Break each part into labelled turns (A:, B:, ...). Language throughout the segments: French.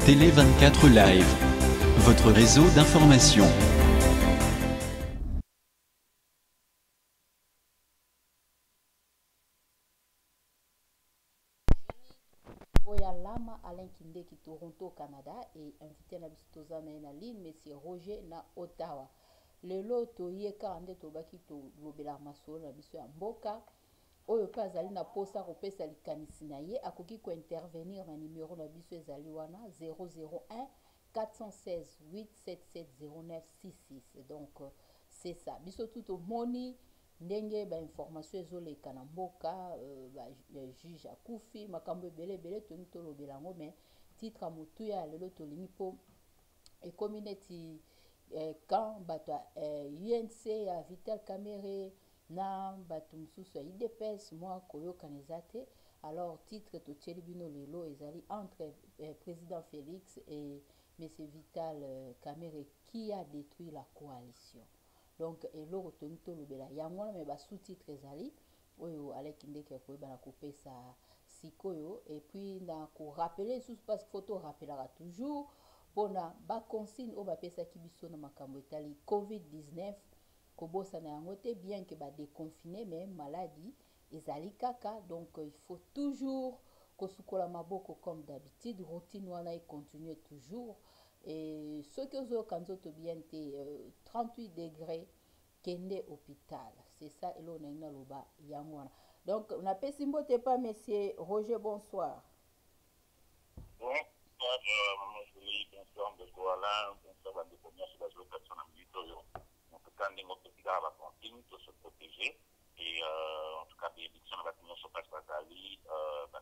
A: Télé 24 Live, votre réseau d'information.
B: Oyalama Alain Kindeki Toronto Canada et invité na bistoza na ligne monsieur Roger na Ottawa. Lelo toyeka ande tobaki to lobela masolo na biso ya mboka oyo pe azali na posa kopesa likanisi na ye akoki ko intervenir na numéro na biso ezali wana 001 416 877 0966. Donc c'est ça biso tout omoni ndenge ba information ezoleka na mboka ba juge akufi makambo ebele toni tolobela ngo mais titre motu ya lelo tolingi po ekomi neti quand bato UNC ya Vital Kamerhe na bato mosusu ya IDPS mwa koyokana eza te. Alors titre totieli bino lelo ezali entre président Félix et monsieur Vital Kamerhe qui a détruit la coalition. Donc eloko toni tolobela yango wana me basous-titre ezali oyo aleki ndeke akoyeba na kopesa sikoyo. Et puis na korapele lisusu parce que photo rappelaka toujours mpona baconsigne oyo bapesaki biso na makambo etali covid-19 kobosana yango te bien que badéconfine mais maladie ezali kaka. Donc il faut toujours kosukola maboko comme d'habitude, routine wana econtinue toujours. Et ceux qui ozoyoka nzoto bien te 38 degrés kende hôpital, c'est ça elo na ina loba yango wana. Donc on a pesi mbote pas monsieur Roger, bonsoir.
C: Bonsoir, je voulais bonsoir de Alain, bonsoir de première sur la location en Mitoyo. En tout cas, nous avons la continue de se protéger et en tout cas, des élections de la Commission sur place Batali, la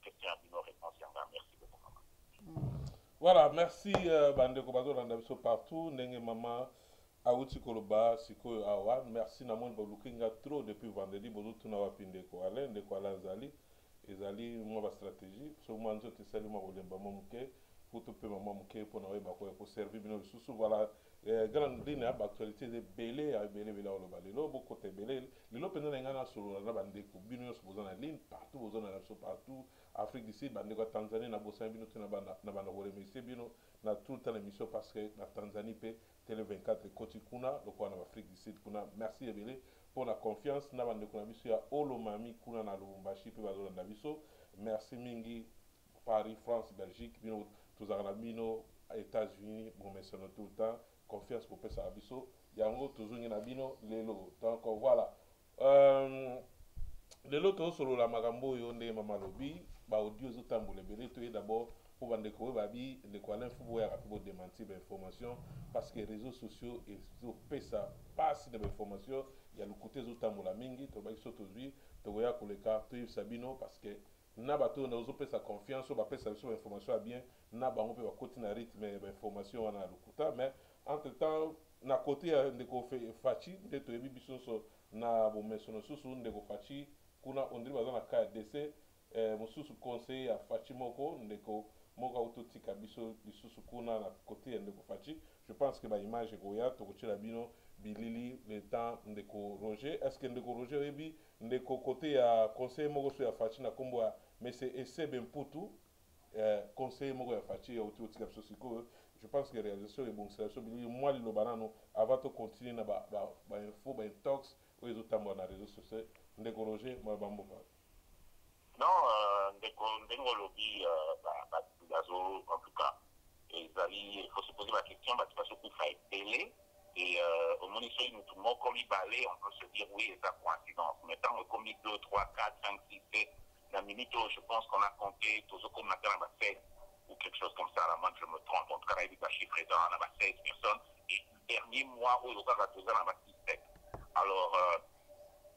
C: question à nos réponses. Merci beaucoup.
D: Voilà, merci Bande Kobazo Landabiso partout, Nenge Mama, Aouti Koloba, Siko Awa, merci Namon Bolukinga trop depuis vendredi, Bozo Tunawa Pindeko Alain, Ndeko Alain Zali. Ezali moi stratégie so manzo te sali mo lemba momuke pour te pe maman momuke pour na weba ko servir bino susu. Voilà grande ligne à actualité de belé à belé belé au balelo beaucoup te belé lelo pena ngana solo na bande ko bino so bozana ligne partout bozana na so partout Afrique du Sud bande ko Tanzanie na bosa bino te na banda ko remercier bino na toute l'émission parce que na Tanzanie pe télé 24 koti kuna donc on Afrique du Sud kuna. Merci belé pour la confiance na bande ko na biso ya olomami kuna na Lubumbashi pe bazo na biso. Merci mingi Paris, France, Belgique, bino tous à bino États-Unis, bon mais c'est tout le temps confiance pour pesa abiso yango toujours na bino lelo. Donc voilà lelo to solo la magambo yo nde mama lobi ba audio zo tambole belé to d'abord pour bande ko babi de quoi l'info ya rapide démentir l'information parce que les réseaux sociaux et zo pesa pas si de information il y a le côté zo tambola mingi to ba iso to zui to ya ko le carte Sabino parce que na bato na ozo pesa confiance ba pesa sur information à bien na bango pe ba continue rythme information wana lokuta. Mais entre temps na côté de ko fachi de to ebi biso so na bo mesono susu de ko fachi kuna ondri bazana ka DC mususu conseil à fachi moko ndeko moko autotika biso lisusu kuna na côté de ko fachi. Je pense que ba image goya to ko tshela bino bilili le temps ndeko Roger. Est-ce que ndeko Roger ebi ndeko côté ya conseil moko so ya fachi na kombo mais c'est Essebe Mputu conseiller moko ya fachi ya autotika biso siko. Je pense que réalisation est bon. C'est moi le banano avant de continuer na ba info ba talks ou les autres dans les réseaux sociaux ndeko Roger moi bamboka.
C: Non, ndeko lobby en tout cas il faut se poser la question parce que ça fait télé et au moment où nous tout le monde comme il balait on peut se dire oui c'est une coïncidence mais tant comme 2 3 4 5 6 7 la minute je pense qu'on a compté tous comme matin à 16 ou quelque chose comme ça, à la main je me trompe, en tout cas, il y a eu des chiffres dans 16 personnes, et le dernier mois, où il y a eu 17. Alors,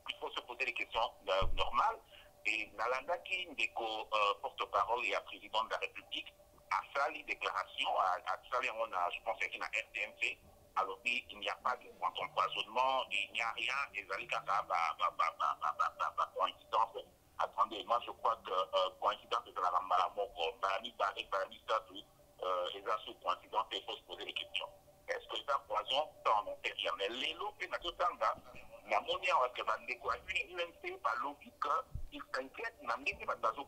C: il faut se poser des questions normales, et Nalanda qui est porte-parole et président de la République, a fait les déclarations, je pense qu'il y a une RTMC, alors il n'y a pas de empoisonnement, il n'y a rien, et ça coïncidence. Attendez, moi je crois que coïncidence de la Rambalamoko, Barami, et ça sous coïncidence, il faut se poser des questions. Est-ce que ça poison dans mon territoire? Mais les lots, c'est tout la monia, on va se demander quoi. Une UNC, par logique, il s'inquiète, n'a pas de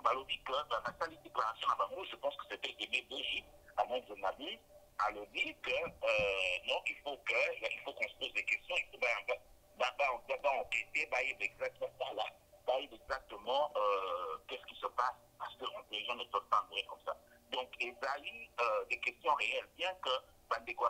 C: balobi que dans la salle déclaration à Bango, je pense que c'était Aimé Bogi, à mon journaliste, à le dire que non, il faut qu'on se pose des questions, il faut enquêter, exactement ça là, exactement qu'est-ce qui se passe, parce que les gens ne peuvent pas mourir comme ça. Donc, il y a des questions réelles, bien que Bandeko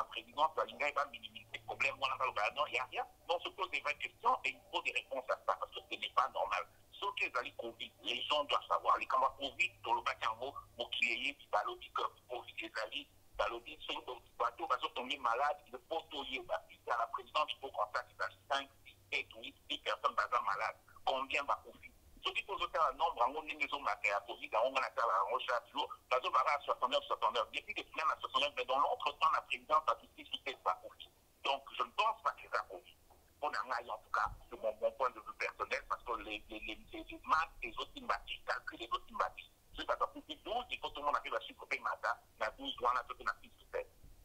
C: président, Balinga va minimiser les problèmes, non, il n'y a rien. Donc, on se pose des vraies questions et il faut des réponses à ça, parce que ce n'est pas normal. Sauf que les Covid, les gens doivent savoir. Les camarades Covid, dans le Bakango, Mokieye, Balobi, Covid, les alliés, Balobi, ceux qui sont tombés malades, il faut toyer. À la présidente, il faut qu'on sache 5, 6, 7, 8, 10 personnes malades. Combien va Covid? Ceux qui posent un nombre, on a une maison à Covid, on a un recherche, on a 69. Depuis que tu à 69, mais dans l'entretemps, la présidente a dit que c'est pas Covid. Donc, je ne pense pas que c'est Covid. On a en tout cas, c'est mon point de vue personnel, parce que les maths, les autres thématiques, calculs, les autres thématiques, c'est pas pour 12, il faut tout le monde arrive à chiffrer matin, la 12, on a tout un 6.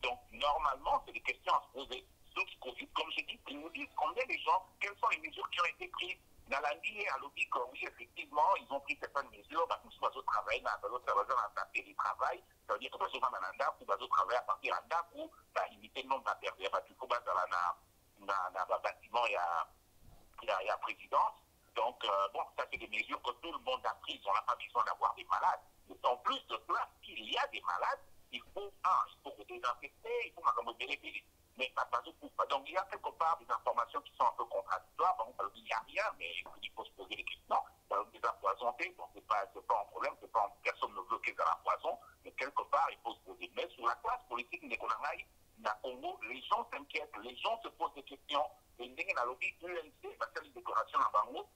C: Donc, normalement, c'est des questions à se poser. Ceux qui Covid, comme je dis, ils nous disent combien de gens, quelles sont les mesures qui ont été prises. Dans la ligne, à l'objet que oui, effectivement, ils ont pris certaines mesures, parce que nous sommes au travail, dans télétravail, ça veut dire que nous sommes dans un DAC, ou nous travailler à partir d'un DAC, ou limiter le nombre d'intervenants, parce qu'il faut dans le bâtiment, il y a présidence. Donc, bon, ça, c'est des mesures que tout le monde a prises. On n'a pas besoin d'avoir des malades. Mais en plus de cela, s'il y a des malades, il faut désinfecter, il faut m'accommoder. Mais pas de coup. Donc, il y a quelque part des informations qui sont un peu contradictoires. Bon, il n'y a rien, mais il faut se poser des questions. Des empoisonnés, donc c'est pas un problème, personne ne veut qu'il y ait de la poison, mais quelque part, il faut se poser. Mais sur la classe politique na Congo, les gens s'inquiètent, les gens se posent des questions. Et il y a l'UNC, parce que les décorations à Bango,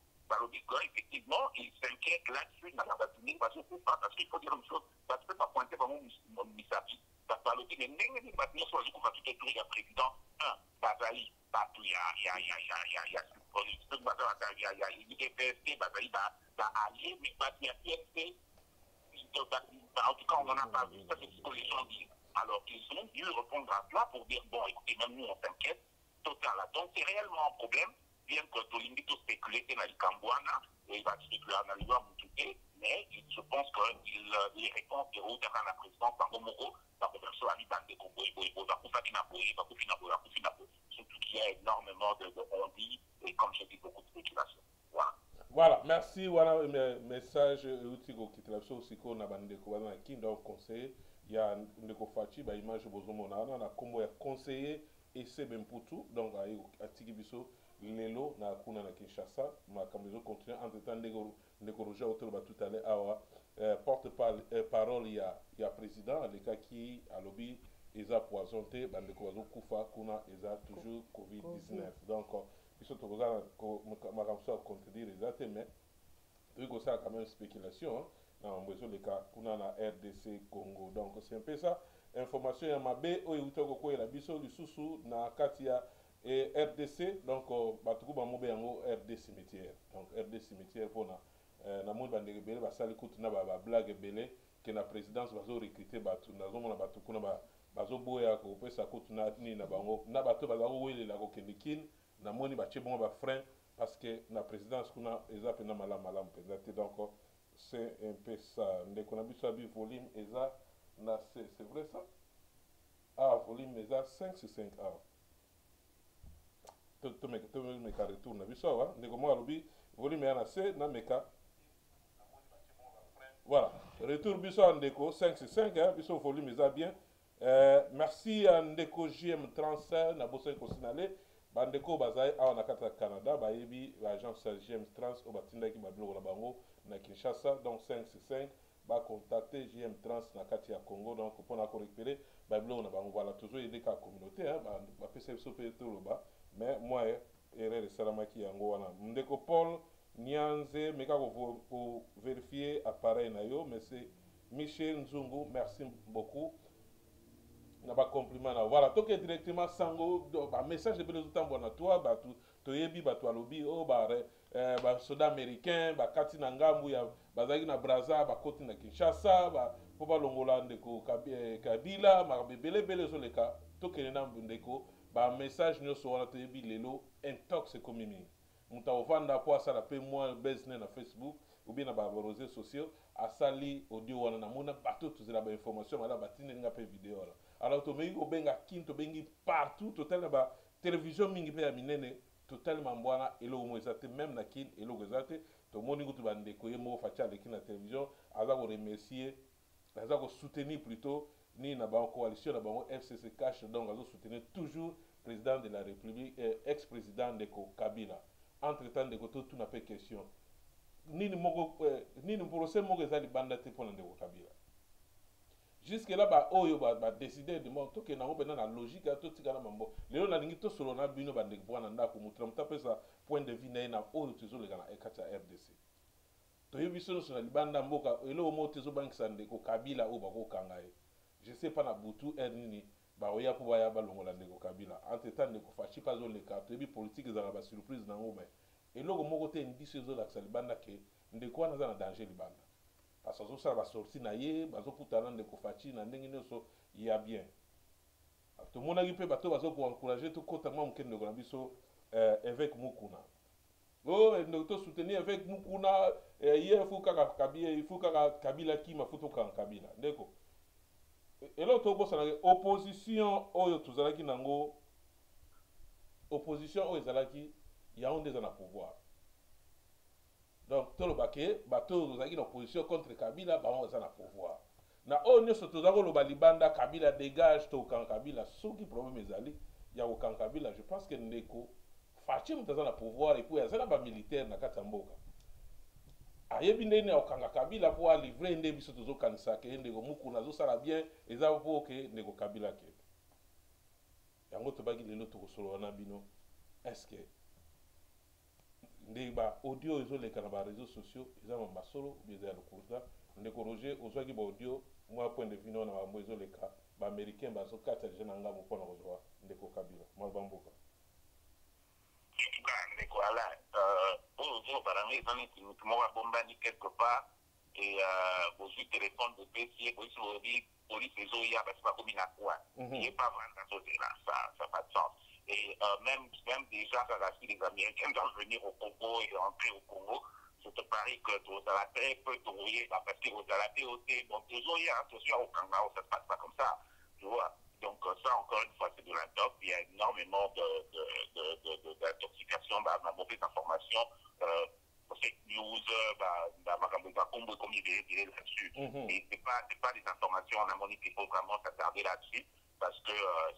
C: effectivement, ils s'inquiètent là-dessus, parce qu'il faut dire une chose, parce que pas pointer vraiment mon misabi. Parce que l'autre, il y a président, Bazali, il y a allié, mais il y a PSP, en tout cas, on n'en a pas vu, ça c'est ce que les gens disent. Alors qu'ils ont dû répondre à cela pour dire, bon, écoutez, même nous, on s'inquiète, total. Donc, c'est réellement un problème, bien que Tolimito spéculait dans les Cambouana, et il va spéculer dans les lois mais je pense que les réponses de route à la présidence, Bangomoko, surtout qu'il y a énormément de on-dit, et comme je dis, beaucoup de spéculation. Voilà.
D: Voilà, merci. Voilà, message Utigo Kitlaso aussi qu'on a bandé qui donc conseiller. Il y a Ndeko Fachi, bah image bozomona, on a comme conseiller et c'est même pour tout. Donc à Tigibiso, Lelo na kuna na Kinshasa, ma kambezo continue entre-temps Ndeko Roger autour de tout à l'heure. Porte-parole, il y a président, les cas qui a lobby, ils ont poisonné, Bandeko Wazo Koufa, Kuna, ils ont toujours Covid-19. Donc, ils sont toujours à contredire les dates, mais il y a quand même spéculation. Dans le cas, Kuna na RDC Congo. Donc, c'est un peu ça. Information, il y a Mabé, il y a la biso, du sous na Katia et RDC. Donc, Batoukou Bamobé Yango, RD Cimetière. Donc, RD Cimetière pour na monde bande rebelle ba sali kutu na ba blague belé que na présidence bazo recruter batu na zomo na batu kuna bazo boya ko pesa kutu na ni na bango na batu bazo wele la ko kendikin na moni ba chebon ba frein parce que na présidence kuna eza pena malam présenté. Donc c'est un peu ça ndeko na biso abi volume eza na c'est vrai ça volume eza 5 sur 5 to me ka retour na biso wa ndeko mo alobi volume yana c'est na meka. Voilà, retour Bissot Ndeko, 5 sur 5, hein, Bissot volume est bien. Merci à Ndeko JM Trans, na bosse Kosinale, Bandeko Bazaï, à Nakata Canada, Bayebi, l'agence JM Trans, au Batinda qui m'a bloqué la bango, na Kinshasa, donc 5 sur 5, va contacter JM Trans, na Katia Congo, donc pour nous récupérer, Bablo, na bango, voilà, toujours aider la communauté, hein, va faire ce tout le bas, mais moi, erreur de Salamaki Yango, Ndeko Paul, Nyanze, mais pour vérifier appareil nayo, mais c'est Michel Nzungu, merci beaucoup. n'a pas compliment na voilà toke directement sango ba message de besoin temps bona toi ba to yebi ba to alobi o ba ba soda américain ba kati na ngambu ya bazaki na Brazza ba koti na Kinshasa ba po ba longola ndeko Kabila ma bebele bele zo leka toke na ndeko ba message nyoso wana to yebi lelo intox komimi muta ovanda po asala pe moi business na Facebook ou bien na ba réseaux sociaux asali audio wana na mona bato tozela ba information mala batine nga pe vidéo là alors to mengi obenga kin to bengi partout total na ba télévision mingi pe ya minene totalement mbwana eloko mo ezate même na kin eloko ezate to moni kutu bande ko yemo facha le kin na télévision aza ko remercier aza ko soutenir plutôt ni na ba coalition na bango FCC cash donc azo soutenir toujours président de la République ex-président de Kabila entre-temps de koto tout na pe question nini procès moko ezali banda te pona ndeko Kabila jusque là ba oyo ba décider de moi to ke na ngobena na logique to tika na mambo lelo na lingi to solo na bino ba ndeko bwana ndako mutra mutapesa point de vue na oyo tozoleka na ekata RDC to yebi solo na libanda mboka elo mo tezo bankisa ndeko Kabila o bako kanga ye je sais pas na butu nini ba oya po baya balongola ndeko Kabila entre temps ndeko fachi pas zo le ka to yebi politique za ba surprise na ngoma eloko moko te indice zo la libanda ke ndeko wana za na danger libanda parce que ça va sortir na ye bazokutana ndeko fachi na ndenge nyonso ya bien tomonaki mpe bato bazokoencourage tokota mwa moke ndeko na biso évêque Mukuna ndeko tosoutenir évêque Mukuna ye ifu kaka Kabila kima fu tokanga Kabila ndeko eloko tokobosanaki opposition oyo tozalaki nango opposition oyo ezalaki yango nde eza na pouvoir donc toloba ke bato tozalaki na opposition contre Kabila bango eza na pouvoir na oyo nyonso toza koloba libanda Kabila dégage tokanga Kabila soki problème ezali ya kokanga Kabila je pense que ndeko fachi moto aza na pouvoir epuis aza na bamilitaire na kati ya mboka ayebi ndeni akokanga Kabila mpo alivre nde biso tozokanisa ke ndeko Mukuna azosala bien eza mpo ke ndeko Kabila akende yango tobaki lelo tokosolola na bino estce ndeba audio ezoleka na ba réseaux sociaux eza mambasolo bieza ya lokuta ndeko Roger ozwaki ba audio moi point de vue na mambo ezoleka ba américain bazokata déjà na ngambo mpona kozwa ndeko Kabila moi bamboka
C: ndeko ala oyo baranga eza neti motu moko abombani quelque part et bozwi téléphone bopesi boyisi bobi police ezoya basi bakomi na kwa ye pas vendre azozela ça pas de sens. Et même déjà, si les Américains doivent venir au Congo et entrer au Congo, je te parie que tu as la paix, peut te parce que vous avez la paix aussi. Bon, toujours, attention au Kanga, ça ne se passe pas comme ça. Tu vois. Donc, ça, encore une fois, c'est de l'intox. Il y a énormément d'intoxication, de mauvaise information, fake news, comme il est là-dessus. Et ce n'est pas des informations, on a montré qu'il faut vraiment s'attarder là-dessus. Parce que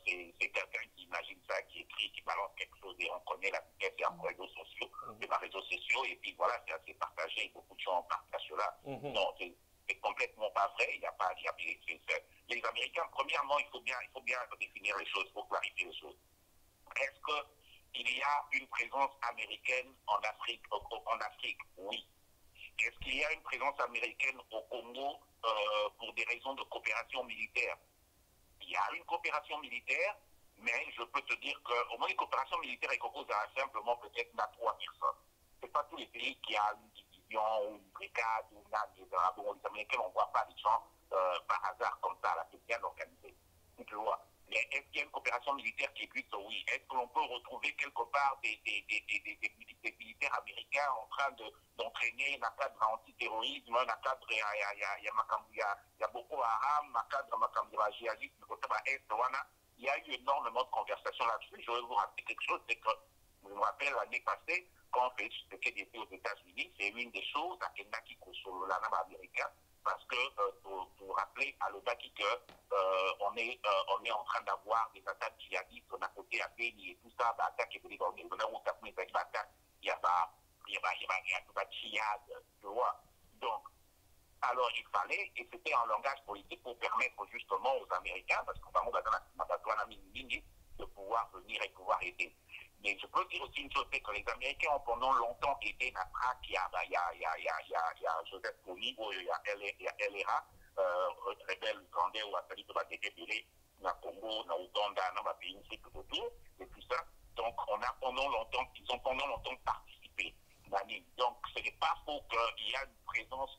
C: c'est quelqu'un qui imagine ça, qui écrit, qui balance quelque chose et on connaît la vitesse et en réseaux sociaux, et puis voilà, c'est assez partagé, beaucoup de gens partagent cela. Non, c'est complètement pas vrai, il n'y a pas, les Américains, premièrement, il faut bien définir les choses, il faut clarifier les choses. Est-ce qu'il y a une présence américaine en Afrique? Oui. Est-ce qu'il y a une présence américaine au Congo pour des raisons de coopération militaire? Il y a une coopération militaire, mais je peux te dire qu'au moins une coopération militaire est composée simplement peut-être à 3 personnes. Ce n'est pas tous les pays qui ont une division ou une brigade ou une armée. Bon, les Américains, on ne voit pas les gens par hasard comme ça, là, c'est bien organisé. Tu vois. Mais est-ce qu'il y a une coopération militaire qui existe? Oui. Est-ce que l'on peut retrouver quelque part des militaires américains en train d'entraîner un cadre antiterrorisme, un cadre, il y a Boko Haram, un cadre djihadiste du côté de l'Est, il y a eu énormément de conversations là-dessus. Je vais vous rappeler quelque chose, c'est que je me rappelle l'année passée, quand Félix Tshisekedi était aux États-Unis, c'est une des choses à Kenaki Kosolo, l'anam américain, parce que pour vous rappeler à l'Obaki qu'on est en train d'avoir des attaques djihadistes, on a côté à Beni et tout ça, attaques et il y a pas djihad, tu vois. Donc, alors il fallait, et c'était un langage politique pour permettre justement aux Américains, parce qu'on va de pouvoir venir et pouvoir aider. Mais je peux dire aussi une chose, c'est que les Américains ont pendant longtemps aidé Naprak, il y a Joseph Kony, il y a LRA, rebelle ugandais ou Atali de Badekebele, na Congo, na Ouganda, na pays tout autour, et tout ça. Donc ils ont pendant longtemps participé. Donc ce n'est pas faux qu'il y a une présence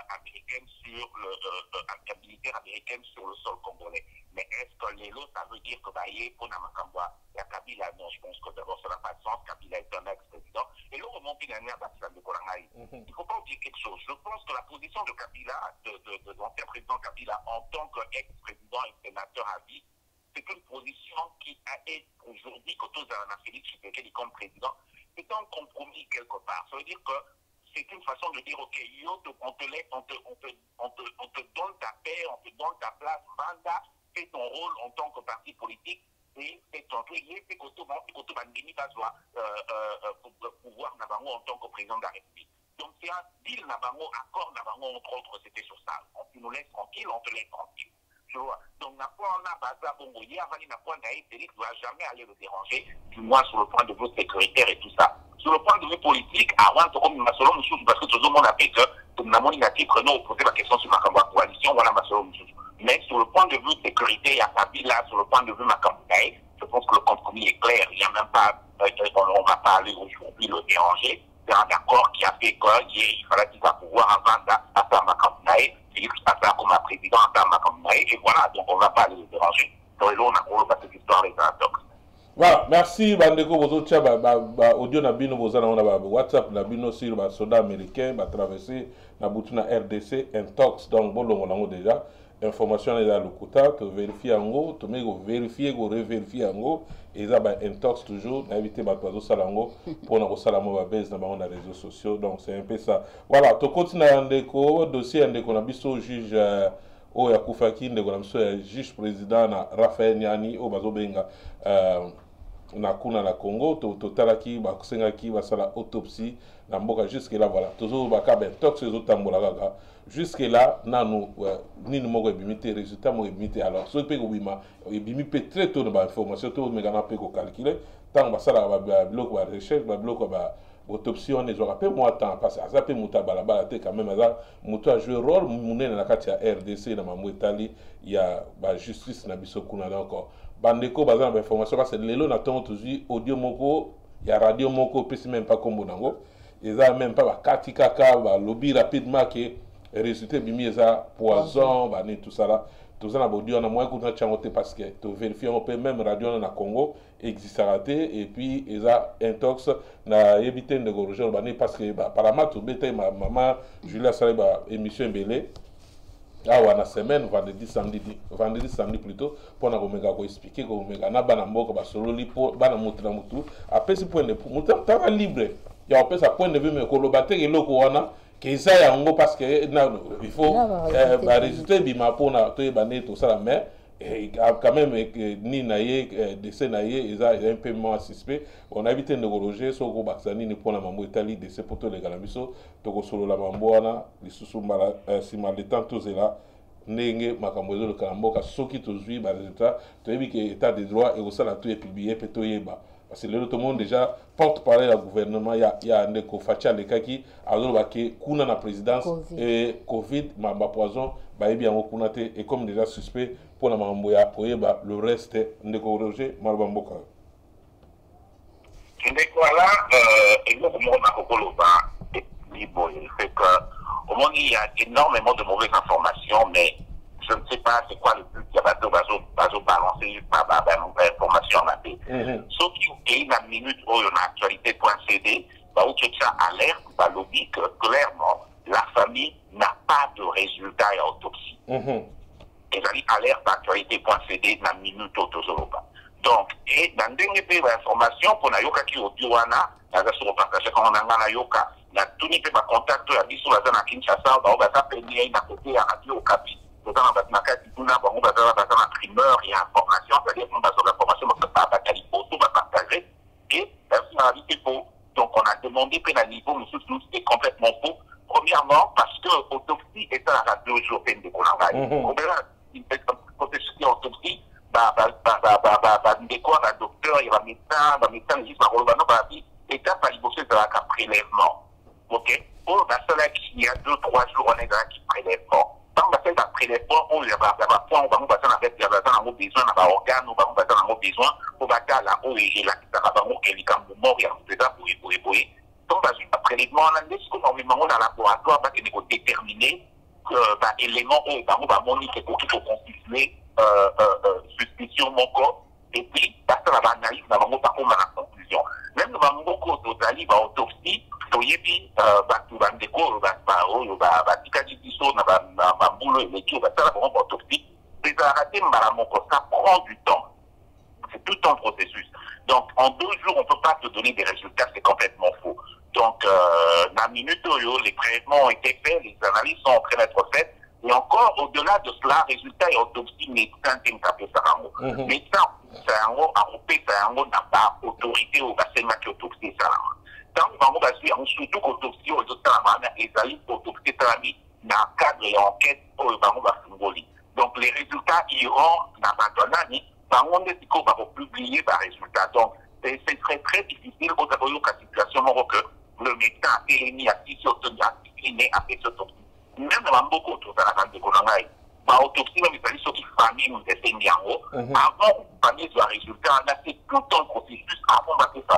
C: américaine militaire américaine sur le sol congolais. Mais est-ce que ça veut dire que pour Namakamba, il y a Kabila? Non, je pense que d'abord ça n'a pas de sens. Kabila est un ex-président. Et là, on monte une il ne faut pas oublier quelque chose. Je pense que la position de Kabila, de l'ancien président Kabila, en tant qu'ex-président et sénateur à vie, c'est une position qui est aujourd'hui, quand on a Félix Tshisekedi comme président, c'est un compromis quelque part. Ça veut dire que c'est une façon de dire, ok, on te donne ta paix, on te donne ta place, Banda, fais ton rôle en tant que parti politique, et fais ton truc, et fais que tout pouvoir Nabango en tant que président de la République. Donc c'est un deal Nabango, accord Nabango, entre autres, c'était sur ça. Tu nous laisses tranquille, on te laisse tranquille. Tu vois. Donc on a Baza Bongo, Félix ne va jamais aller le déranger, du moins sur le point de vue sécuritaire et tout ça. Sur le point de vue politique, avant de comme Masolo Moussou, parce que tout le monde a fait que nous avons posé la question sur ma coalition, voilà Masolo Moussou. Mais sur le point de vue sécurité, il y a Kabila, sur le point de vue Makambaye, je pense que le compromis est clair. Il n'y a même pas, on ne va pas aller aujourd'hui le déranger. C'est un accord qui a fait qu'il fallait qu'il va pouvoir avant à faire Makambaye, Félix Passa comme un président à faire Makambaye, et voilà, donc on ne va pas aller le déranger. Donc là, on a pas cette histoire les paradoxes.
D: Voilà, merci Bandeko Bozotia, audio na bino bozana on a WhatsApp na bino sur ba soda américain ba traverser na butuna RDC intox donc bolongo nango déjà information est dans le quota to vérifier ngo to me go vérifier go revérifier ngo et ça ba intox toujours na éviter ba tozo salango pour na ko salamo ba base na ba on a réseaux sociaux donc c'est un peu ça. Voilà, to continue ndeko dossier ndeko na biso juge o ya kufaki ndeko na biso juge président na Raphaël Niani o bazobenga na kuna na Congo totalaki basengaki basala autopsie na mboka jusque là voilà toujours bakabe tox les autres kaka jusque là nanu nini moko ebimité résultat moko ebimité alors so pe kobima ebimi pe très tôt na information to mekana pe ko calculer tant basala ba bloc ba recherche ba bloc ba autopsie on les aura peu moins temps parce que ça peut muta balabala te quand même ça muta jouer rôle munene na kati ya RDC na mambo Italie il y a ba justice na biso kuna encore bandeko bazana ba information parce que lelo na temps toujours audio moko ya radio moko pesi même pas kombo nango eza même pas ba kati kaka ba lobby rapidement que résultat bimi eza poison ba ni tout ça là tout ça na audio na moi kuna changote parce que to vérifier on peut même radio na Congo existe raté et puis eza intox na éviter de roger ba ni parce que apparemment to bete ma maman Julia Saleba émission belé ah wana semaine vendredi samedi plutôt pour na komeka ko expliquer ko meka na bana mboka ba solo lipo bana mutu na mutu apesi point de mutu tava libre ya opesa point de vue me ko lobate eloko wana ke ça yango parce que il faut ba résultat bima pona to ebane tout ça mais quand même ni naie décès naie ils a un peu moins suspect on a évité de neurologie so ko baksani ni pona mambo Italie décès poto le galabiso to ko solo la mambo wana lisusu mala sima de temps tous là ndenge makambo ezo le kalamboka soki tozwi ba résultat to yebi ke état de droit et osala tout est publié pe to yeba parce que le tout le monde déjà porte-parole du gouvernement il y a ndeko Facha Lekaki alors que kuna na présidence et Covid mamba poison ba yebi yango kuna te et comme déjà suspect pour la mambo ya koyeba le reste ndeko Roger Malbamboka
C: ndeko ala eloko moko na kokoloba libo c'est que au monde il y a énormément de mauvaises informations mais je ne sais pas c'est quoi le but qu'il y a bazo balancer par information na té sauf qu'il y a une minute où on a actualité.cd bah où tu as alerte bah lobby que clairement la famille n'a pas de résultat à autopsie et ça dit alerte actualité.cd na minute autosoloba donc et dans dernier peu d'information pour na yoka ki audio wana na za sur partager quand on a na yoka na tuni pe ba contact ya biso la na Kinshasa ba ba tapeli na côté ya radio Okapi dans la makati tuna ba ba na primeur et information c'est-à-dire on va sur l'information on peut pas partager photo va partager et ça a été faux donc on a demandé que la niveau monsieur c'est complètement faux premièrement parce que autopsie est à la radio européenne de Kolanga on verra une processus d'autopsie ndeko na docteur il va médecin juste par le ba étape à l'ibosé de la prélèvement ok pour la seule qui il y a 2-3 jours on est dans qui prélèvement tant que c'est un prélèvement on y va point on va passer avec il y a besoin d'un organe on va passer besoin pour battre là où il là ça va vraiment qu'il y a un mort il y a ça pour donc un prélèvement on a des ce qu'on normalement dans laboratoire parce qu'il faut déterminer que élément où va monitor qu'il faut constituer suspicion mon corps et puis parce que la analyse n'a pas comme la conclusion même bamboko tozali baautopsie toyebi bato bandeko oyo batikali biso na bambulo eleki oyo basala bango baautopsie ezalaka te mbala moko, ça prend du temps. C'est tout un processus. Donc, en 2 jours, on ne peut pas te donner des résultats, c'est complètement faux. Donc, la minute où les prélèvements ont été faits, les analyses sont en train d'être faites, et encore, au-delà de cela, résultat et autopsie, médecin, médecin, c'est un mot, n'a pas autorité ou c'est ma qui autopsie, ça. Tant que je suis en surtout autopsie, aux autres, les alliés autopsie, dans le cadre et enquête, donc, les résultats iront dans la on est publier par résultat. Donc, ce serait très difficile au la situation que le médecin est mis à discipliner à cette autopsie. Même dans beaucoup de choses, l'autopsie, même les gens qui famille nous enseignent avant de famille soit résultat, c'est tout un processus avant de faire ça.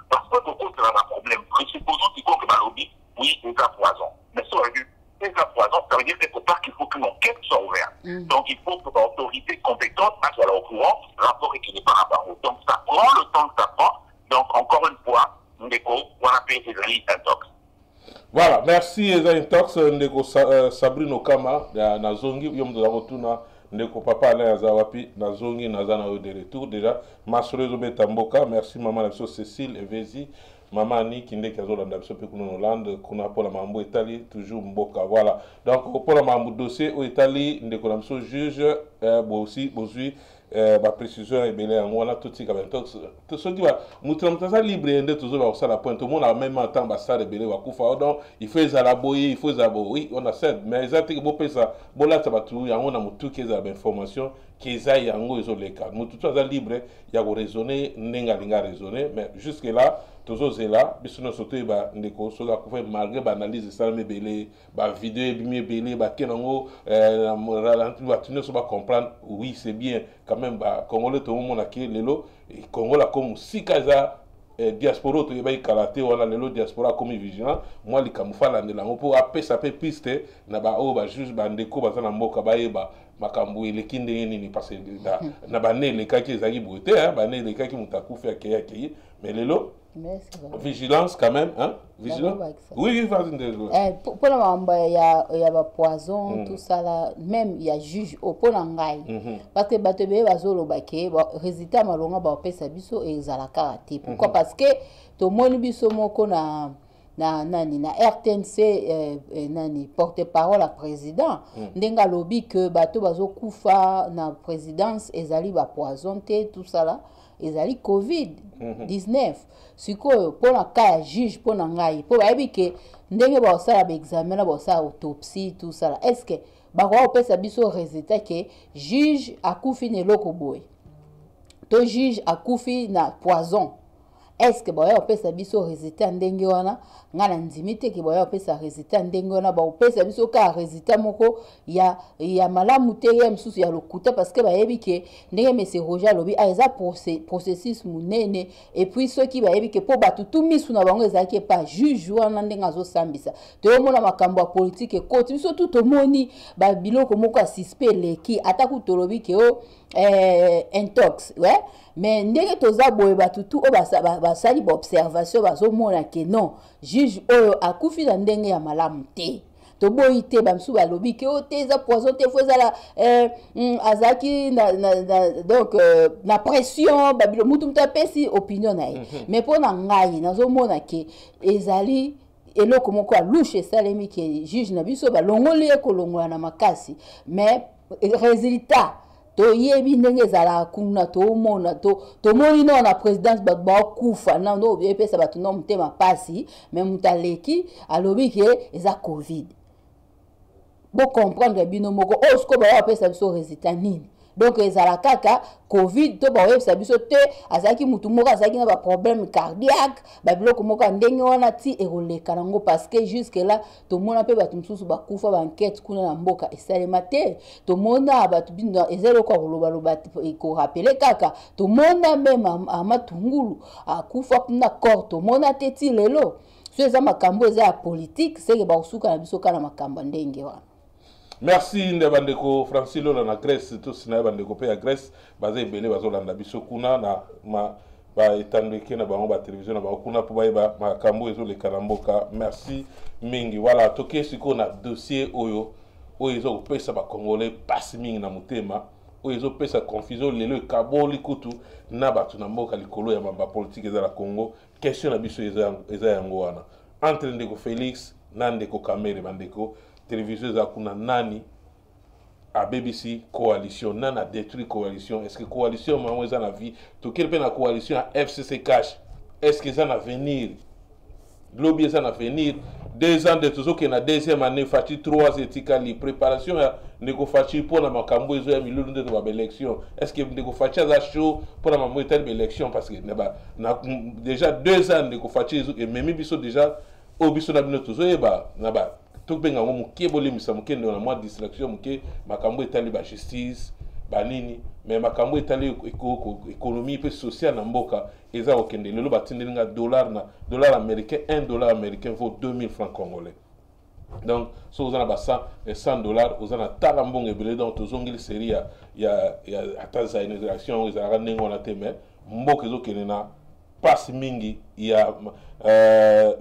C: Parce que beaucoup de problème, présupposons qu'il faut que ma lobby, oui, c'est un poison. Mais ça aurait dû. C'est un poison, ça veut dire quelque part qu'il faut qu'une enquête soit ouverte. Donc il faut que l'autorité compétente soit au courant, rapport équilibré par rapport au. Donc ça prend le temps que ça prend. Donc encore une fois, Ndeko, on appelle ces Intox.
D: Voilà, merci Intox, Ndeko Sabrina Okama, Nazongi, Yom de la Rotuna, Ndeko Papa Alain Azawapi, Nazongi, Nazana de retour déjà. Massorezo Betamboka, merci Maman Lapso Cécile et Vézi. Maman Annie qui n'est qu'à Zolanda, ce que nous Hollande, qu'on a pour la Mambo Italie, toujours Mboka. Voilà. Donc, pour la Mambo dossier, au Italie, nous avons juge, aussi, aujourd'hui, ma précision est belée en voilà, tout ce qui est tout ce qui va. Nous sommes libre et nous sommes à la pointe. Tout le monde a même temps, ça est belé, donc, il faut les alaboyer, il faut les aboyer. Oui, on a ça, mais ils ont été beau ça. Bon, là, ça va tout, on a tout qui est d'informations. Qu'ils aillent en haut, ils ont les cas. Nous, tout ça libre, il y a raisonner, n'enga raisonner, mais jusque-là, toujours là, bisous surtout, ndeko, cela qu'on fait malgré l'analyse de ça, mais belé, vidéo, belé, kenango, ralenti, tu ne sais pas comprendre, oui, c'est bien, quand même, Congolais, tout le monde a qui, l'élo, et Congolais, comme si Kaza, diaspora to yeba ikalate wala lelo diaspora comme vigilant moi li kamufala ndela ngo apé ça peut piste na ba o ba juge ba ndeko ba na mboka ba yeba makambu eleki ndenge nini parce que na ba ne le kaki ezaki beauté hein ba ne le kaki mutakufa akeye mais lelo vigilance quand même hein vigilance oui
B: pour la mamba ya ba poison tout ça là même il y a juge au pona ngai parce que bato be bazolo bake résultat malonga ba pesa biso ezala karaté pourquoi parce que to moni biso moko na RTNC nani porte-parole à président ndenga lobby que bato bazo kufa na présidence ezali ba poisonté tout ça là ezali COVID-19 sikoyo pona ka juge pona ngai po bayebi ke ndenge ba osala ba examen na ba osala autopsie tout ça là est-ce que ba ko opesa biso résultat que juge akufi ne loko boy to juge akufi na poison est-ce que ba opesa biso résultat ndenge wana ngala ndimite ke ba opesa résultat ndenge wana ba opesa biso ka résultat moko ya malamu te ya msusu ya lokuta parce que ba yebi ke ndenge monsieur Roger lobi aiza processus munene et puis ceux qui ba yebi ke po batu tout misu na bango ezaki pa juge wana ndenge azo sambisa to mona makambo ya politique ko biso tout omoni ba biloko moko a suspect leki ataku tolobi ke o intox ouais mais ndenge toza boye batu tout o basali ba observation bazomona ke non juge oyo akufi na ndenge ya malamu te to boyi te bamsu balobi ke o te za poison te faut la azaki donc na pression babilo mutu mutapesi opinion na ye mais pona ngai nazomona ke ezali eloko moko alushe salemi ke juge na biso balongoli ekolongola na makasi mais résultat to yebi ndenge zala kuna to mona to moni no na présidence ba kufa na no epesa batu no mutema pasi mais mutaleki alobi ke eza covid bo comprendre bino moko o sko ba epesa biso résultat nini donc ezala kaka covid to ba epesa biso te azaki mutu moko azaki na ba problème cardiaque ba biloko moko ndenge wana ti ekoleka nango parce que jusque là to mona pe batu msusu ba kufa ba enquête kuna na mboka esalema te to mona batu bindo ezelo ko loba ko rappeler kaka to mona même amatungulu akufa kuna corps to mona te ti lelo so eza makambo eza ya politique c'est ba usuka na biso kana makambo ndenge wana.
D: Merci Ndebandeko Francilo na Grèce tout sina Bandeko pe ya Grèce bazé belé bazolanda biso kuna na ba etandeki na bango ba télévision na bango kuna po bayeba makambo ezoleka na mboka. Merci mingi. Voilà, toke siko na dossier oyo ezokopesa ba Congolais pasi mingi na motema, oyo ezopesa confusion lelo ekaboli kutu na bato na mboka likolo ya mamba politique eza na Congo. Question na biso eza yango wana entre ndeko Félix na ndeko Kamere, bandeko télévision eza kuna nani a BBC coalition, nani a détruit coalition? Est-ce que coalition maman eza na vie? Toke pe na coalition à FCC Cash, est-ce que eza na venir? Lobby eza na venir. 2 ans de toujours que na deuxième année fati 3 etikali préparation ya ndeko fati pour na makambo ezo ya milulu nde ba élection. Est-ce que ndeko fati za show pour na makambo etal élection parce que na déjà 2 ans ndeko fati ezo et même biso déjà au biso na bino tozo yeba na ba to benga ngo muke bolimisa muke ndo na mwa distraction muke makambo etali ba justice banini mais makambo etali économie pe sociale na mboka eza okende lelo batindelinga dollar américain. 1 dollar américain vaut 2000 francs congolais. Donc so ozana ba 100 dollars ozana tala mbongo ebele donc tozongili série ya ataza une action ezara nengo na teme mboka ezokende na passe mingi ya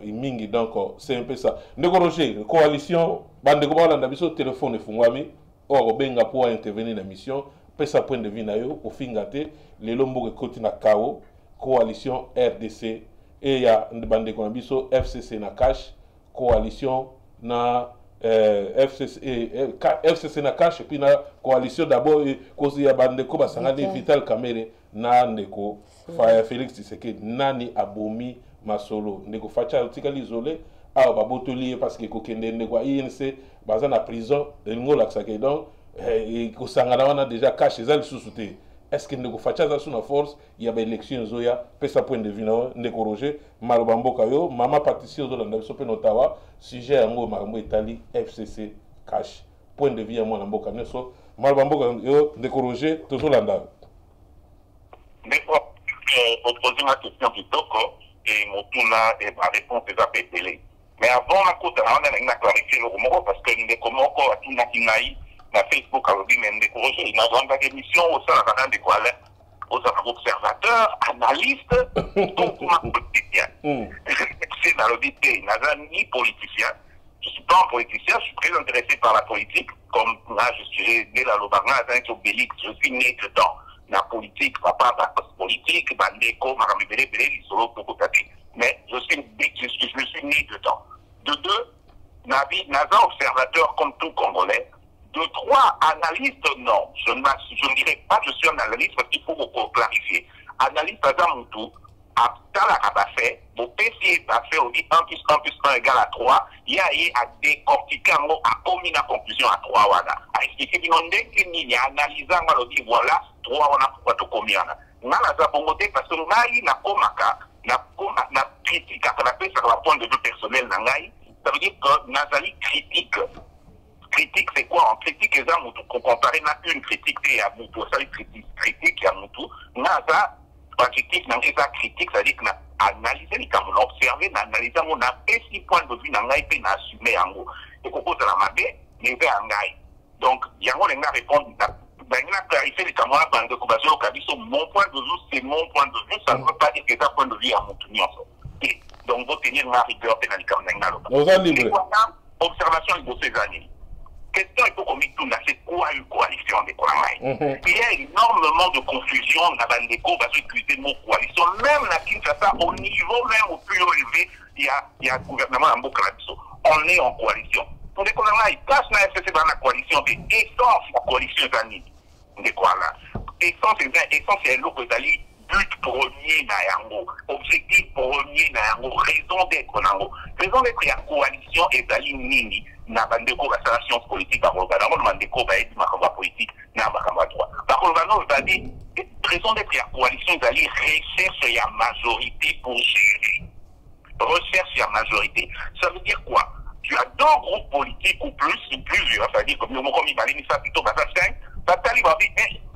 D: mingi. Donc c'est un peu ça. Ndeko Roger, coalition bandeko ba landa biso téléphone efungwami o benga pour intervenir na mission pesa point de vue na yo ofinga te lelo mboka ekoti na kao. Coalition RDC et ya bandeko na biso FCC na Cash, coalition na FCC na Cash et puis na coalition d'abord cause ya bandeko basangani Vital Kamere na ndeko Félix Tshisekedi. Nani abomi masolo ndeko facha tikali isolé a babotoli parce que kokende ndeko INC baza na prison elingo laksake donc ko sangana wana déjà Cash ezali sous-souté. Est-ce que ndeko facha za suna force ya ba élection zoya pesa point de vue na ndeko Roger maloba mboka yo mama Patricia zo landa biso pe notawa sujet yango makambo etali FCC Cash point de vue ya mwana mboka neso maloba mboka yo ndeko Roger tozo landa.
C: Ndeko poser ma question kitoko et motuna et ma réponse est appelée. Mais avant la côte on a clarifié le mot parce que ndeko moko atuna kinai na Facebook alobi mais ndeko Roger il a grande émission au sein de la de quoi aux observateurs, analystes, donc politicien. C'est dans le détail, ni politicien. Je ne suis pas un politicien, je suis très intéressé par la politique. Comme là, je suis né dans le Barna, je suis né dedans. La politique, papa, politique, bandeko, maramibele, solo, tokotati. Mais je suis né dedans. De deux, Naza observateur comme tout Congolais. De 3, analystes, non. Je ne dirais pas que je suis un analyste parce qu'il faut beaucoup clarifier. Analyste, par exemple, tout, à fait, mon PC a fait, on dit 1 plus 1 plus 1 égale à 3. Il y a à décortiquer un mot, à commis la conclusion à 3. Voilà. À expliquer qu'il y a analysé, on dit voilà, 3, on a pourquoi tout combien. On a la zapongoté parce que Naï n'a komaka, n'a critique, à la point de vue personnel, ça veut dire que Nazali critique. Critique, c'est quoi? En critique, les gens ont comparé à une critique et à Moutou. Ça veut dire critique et à Moutou. Naza, adjectif, ça critique, ça veut dire qu'on a analysé, on a observé, on a analysé, on a fait 6 points de vue, on a assumé en gros. Et qu'on pose à la mabé, mais vers un gaï. Donc, il y a un répondre, on a clarifié les camarades dans le combattant au Kabiso. Mon point de vue, c'est mon point de vue, ça ne veut pas dire que c'est un point de vue à Moutou. Donc, vous tenez une rigueur pénale comme un observation de ces années. Question il faut qu'on mette tout là, c'est quoi une coalition des Koramai? Il y a énormément de confusion dans Bandeko, parce que utiliser le mot coalition, même la Kinshasa, au niveau même au plus élevé, il y a un gouvernement en Bokalabiso. On est en coalition. Pour les Koramai, ils passent dans la coalition des essences, la coalition d'Annie. Des quoi là? Essence, c'est l'eau que d'aller but premier Nayango, objectif premier Nayango, raison d'être Nayango. Raison d'être, il y a coalition et d'aller Nini. Na bandeko ba sa science politique par Rwanda na bandeko ba edi makamba politique na makamba droit par Rwanda on va dire raison d'être la coalition d'aller recherche ya majorité pour gérer recherche ya majorité ça veut dire quoi tu as 2 groupes politiques ou plusieurs ça veut dire comme comme il valait ça plutôt ba 5 batali ba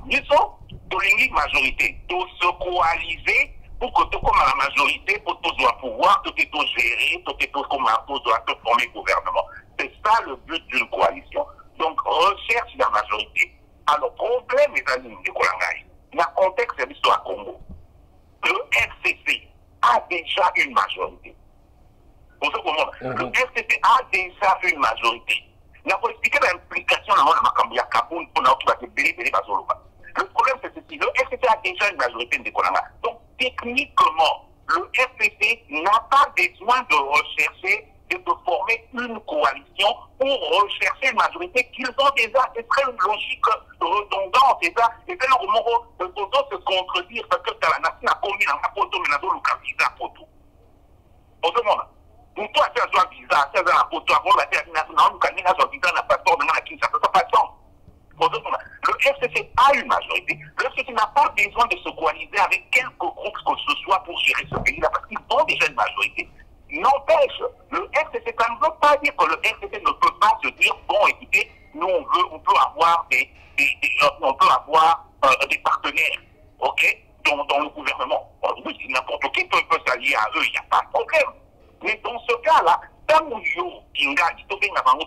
C: ils sont de l'unique majorité de se coaliser pour que tout comme la majorité pour tout doit pouvoir tout est tout gérer tout est tout comme tout doit tout former gouvernement. C'est ça le but d'une coalition. Donc, recherche la majorité. Alors, problème, les amis, de Kolangaï, dans le contexte de l'histoire Congo, le une majorité. Pour ce moment, le FCC a déjà une majorité. Il faut expliquer l'implication dans la Macambia Kaboun pour nous qui va délibérer par Zoloba. Le problème, c'est ceci. Le FCC a déjà une majorité de Konanga. Donc, techniquement, le FCC n'a pas besoin de rechercher, de former une coalition pour rechercher une majorité qu'ils ont déjà. C'est très logique, redondant, c'est ça. Et c'est le moment où le photo se contredire parce que la nation a commis dans la photo, mais dans le visa photo. Pour ce moment, pour toi, tu as un visa, tu as un photo, tu as un visa, n'a pas tort, ça n'a pas de sens. Pour ce moment, le FCC a une majorité. Le FCC n'a pas besoin de se coaliser avec quelques groupes que ce soit pour gérer ce pays-là parce qu'ils ont déjà une majorité. N'empêche, le FCC, ça ne veut pas dire que le FCC ne peut pas se dire, bon, écoutez, nous, on peut avoir des partenaires, ok, dans le gouvernement. Oui, n'importe qui peut s'allier à eux, il n'y a pas de problème. Mais dans ce cas-là, tant yo Kingali, Tobenga Bango,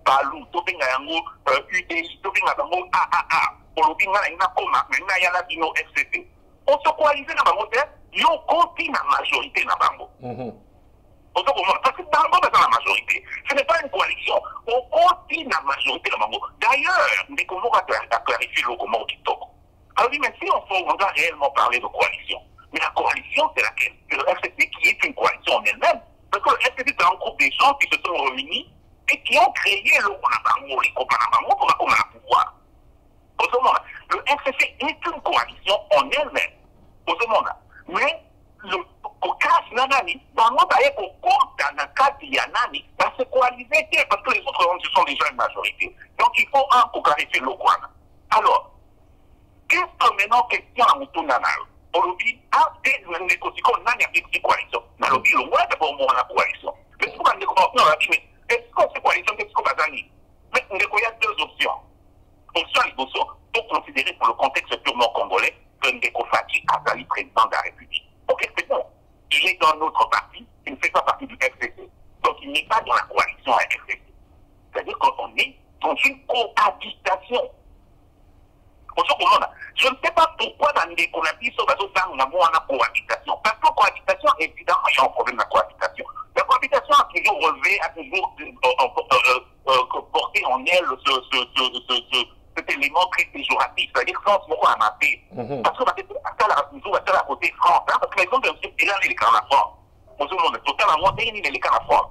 C: Balou, Tobenga Yango, UDI, Tobenga Bango, AAA, Polobinga, Inakoma, Menayala Dino, FCC. On se coalise dans Bango, yo continue la majorité dans Bango. Parce que Bango est dans la majorité. Ce n'est pas une coalition. On continue la majorité dans Bango. D'ailleurs, mais comment on va clarifier le comment au TikTok? Alors oui, mais si on va réellement parler de coalition, mais la coalition, c'est laquelle? C'est le FCC qui est une coalition en elle-même. Parce que le FCC, c'est un groupe de gens qui se sont réunis et qui ont créé le Konabango, les Konabango, pour avoir le pouvoir. Au ce moment-là, le FCC est une coalition en elle-même. Au ce moment-là. Mais le Kokas Nanani, Bango Baye Koko, Tanaka, Yanani, va se coaliser parce que les autres ce sont déjà une majorité. Donc il faut un pour clarifier le Kwana. Alors, qu'est-ce que maintenant question à Moutounanal? Olobi a des négociations, on a des coalitions. Mais Olobi, le roi d'abord, on a la coalition. Mais si on a des coalitions, on a dit, mais est-ce qu'on fait coalition, qu'est-ce qu'on va gagner? Mais il y a deux options. Option Liboso, pour considérer pour le contexte purement congolais que Ndeko Fati a été président de la République. Ok, c'est bon. Il est dans notre parti, il ne fait pas partie du FCC. Donc il n'est pas dans la coalition à FCC. C'est-à-dire qu'on est dans une cohabitation. Je ne sais pas pourquoi dans les cohabitations, on a cohabitation. Parce que cohabitation, évidemment, il y a un problème de la cohabitation. La cohabitation a toujours relevé, a toujours porté en elle cet élément très péjoratif, c'est-à-dire France, pourquoi à mater. Parce que toujours à côté France, parce que l'exemple de M. Pélan, il est quand même à France. Totalement, il est quand même à France.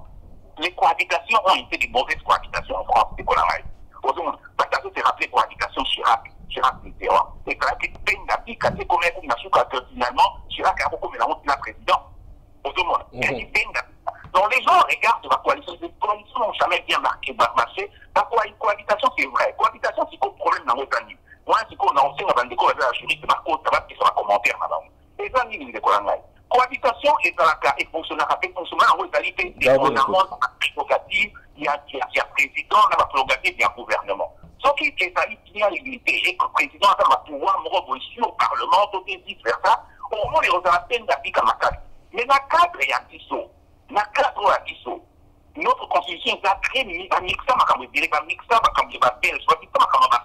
C: Les cohabitations ont été des mauvaises cohabitations en France, c'est quoi la règle? Parce que c'est rappelé cohabitation Chirac. Mitterrand. Et quand il y a des commerces que finalement, Chirac a beaucoup mélangé la présidence. Donc les gens regardent la coalition. Les coalitions n'ont jamais bien marché. La cohabitation, c'est vrai. Cohabitation, c'est quoi le problème dans notre année? Moi, c'est qu'on a aussi un bandit à la juriste, ça va être sur un commentaire, madame. Les amis, ils disent cohabitation est dans la cas, et fonctionnaire en réalité, on a prérogative, il y a président, on a prérogative, il y a gouvernement. Ce qui est à l'unité et que le président a un pouvoir reçu au Parlement, tout et vice-versa, au moment où il y a la peine d'appliquer à ma cadre. Mais la cadre est à Tissot. La cadre est à Tissot. Notre constitution est très mise à mixer, à mixer, à belge, à mixer, à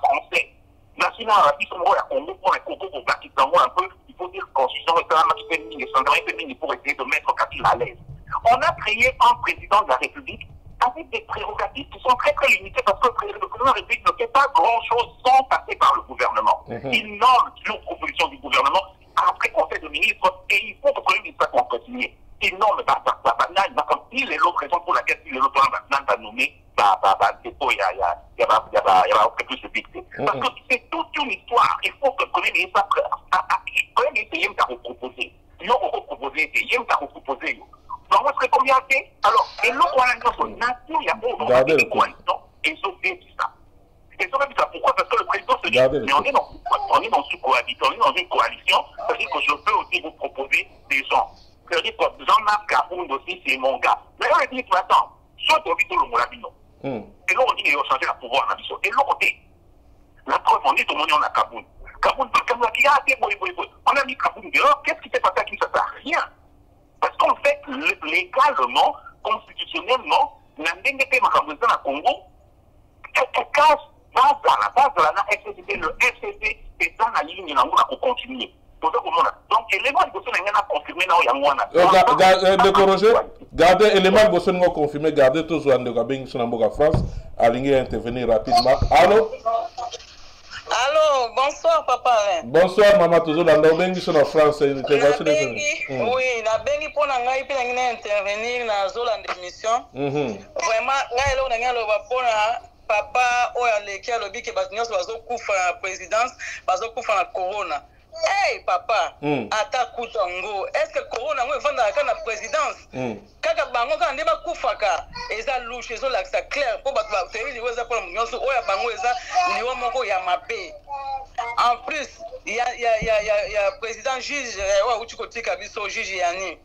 C: français. National, à Tissot, à Congo, pour un Congo, pour Pakistan, un peu, il faut dire que la constitution est un petit peu féminine pour essayer de mettre Kabila à l'aise. On a créé un président de la République avec des prérogatives qui sont très très limitées parce que le président de la République ne fait pas grand-chose sans passer par le gouvernement. Il nomme sur proposition du gouvernement après conseil de ministres et il faut que le premier ministre soit continué. Il nomme il est l'autre raison pour laquelle il est l'autre va nommer il y a plus de dictée. Parce que c'est toute une histoire. Il faut que le premier ministre ait à proposer. Il a proposé, il a proposé. Donc, on serait combien de alors, et l'autre, on a une nation, il y a beaucoup de coalitions, et ils ont fait ça. Et ils ont fait ça. Pourquoi? Parce que le président se dit, mais on est dans une coalition, c'est-à-dire que je peux aussi vous proposer des gens. C'est-à-dire que Jean-Marc Kaboun aussi, c'est mon gars. Mais là, on dit, attends, soit tu as vu tout le Moulabino. Et là, on dit, il va changer la pouvoir en Abisso. Et l'autre côté, la preuve, on dit, tout le monde, on a Kaboun. Kaboun, on a mis Kaboun dehors, qu'est-ce qui s'est passé à qui ça sert? Rien. Parce qu'en fait, légalement, constitutionnellement, la NDP dans le Congo, quelque casse base à la FCC, le FCC est dans la ligne pour continuer. Donc, l'élément de Bosso n'a confirmé dans Yangwana.
D: Gardez l'élément de Bosso n'a confirmé, gardez tous les gens qui sont en France, aligner intervenir rapidement. Allô?
E: Allô, bonsoir papa.
D: Bonsoir maman, toujours dans le Bengi sont en France.
E: Oui, na bengi pour na ngai pe na intervenir na zola d'émission. Vraiment, ngai lo na ngai lo ba pona papa oya leki alobi ke bato nyonso bazokufa na présidence, bazokufa na corona. Hey papa, ata kutango, est-ce que corona ngo evanda ka na présidence? Kaka bango ka ndeba kufaka, eza louche zo laksa clair pour bato ba teri liweza pour nyonso oya bango eza liwa moko ya mabe. En plus, il y a président juge wa uchukotika biso juge yani.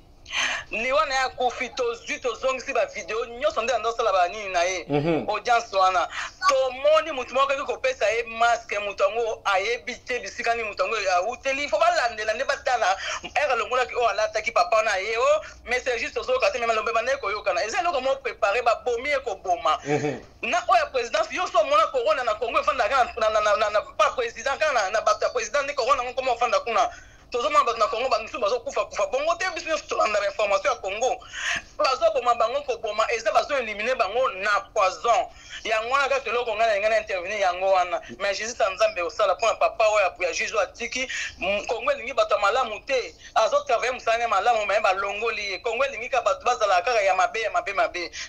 E: Liwana ya kufito zuto zongisi ba video nyoso nde ndo sala ba nini na ye audience wana to moni mutu moko ko pesa e masque mutu ngo ayebite bisikani mutu ngo ya uteli fo balandela ne batala era longola ki o alata ki papa na ye o mais c'est juste zo ka te même lombe bane ko yoka na eza loko mo préparer ba bomi e ko boma na o ya présidence yo so mona corona na Congo fanda na pas président kana na ba président ni corona ngo mo fanda kuna tozoma bato na Congo bantu bazokufa bongo te business tolanda information ya Congo bazoboma bango koboma eza bazo éliminer bango na poison yango wana kaka eloko ngai na intervenir yango wana mais Jésus Nzambe osala mpona papa oyo ya Jésus atiki Congo elingi bato ya malamu te azotravaille mosala malamu me balongoli Congo elingi ka bato bazala kaka ya mabe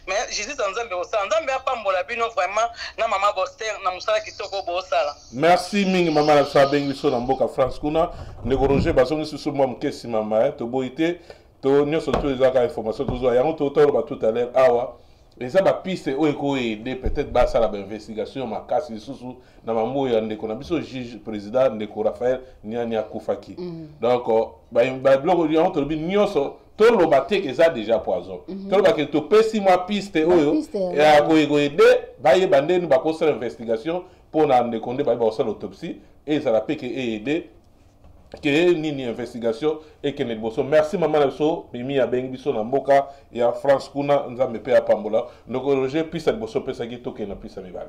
E: mais Jésus Nzambe osala Nzambe apambola bino vraiment na mama Boster na mosala kitoko bosala.
D: Merci mingi mama na sabengi so na mboka France kuna ndekoroje basongi susu mwa mkesi mama to boite to nyonso to ezaka information to yango to ba tout à l'heure awa eza ba piste oyo ko aider peut-être ba sala ba investigation makasi susu na mambo ya ndeko na biso juge président ndeko Raphaël Nyani Akufaki donc ba blogo yango to bi nyonso to lo batek eza déjà poison to lo ba ke to pesi mwa piste oyo ya ko aider ba ye bande ni ba ko sala investigation pour na ndeko nde ba ba sala autopsie et ça la peke aider que ni investigation et que boso. Merci maman Lebso mimi ya bengi biso na mboka ya France kuna nzambe pe apambola ndoko Roger pisa boso pesa gito ke na pisa mibale.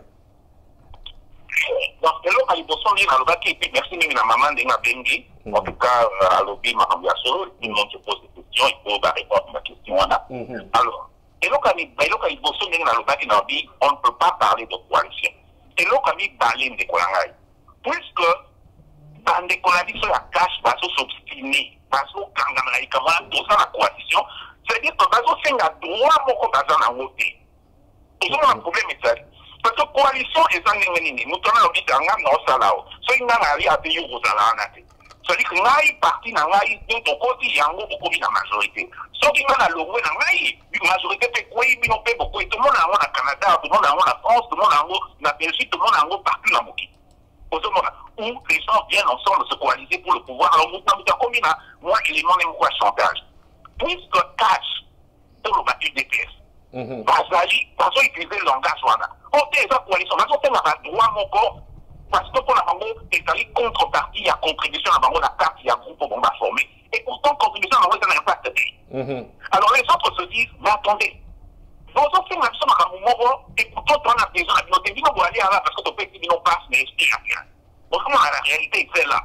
C: Donc eloko liboso ni na lobaki pe merci mimi na maman de na bengi en tout cas alobi ma ambiaso ils m'ont posé des questions il faut répondre à ma question wana. Alors eloko liboso ni na lobaki na bi on ne peut pas parler de coalition. Eloko mi balé de kolangai puisque bandeko na biso ya cash baso s'obstiner baso kanga na ikama toza na coalition c'est-à-dire que baso senga droit moko baza na ngote tozo na problème ezali parce que coalition eza ndenge nini moto na lobi nga na osalao so nga na ali ape yo kozala wana te c'est-à-dire que ngai parti na ngai donc tokoti yango bokomi na majorité soki nga na longwe na ngai majorité pe kwei bino pe bokoyi tomona yango na Canada tomona yango na France tomona yango na Belgique tomona yango partout na mokili où les gens viennent ensemble se coaliser pour le pouvoir. Alors, nous avons combien moi, élément même quoi chantage. Puisque cash pour le battu DPS, Bazali, Bazo utiliser le langage, on fait la coalition, on fait la droit mon corps, parce que pour la bango, c'est une contrepartie, il y a contribution à la carte, il y a groupe pour bomba formé, et pourtant, contribution à la ça n'a pas de alors, les autres se disent, mais attendez, vous avez fait la somme à un moment, et pourtant, on a besoin de notre vie, on va aller là, parce que ton pays, nous passe, mais c'est rien. Autrement, la réalité est celle-là.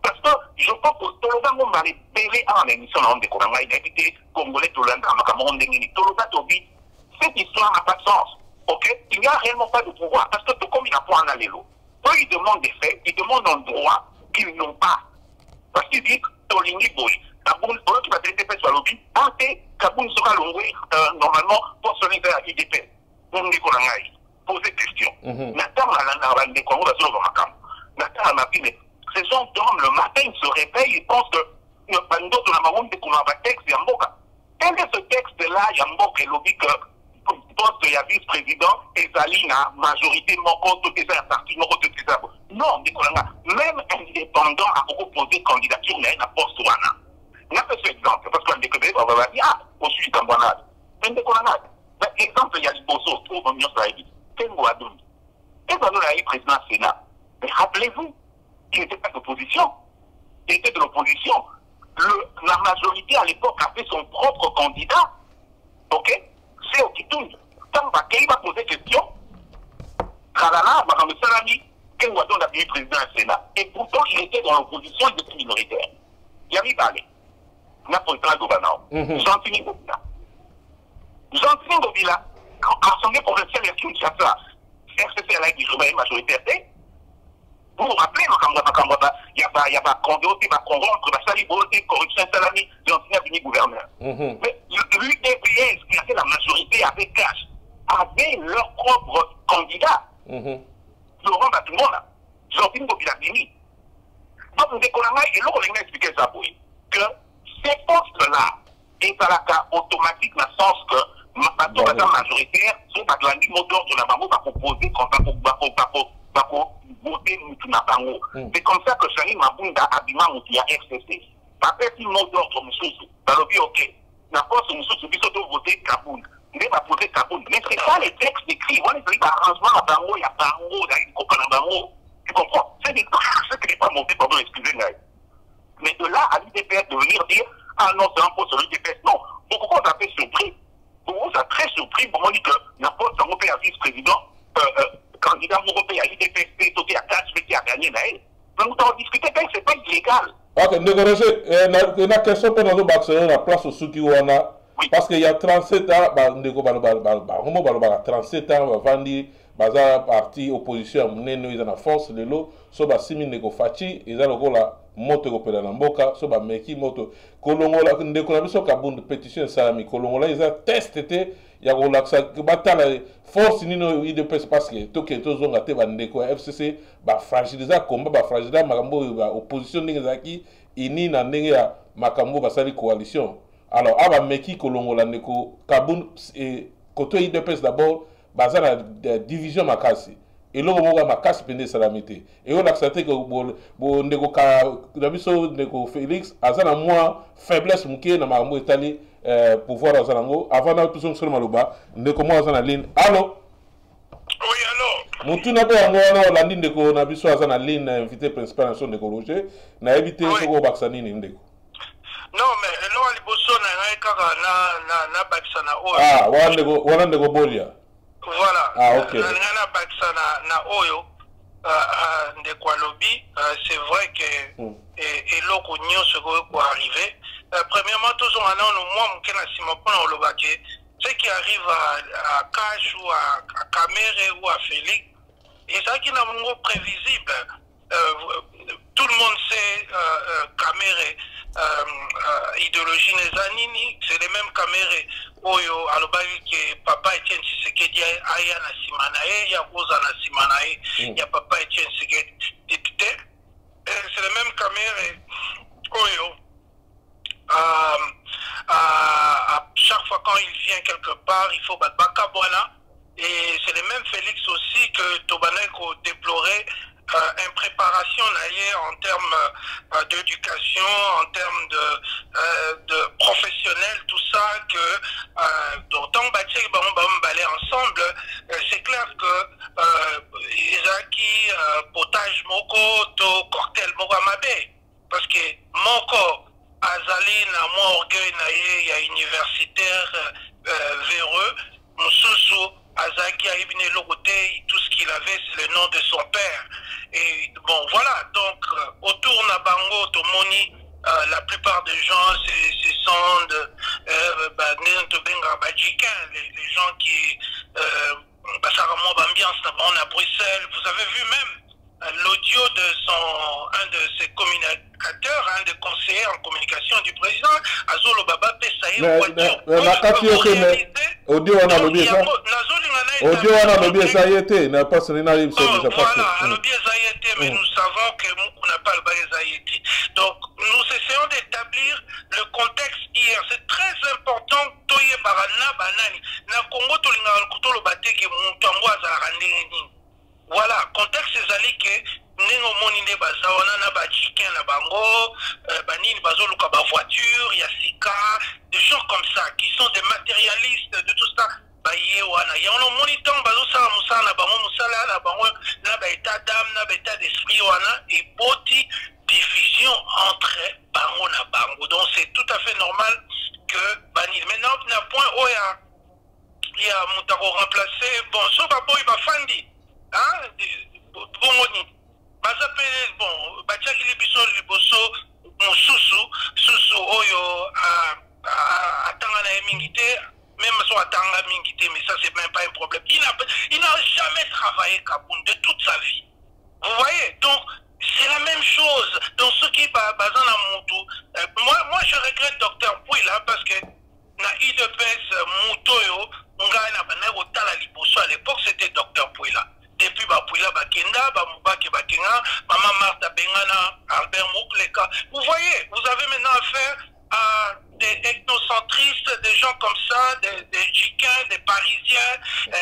C: Parce que je pense que tout le monde va les payer en émission de Koranga, il a été congolais, tout le monde, tout le monde, cette histoire n'a pas de sens. Ok? Il n'y a réellement pas de pouvoir. Parce que tout comme il n'a pas en aller l'eau. Eux, ils demandent des faits, ils demandent un droit qu'ils n'ont pas. Parce qu'ils disent, Tolingi Boy, Kaboun, eux qui va traiter fait sur l'objet, Ante, Kaboun sera l'ongoué, normalement, pour se lever à l'IDP. Pour nous poser question. Nathan, la lande, Congo, va se lever à Makam. Nathan m'a dit, mais ces gens dorment le matin, ils se réveillent, ils pensent que nous avons un texte Yamboka. Quel est ce texte-là, Yamboka, et lobby que poste de vice-président, et Zalina, majorité, Moko, tout ça, parti, Moko, tout ça. Non, même indépendant a beaucoup posé candidature, mais à poste Wana. Il y a ce exemple, parce qu'on dit que on va dire, ah, au sujet d'un bonade. Exemple, il y a l'Iboso, tout le monde s'est dit, c'est moi, Adouni. Et dans le président Sénat. Mais rappelez-vous, il n'était pas d'opposition. Il était de l'opposition. La majorité à l'époque a fait son propre candidat. Ok? C'est au Kitoun. Tant qu'il va poser question, Kalala, Madame Salami, Ken Ouattara a été président du Sénat. Et pourtant, il était dans l'opposition, il était minoritaire. Il y avait parlé. Napolitain Gobanao. Jean-Tini Gobila. Jean-Tini Gobila, Assemblée provinciale de Kinshasa, RCC a été majoritaire. Vous vous rappelez, il n'y a pas convoqué, pas corrompre, la saliboté, corruption, salami, Jean-Tini a fini gouverneur. Mais l'UDPS, qui a fait la majorité avec cash, avait leur propre candidat. Laurent Batumona, Jean-Tini Gobila fini. Donc, on et l'autre, on a expliqué ça pour lui. Que ces postes-là est à la cas automatique dans le sens que la majoritaire sont pas de la ligne moteur de la bango va proposer quand on voter na bango. C'est comme ça que Chani Mabunda Abima Moutia RCC. Pas fait une moteur comme Moussou. Dans le ok. N'a pas ce Moussou qui doit voter Kaboul. Il va poser Kaboul. Mais c'est ça les textes écrits. On est dans l'arrangement à bango, il y a bango, il y a une copain à bango. Tu comprends? C'est des ce qui n'est pas monté, pardon, excusez-moi. Mais de là à l'UDPS de venir dire ah non, c'est un poste sur l'UDPS. Non, pourquoi on a fait surpris? Pourquoi on a très surpris pour moi dire que n'importe un européen vice-président, candidat européen à l'UDPS, c'est à 4 qui a gagné. Donc nous avons discuté, c'est pas illégal.
D: Ok, il y a une question pour nous, la place au Soukiwana. Parce qu'il y a 37 ans, 37 ans, avant de baza parti opposition munene ils na force lelo so ba simi ndeko fachi eza lokola moto kopela na mboka so ba meki moto kolongola ndeko na biso kabundu pétition salami kolongola ils testé ya kolaksa batala force nino IDPS parce que toke tozonga te ba ndeko ya FCC ba fragiliser combat ba fragiliser makambo ba opposition ndenge zaki ini na ndenge ya makambo basali coalition alors aba meki kolongola ndeko kabundu et côté IDPS d'abord baza na division makasi eloko moko makasi pende salamité et on accepte que bo ndeko ka na biso ndeko Félix aza na moi faiblesse muke na makambo etali pouvoir aza nango avant na tout son maloba ndeko mo aza na ligne allo
F: oui allo
D: mutu na pe yango na olandi ndeko na biso aza na ligne invité principal na son ndeko Roger na éviter soko bakisa nini ndeko
F: non mais lo aliboso na ngai kaka na bakisa na
D: wana ndeko Bolia.
F: Voilà.
D: Ah, ok.
F: Na oyo ndeko alobi c'est vrai que eloko nyonso ko arriver premièrement toujours on moi mokena sima pona olobake ce qui arrive à Cash ou à Kamere ou à Félix et ça qui n'a pas prévisible tout le monde sait Kamere idéologie Nezanini, c'est les mêmes caméras. Oyo, alobaki que papa Etienne Tshisekedi aya na simanae, ya koza na simanae, ya papa Etienne Tshisekedi député. C'est les mêmes caméras. Oyo, à chaque fois quand il vient quelque part, il faut battre Bakabwana. Et c'est les mêmes Félix aussi que Tobaneko déplorait. Impréparation en termes d'éducation, en termes de professionnel, tout ça, que d'autant que ensemble, c'est clair que Isaki, potage moko, to cocktail moko amabe, parce que moko azali na mo orgueil na ye ya universitaire véreux, mususu Azaki a ibné Logoté, tout ce qu'il avait, c'est le nom de son père. Et bon, voilà, donc, autour de Nabango, Tomoni, la plupart des gens, ce sont les gens qui, ça remonte l'ambiance à Bruxelles. Vous avez vu même l'audio de un de ses communicateurs, un des conseillers en communication du président, Azolo Baba Pessaye,
D: audio on a lobby ça. Audio on a lobby ça y était, n'a pas sonné n'arrive ça déjà pas.
F: Voilà, lobby ça y était, mais nous savons que on n'a pas le bail ça y était. Donc nous essayons d'établir le contexte hier. C'est très important. Toye barana banani. Na Congo to linga kutolo bateke mutango azarandeni. Voilà, contexte c'est que nengo monine bazawana na ba chicken na bango, banini bazoluka ba voiture, ya sika, des gens comme ça qui sont des matérialistes de tout ça. Baye wana ya ono moniton bazosala musala na bango musala na bango na ba état d'âme na ba état d'esprit wana et boti division entre bango na bango. Donc c'est tout à fait normal que banini. Maintenant na point oya il y a mutako remplacer bon so ba boy ba fandi hein bon toute sa vie. Vous voyez? Donc, c'est la même chose. Donc, ceux qui basent en Moutou, moi, je regrette Dr. Pouila parce que na IDPS Moutoyo, à l'époque, c'était Dr. Pouila. Depuis Pouila Bakenda, Moubake Bakenga, Maman Martha Bengana, Albert Moukleka. Vous voyez, vous avez maintenant affaire à des ethnocentristes, des gens comme ça, des Chicains, des Parisiens,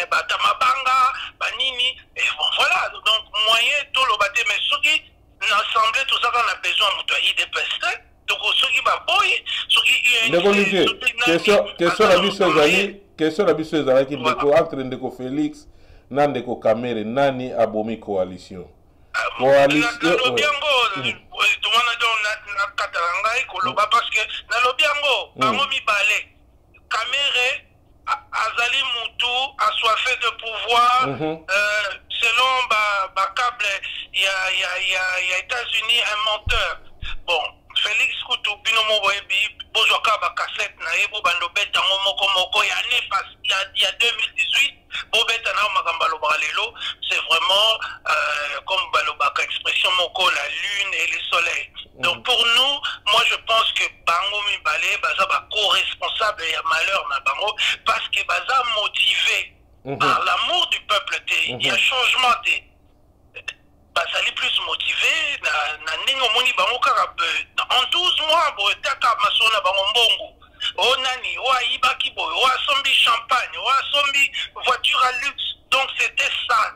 F: Tamabanga, Banini, et bon, voilà. Donc, moyen, tout le bâté, mais ceux qui l'assemblée, tout ça, on a besoin de IDPS. Donc, ceux qui va boy, ceux qui.
D: Question la biso ezala ki ndeko entre ndeko Félix na ndeko Kamere nani abomi coalition. Coalition.
F: Parce que na lobiango bango mibale Kamere azali Moutou assoiffé de pouvoir selon câble il y a États-Unis un menteur. Bon, Félix Koutou binomo boyebi bozoka ba cassette na yebo bando beta moko il y a 2018 bobeta na magamba lo balelo, c'est vraiment comme balobaka expression moko la lune et le soleil. Donc pour nous, moi je pense que bango mibale baza ba co-responsable ya malheur na bango parce que baza motivé par l'amour du peuple il y a changement bazali plus motivé na ndenge omoni bango kaka en 12 mois boetaka masona bango mbongo o nani o ayibaki boye o asombi champagne o asombi voiture à luxe. Donc c'était ça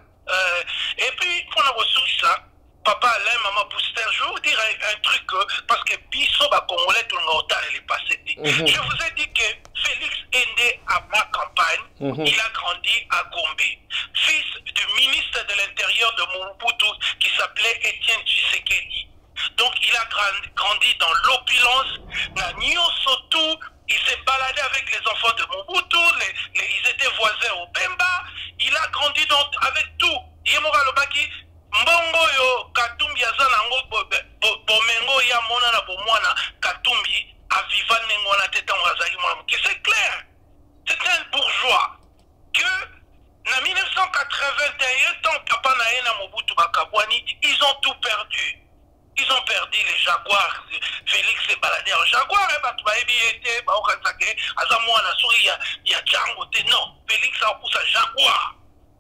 F: et puis pour la ressource ça papa Alain, maman Booster, je vais vous dire un truc parce que Bisso va Congolais tout le monde est passé. Je vous ai dit que Félix est né à ma campagne, il a grandi à Gombe, fils du ministre de l'Intérieur de Mobutu qui s'appelait Étienne Tshisekedi. Donc il a grandi dans l'opulence, la Nyosotou, il s'est baladé avec les enfants de Mobutu, ils étaient voisins au Bemba, il a grandi donc avec tout. Yemora Lobaki, Mbongo yo Katumbi azanango bomengo ya mona na bomwana Katumbi aviva nengo na teta ngazali mwana. C'est clair. C'est un bourgeois que na 1981 tant papa na ena Mobutu Bakabwani, ils ont tout perdu. Ils ont perdu les Jaguars. Félix s'est baladé en Jaguar et Batoubaïbi était Baokazake Azamwana Souria, il y a Django. Non, Félix a poussé Jaguar.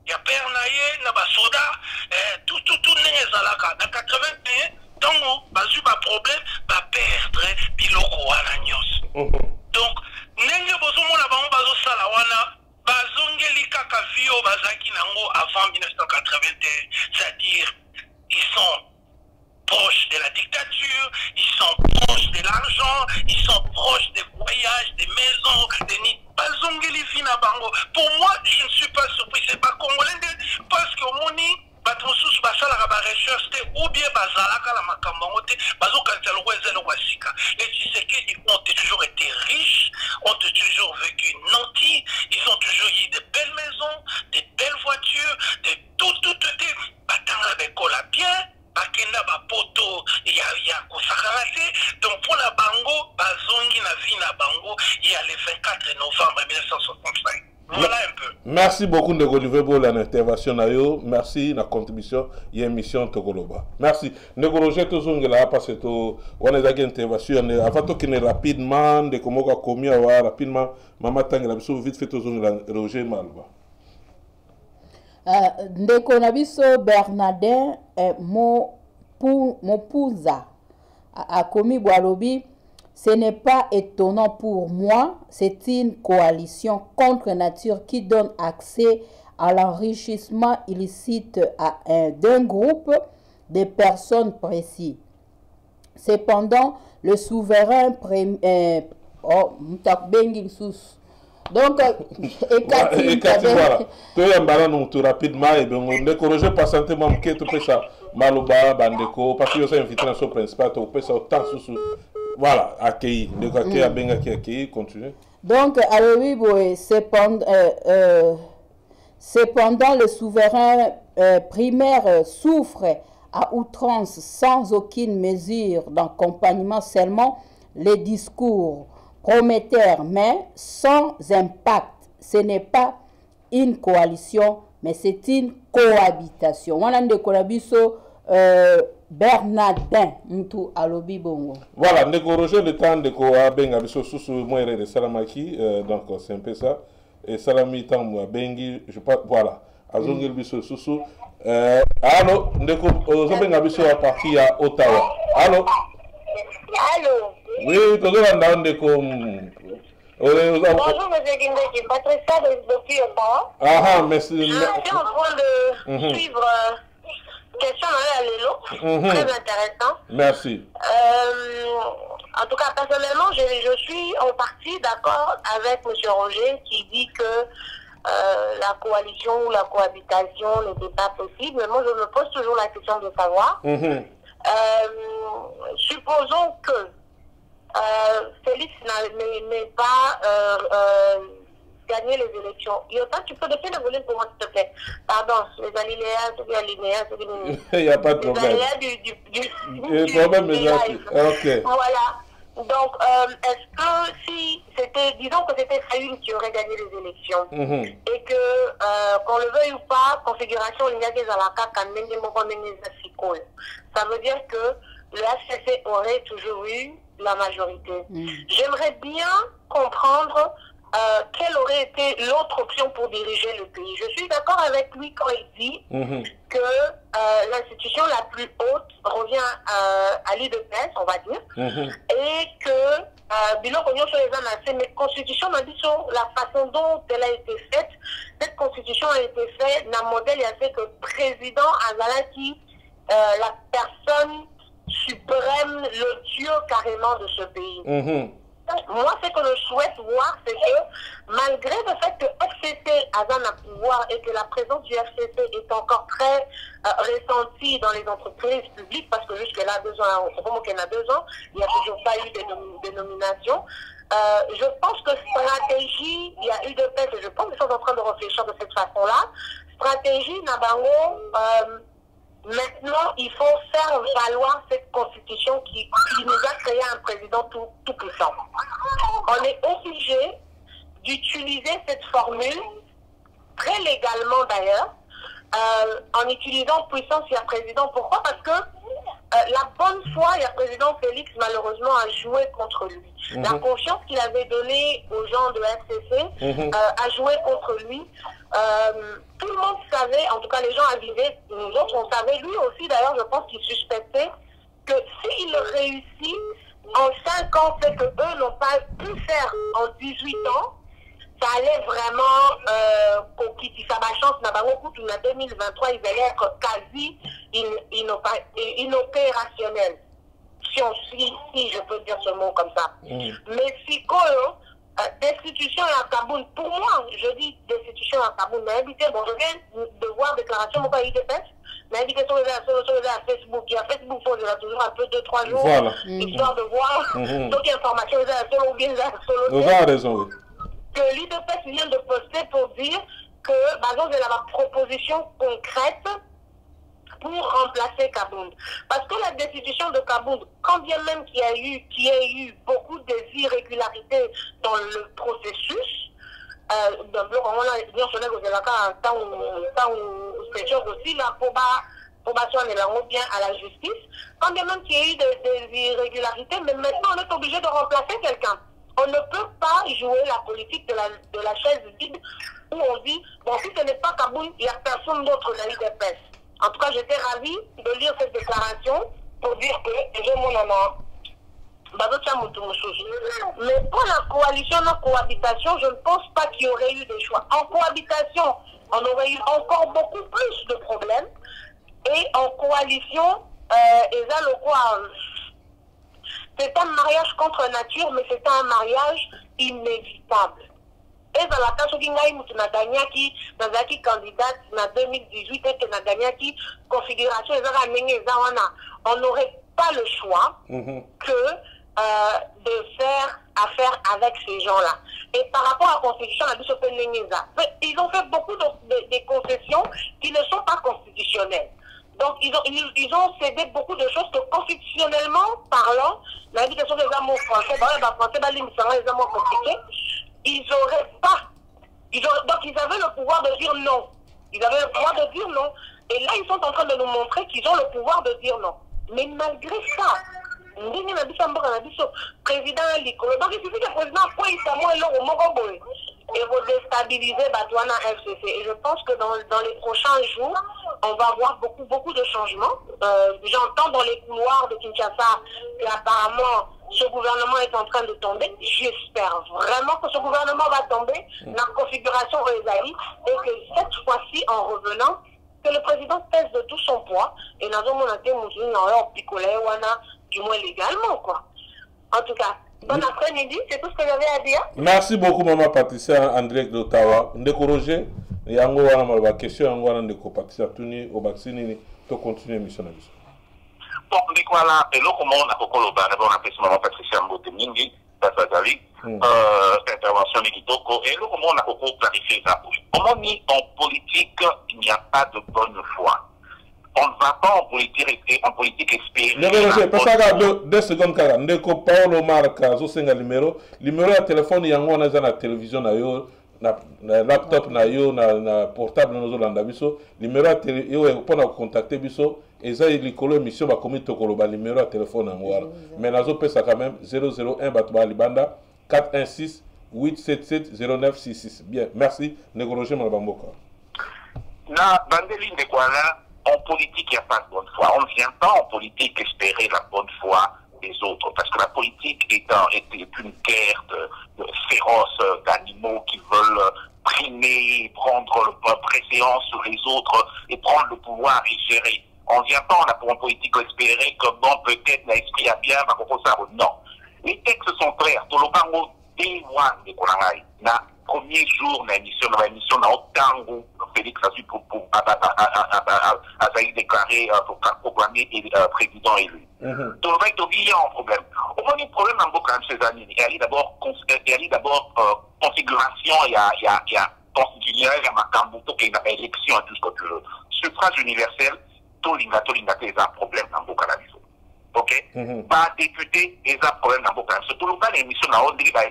F: Il y a Père Naye, Nabasoda, tout n'est pas là. Dans 81, donc, basu ba problème, ba perdre biloko wana nyos. Donc, nenge bozo mona bango bazo sala wana, bazongeli kaka vio bazaki nango avant 1981, c'est-à-dire ils sont proches de la dictature, ils sont proches de l'argent, ils sont proches des voyages, des maisons, des nids. Pour moi, je ne suis pas surpris. C'est pas congolais parce que au moni, batmosus basala la recherche ou bien bazalaka la makambangote, bazo kansalo wezelo wasika. Les Tshisekedi ont toujours été riches, ont toujours vécu nantis, ils ont toujours eu de belles maisons, des belles voitures, tout batanga bekola bien. Bakenda bapoto ya kosakarate. Donc pour la bango bazongi na vie na bango il y a le 24 novembre 1965. Voilà un peu.
D: Merci beaucoup de Olivier pour l'intervention na yo. Merci na contribution y émission Tokoloba. Merci. Negoroje to zongela parce que on est avec intervention avant to kine rapidement de comment ka komi wa rapidement mama tangela biso vite fait to zongela Roger Malba.
B: Ndeko na biso Bernardin Mopouza a commis Boalobi. Ce n'est pas étonnant pour moi, c'est une coalition contre nature qui donne accès à l'enrichissement illicite d'un groupe de personnes précises. Cependant, le souverain donc,
D: voilà. Tout rapidement, et bien, on décourage pas simplement que tu fais ça, Maloba, Bandeko, parce que c'est invitation principale, tu fais ça autant sous. Voilà, accueilli. Donc, accueilli, continue.
B: Donc, alors oui, cependant, le souverain primaire souffre à outrance sans aucune mesure d'accompagnement, seulement les discours prometteurs, mais sans impact. Ce n'est pas une coalition mais c'est une cohabitation. On a de collabiso Bernardin Moutou Alobi Bongo.
D: Voilà, ndeko Roger le temps de ko benga biso susu moire de Salamaki, donc c'est un peu ça. Et Salami Tamou Bengi, je pas voilà. Azongel biso susu. Allô, ndeko Zobenga biso à partir à Ottawa. Allô.
G: Allô.
D: Oui, toujours en ndeko.
G: Bonjour, monsieur Guindeki, Patricia depuis Ottawa.
D: Ah, merci.
G: Je suis en train de suivre question à l'élo, très intéressant.
D: Merci.
G: En tout cas, personnellement, je suis en partie d'accord avec monsieur Roger qui dit que la coalition ou la cohabitation n'était pas possible. Mais moi, je me pose toujours la question de savoir. Supposons que Félix n'ait pas gagné les élections. Yotan, tu peux définir le volume pour moi, s'il te plaît. Pardon, les alinéas,
D: il n'y a pas de problème.
G: Les alinéas
D: du problème live. Ok.
G: Voilà. Donc, est-ce que si c'était, disons que c'était Fayoum qui aurait gagné les élections, et que, qu'on le veuille ou pas, configuration ça veut dire que le HCC aurait toujours eu la majorité. J'aimerais bien comprendre quelle aurait été l'autre option pour diriger le pays. Je suis d'accord avec lui quand il dit que l'institution la plus haute revient à l'UDPS, on va dire, et que Bilo Cognon sur les annonces, mais constitution m'a dit sur la façon dont elle a été faite. Cette constitution a été faite dans un modèle, il y a fait que le président Azalaki, la personne suprême, le dieu carrément de ce pays. Moi, ce que je souhaite voir, c'est que malgré le fait que FCC a un pouvoir et que la présence du FCC est encore très ressentie dans les entreprises publiques, parce que jusque-là, 2 ans, comment qu'il y en a 2 ans, il n'y a toujours pas eu de nomination. Je pense que stratégie, il y a eu de fait, et je pense qu'ils sont en train de réfléchir de cette façon-là. Stratégie, Nabango, maintenant, il faut faire valoir cette constitution qui nous a créé un président tout puissant. On est obligé d'utiliser cette formule, très légalement d'ailleurs, en utilisant puissance, il y a président. Pourquoi? Parce que la bonne foi, il y a président Félix, malheureusement, a joué contre lui. La confiance qu'il avait donnée aux gens de FCC a joué contre lui. Tout le monde savait, en tout cas les gens avisés, nous autres on savait, lui aussi d'ailleurs je pense qu'il suspectait que s'il réussit en 5 ans, c'est que eux n'ont pas pu faire en 18 ans, ça allait vraiment ma chance n'a pas beaucoup, en 2023 ils allaient être quasi inopérationnels, si je peux dire ce mot comme ça. Mais si destitution à Kaboul, pour moi, je dis destitution à Kaboul, mais invité, bon, je viens de voir déclaration, mon pays de pêche, mais invité sur Facebook, il y a Facebook, il y a toujours un peu 2-3 jours, voilà. Histoire de voir, d'autres informations, ou bien
D: vous avez raison, oui.
G: Que l'IDPS vient de poster pour dire que, par exemple, il y a la proposition concrète pour remplacer Kabound. Parce que la destitution de Kabound, quand bien même qu'il y a eu beaucoup d'irrégularités dans le processus, bien à la justice, quand bien même qu'il y a eu des irrégularités, mais maintenant on est obligé de remplacer quelqu'un. On ne peut pas jouer la politique de la chaise vide où on dit, bon, si ce n'est pas Kabound, il n'y a personne d'autre dans l'IDPS. En tout cas, j'étais ravie de lire cette déclaration pour dire que je mon maman. Mais pour la coalition, la cohabitation, je ne pense pas qu'il y aurait eu des choix. En cohabitation, on aurait eu encore beaucoup plus de problèmes. Et en coalition, c'est un mariage contre nature, mais c'est un mariage inévitable. Et dans la cas où candidate en 2018 et que configuration on n'aurait pas le choix que de faire affaire avec ces gens-là. Et par rapport à la constitution, ils ont fait beaucoup de concessions qui ne sont pas constitutionnelles. Donc, ils ont cédé beaucoup de choses que constitutionnellement parlant, l'indication des amours français, les amours compliqués, ils n'auraient pas. Donc, ils avaient le pouvoir de dire non. Ils avaient le pouvoir de dire non. Et là, ils sont en train de nous montrer qu'ils ont le pouvoir de dire non. Mais malgré ça, président Likolo, donc il suffit que le président et vous déstabiliser Batouana FCC. Et je pense que dans les prochains jours, on va voir beaucoup de changements. J'entends dans les couloirs de Kinshasa qu'apparemment ce gouvernement est en train de tomber. J'espère vraiment que ce gouvernement va tomber dans la configuration Rezali et que cette fois-ci, en revenant, que le président pèse de tout son poids et n'a pas picolé du moins légalement, quoi. En tout cas, bon après-midi, c'est tout ce que j'avais à dire.
D: Merci beaucoup, Maman Patricia André d'Ottawa. Ndeko Roger, yango wana ma question yango wana ndeko Patricia tuni au vaccine to continuer mission na biso.
C: Bon, ndeko ala eloko mo na kokolo ba na bona pesa Maman Patricia Mbote mingi bazali intervention ni kitoko et eloko mo na kokolo clarifier ça. Comment ni en politique il n'y a pas de bonne foi. On ne va pas en politique espérer.
D: Parce que 2 secondes, car ndeko Paulo Marca, zosenga numéro ya téléphone yango na za na télévision na yo na laptop na yo na portable na zo landa biso numéro yo pour na contacter biso eza likolo émission ba komi tokolo ba numéro ya téléphone yango wala mais nazo pesa quand même 001 batba libanda 416 877 0966. Bien, merci ndeko Roger Malbamboka.
C: Na bandeli ndeko ala. En politique, il n'y a pas de bonne foi. On ne vient pas en politique espérer la bonne foi des autres. Parce que la politique est une guerre féroce d'animaux qui veulent primer, prendre préséance sur les autres et prendre le pouvoir et gérer. On ne vient pas en politique espérer que bon, peut-être l'esprit a bien, non. Les textes sont clairs. Tout le monde day one de Kolangai. Na premier jour na émission na Otango Félix a su pour déclaré pour proclamer président élu. Tout le monde il y a un problème. Au moins un problème en beaucoup de ces années. Il y a d'abord configuration, il y a constitutionnel, il y a Makambuto qui est une élection et tout ce que tu veux. Suffrage universel, tout l'inga c'est un problème en beaucoup de la ok? Pas député, il y a un problème dans beaucoup de la tout le monde l'émission na Ondri va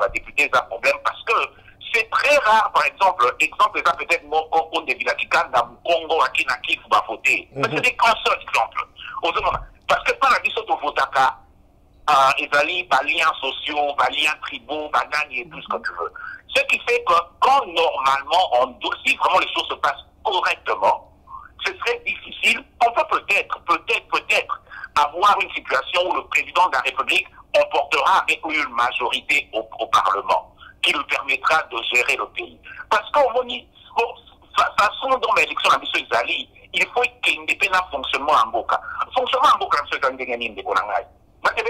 C: député, il y a un problème parce que c'est très rare, par exemple, ça peut-être Moko de Vilatican dans le Congo à Kinaki va voter. Mais c'est des qu'un seul exemple. Parce que par la mission de Votaka, ils allaient par liens sociaux, par liens tribaux, par gagne et tout ce que tu veux. Ce qui fait que quand normalement, si vraiment les choses se passent correctement, ce serait difficile. On peut peut-être avoir une situation où le président de la République emportera avec lui une majorité au Parlement qui lui permettra de gérer le pays. Parce qu'au façon dont l'élection à M. Zali, il faut qu'il y ait un indépendant fonctionnement en Boka. Fonctionnement en Boka, M. Zali, parce que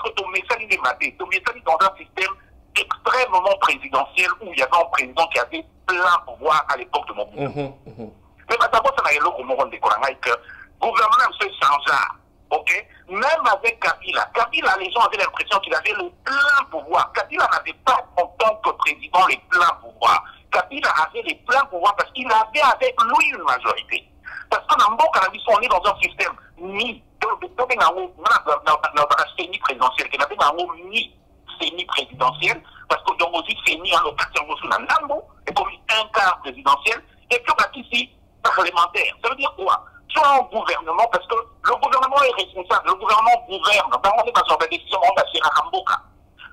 C: ton message est maté, ton message dans un système extrêmement présidentiel où il y avait un président qui avait plein pouvoir à l'époque de Mobutu. Mais d'abord, ça n'a pas que le gouvernement se changea. Ok? Même avec Kabila, les gens avaient l'impression qu'il avait le plein pouvoir. Kabila n'avait pas, en tant que président, les pleins pouvoirs. Kabila avait les pleins pouvoirs parce qu'il avait avec lui une majorité. Parce qu'en Mboka, on est dans un système semi-présidentiel, semi-présidentiel, parce que dans aussi semi en location et comme un quart présidentiel, et puis ici parlementaire. Ça veut dire quoi? Soit un gouvernement, parce que le gouvernement est responsable, le gouvernement gouverne, on est dans une décision, on va faire à Ramboka.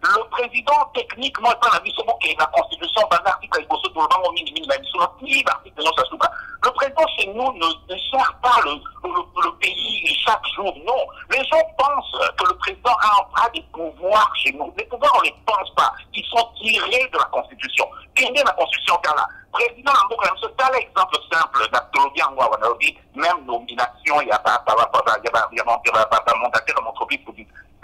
C: Le président, techniquement, est pas la mission qui est la constitution, par l'article, il faut se trouver au minimum, l'article, le président chez nous ne sert pas le pays chaque jour, non. Les gens pensent que le président a des pouvoirs chez nous. Les pouvoirs, on ne les pense pas. Ils sont tirés de la constitution. Quelle est la constitution car là? Président, c'est un exemple simple d'actologie en Guadeloupe, même nomination, il y a pas mandataire en entreprise.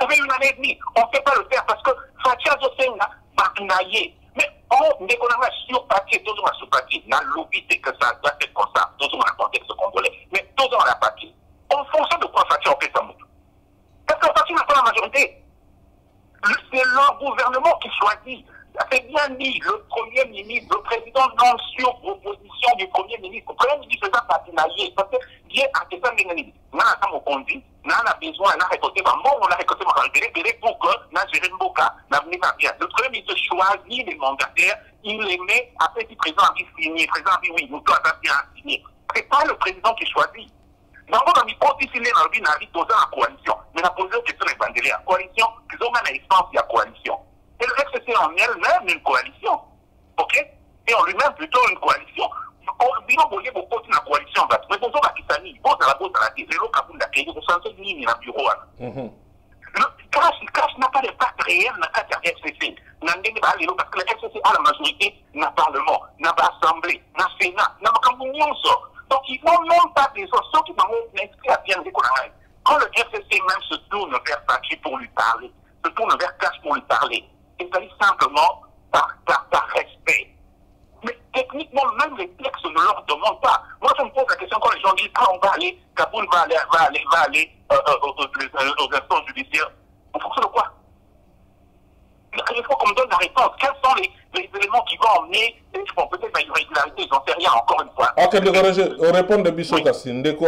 C: Ça fait 1 année et demie. On ne peut pas le faire parce que Fatia Zosenga va nailler. Mais on est sur papier, toujours sur papier. La lobby, c'est que ça doit être comme ça. Toujours dans le contexte congolais. Mais toujours dans la papier. En fonction de quoi Fatia, on fait ça. Parce que Fatia n'a pas la majorité. C'est leur gouvernement qui choisit. C'est bien dit, le Premier ministre, le président non sur proposition du Premier ministre. Le Premier ministre, c'est ça, patinailler. Parce que, il y a un question de l'ennemi. On a besoin, on a récolté, on a récolté, pour que, on a géré le Boka, on a venu bien. Le Premier ministre choisit les mandataires il les met, après si le président a dit signer, le président a dit oui, nous tous bien signer. C'est pas le président qui choisit. Dans le micro, si il est dans la coalition, mais la position question est bandée la coalition, ils ont même l'instance de la coalition. Et le FCC en elle-même une coalition. Ok? Et en lui-même plutôt une coalition. Bino boye beaucoup de la coalition, mais bon, ça qui s'anime, bon, ça la pose à la télé, le Kaboun d'accueil, vous sentez ni dans le bureau. Le cash n'a pas d'impact réel dans le cas de FCC. Parce que le FCC a la majorité dans le Parlement, dans l'Assemblée, dans le Sénat, dans le Cameroun. Donc, ils n'ont même pas des options qui vont inscrire à bien des collègues. Quand le FCC même se tourne vers Pachi pour lui parler, se tourne vers Cash pour lui parler, il s'agit simplement par respect. Mais techniquement, même les textes ne leur demandent pas. Moi, je me pose la question quand les gens disent on va aller, Kaboun va aller aux instances judiciaires. En fonction de quoi? Il faut qu'on me donne la réponse. Quels sont les éléments qui vont emmener, peut-être à irrégularité, j'en sais rien, encore une fois.
D: Ok, on répond de Bisso Kassi. Ndeko,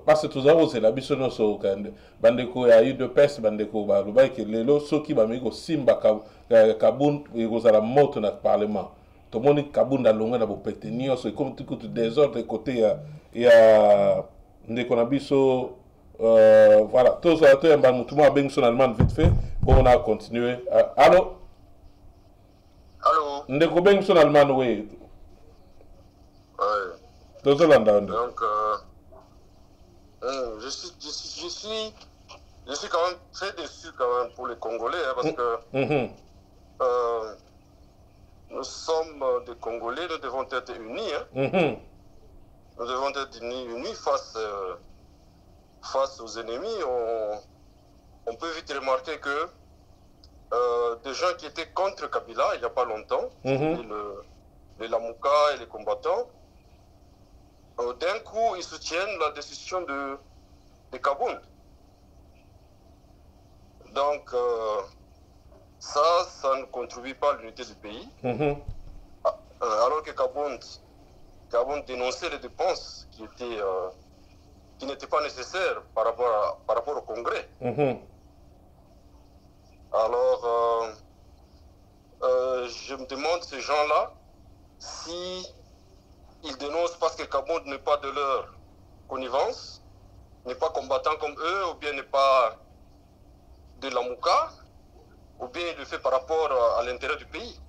D: parce que tout ça, c'est la Bisso no so bandeko ya eu de peste, bandeko ba lubai ke lelo soki ba miko simba Kaboun et la moto na parlement. Tout le monde Kaboun da longa na bo pétenir, c'est comme tout désordre côté il y a Ndeko na Bisso voilà, tout ça, tout le monde a bien son allemand vite fait. Bon, on a continué. Allô?
H: Allô?
D: Ndeko bien son allemand, oui.
H: Ouais.
D: Tout ça, là,
H: donc, je suis quand même très déçu quand même pour les Congolais, hein, parce que nous sommes des Congolais, nous devons être unis. Hein. Nous devons être unis face aux ennemis. On peut vite remarquer que des gens qui étaient contre Kabila il n'y a pas longtemps, les Lamouka et les combattants, d'un coup ils soutiennent la décision de Kaboun. Donc ça ne contribue pas à l'unité du pays. Alors que Kaboun dénonçait les dépenses qui n'étaient pas nécessaires par rapport au Congrès. Alors, je me demande, ces gens-là, si ils dénoncent parce que Kaboun n'est pas de leur connivence, n'est pas combattant comme eux, ou bien n'est pas de la Mouka, ou bien il le fait par rapport à l'intérêt du pays.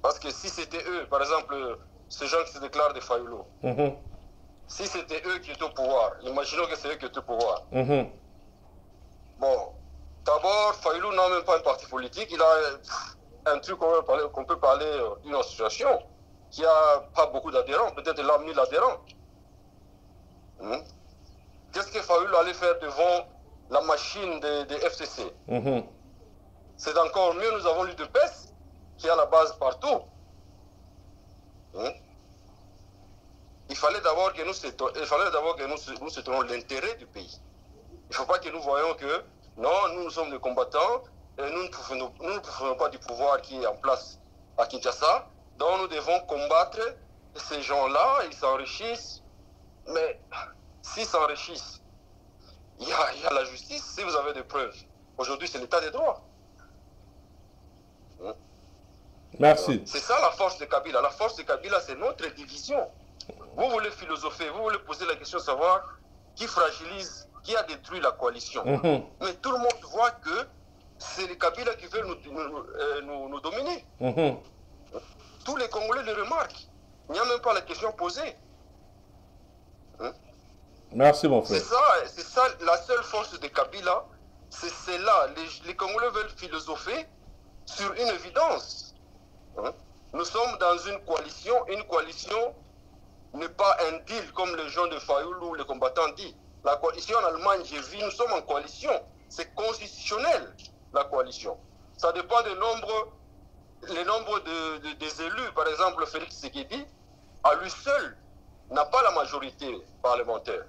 H: Parce que si c'était eux, par exemple, ces gens qui se déclarent des Fayoulo, si c'était eux qui étaient au pouvoir, imaginons que c'est eux qui étaient au pouvoir. Bon, d'abord, Fayoulo n'a même pas un parti politique, il a un truc qu'on peut parler d'une association qui n'a pas beaucoup d'adhérents, peut-être il a 1000 adhérents. Qu'est-ce que Fayoulo allait faire devant la machine des FCC? C'est encore mieux, nous avons l'UDPS qui est à la base partout. Il fallait d'abord que nous soutenons l'intérêt du pays. Il ne faut pas que nous voyions que non, nous sommes des combattants et nous ne pouvons pas du pouvoir qui est en place à Kinshasa. Donc nous devons combattre ces gens-là, ils s'enrichissent. Mais s'ils s'enrichissent, il y a la justice, si vous avez des preuves. Aujourd'hui, c'est l'état des droits.
D: Merci.
H: C'est ça la force de Kabila. La force de Kabila, c'est notre division. Vous voulez philosopher, vous voulez poser la question de savoir qui fragilise, qui a détruit la coalition. Mais tout le monde voit que c'est les Kabila qui veulent nous dominer. Tous les Congolais le remarquent. Il n'y a même pas la question posée.
D: Merci mon frère.
H: C'est ça la seule force de Kabila. C'est celle-là. Les Congolais veulent philosopher sur une évidence. Nous sommes dans une coalition. Une coalition n'est pas un deal comme les gens de Fayoulou, les combattants disent. La coalition en Allemagne, j'ai vu, nous sommes en coalition. C'est constitutionnel, la coalition. Ça dépend du nombre, des élus. Par exemple, Félix Tshisekedi, à lui seul, n'a pas la majorité parlementaire.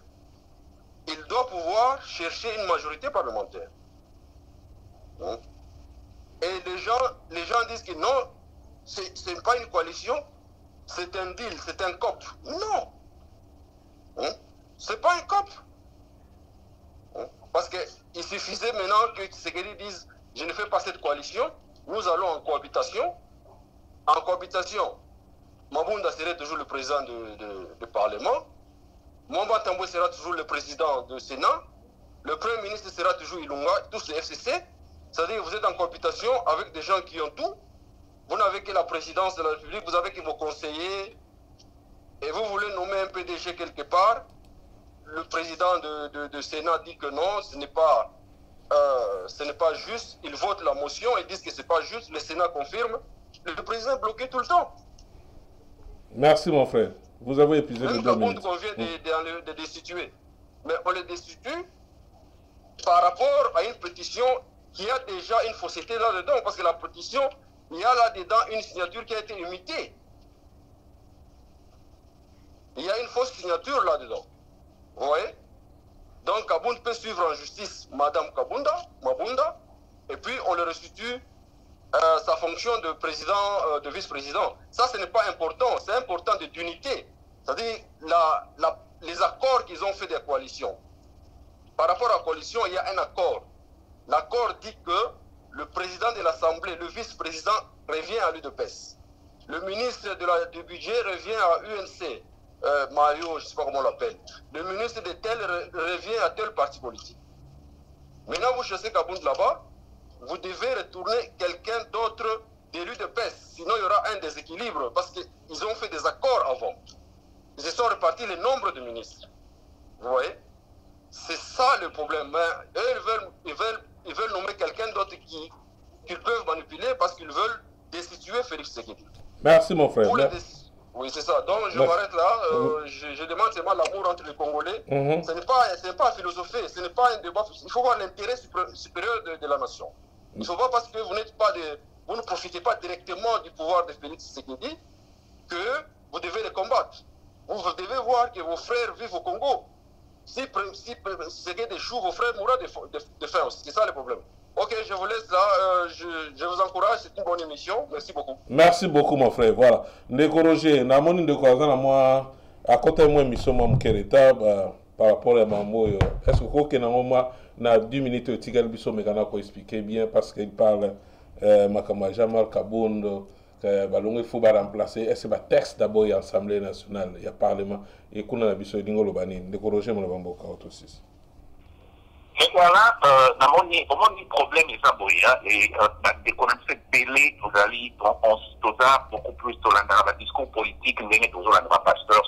H: Il doit pouvoir chercher une majorité parlementaire. Et les gens disent que non, ce n'est pas une coalition, c'est un deal, c'est un COP. Non. Ce n'est pas un COP. Parce qu'il suffisait maintenant que Tshisekedi dise je ne fais pas cette coalition, nous allons en cohabitation. En cohabitation, Mabunda serait toujours le président du Parlement. Mwamba Tambwe sera toujours le président du Sénat. Le Premier ministre sera toujours Ilunga, tous les FCC. C'est-à-dire que vous êtes en cohabitation avec des gens qui ont tout. Vous n'avez que la présidence de la République, vous avez que vos conseillers. Et vous voulez nommer un PDG quelque part. Le président du Sénat dit que non, ce n'est pas juste. Ils votent la motion et disent que ce n'est pas juste. Le Sénat confirme. Le président est bloqué tout le temps.
D: Merci mon frère. Vous avez épuisé les 2 minutes.
H: On vient de destituer. Mais on les destitue par rapport à une pétition qui a déjà une fausseté là-dedans. Parce que la pétition, il y a là-dedans une signature qui a été imitée. Il y a une fausse signature là-dedans. Vous voyez? Donc Kabound peut suivre en justice Madame Mabunda, et puis on le restitue sa fonction de président, de vice-président. Ça, ce n'est pas important. C'est important d'unité. C'est-à-dire les accords qu'ils ont fait des coalitions. Par rapport à la coalition, il y a un accord. L'accord dit que le président de l'Assemblée, le vice-président, revient à l'UDPS. Le ministre du budget revient à UNC. Mario, je ne sais pas comment on l'appelle. Le ministre de tel revient à tel parti politique. Maintenant, vous chassez Kabound là-bas, vous devez retourner quelqu'un d'autre de l'UDPS. Sinon, il y aura un déséquilibre parce qu'ils ont fait des accords avant. Ils se sont répartis le nombre de ministres. Vous voyez? C'est ça le problème. Mais eux, ils veulent nommer quelqu'un d'autre qu'ils peuvent manipuler parce qu'ils veulent destituer Félix Tshisekedi.
D: Merci mon frère.
H: Oui, c'est ça. Donc, je m'arrête là. Je demande seulement l'amour entre les Congolais. Ce n'est pas philosopher, ce n'est pas un débat. Il faut voir l'intérêt supérieur de la nation. Il ne faut pas parce que vous ne profitez pas directement du pouvoir de Félix Tshisekedi que vous devez les combattre. Vous devez voir que vos frères vivent au Congo. Si Tshisekedi échoue, vos frères mourront de faim aussi. C'est ça le problème. Ok, je vous laisse là. Je vous encourage. C'est une bonne émission. Merci beaucoup.
D: Merci beaucoup, mon frère. Voilà. Ndeko Roger, namoni ndeko azana moi à côté moi émission moi Kereta par rapport à Mambo. Est-ce que OK moi na 10 minutes au tigal biso mekana ko expliquer bien parce qu'il parle makama Jamal Kabound balongo il faut remplacer. Est-ce que texte d'abord à l'Assemblée nationale, il y a parlement et kuna biso dingo lobani ndeko Roger mo lobambo ka autosis.
C: Et voilà, mon problème est ça, et d'économiser cette délai, on a beaucoup plus dans le discours politique, mais toujours dans le pasteur,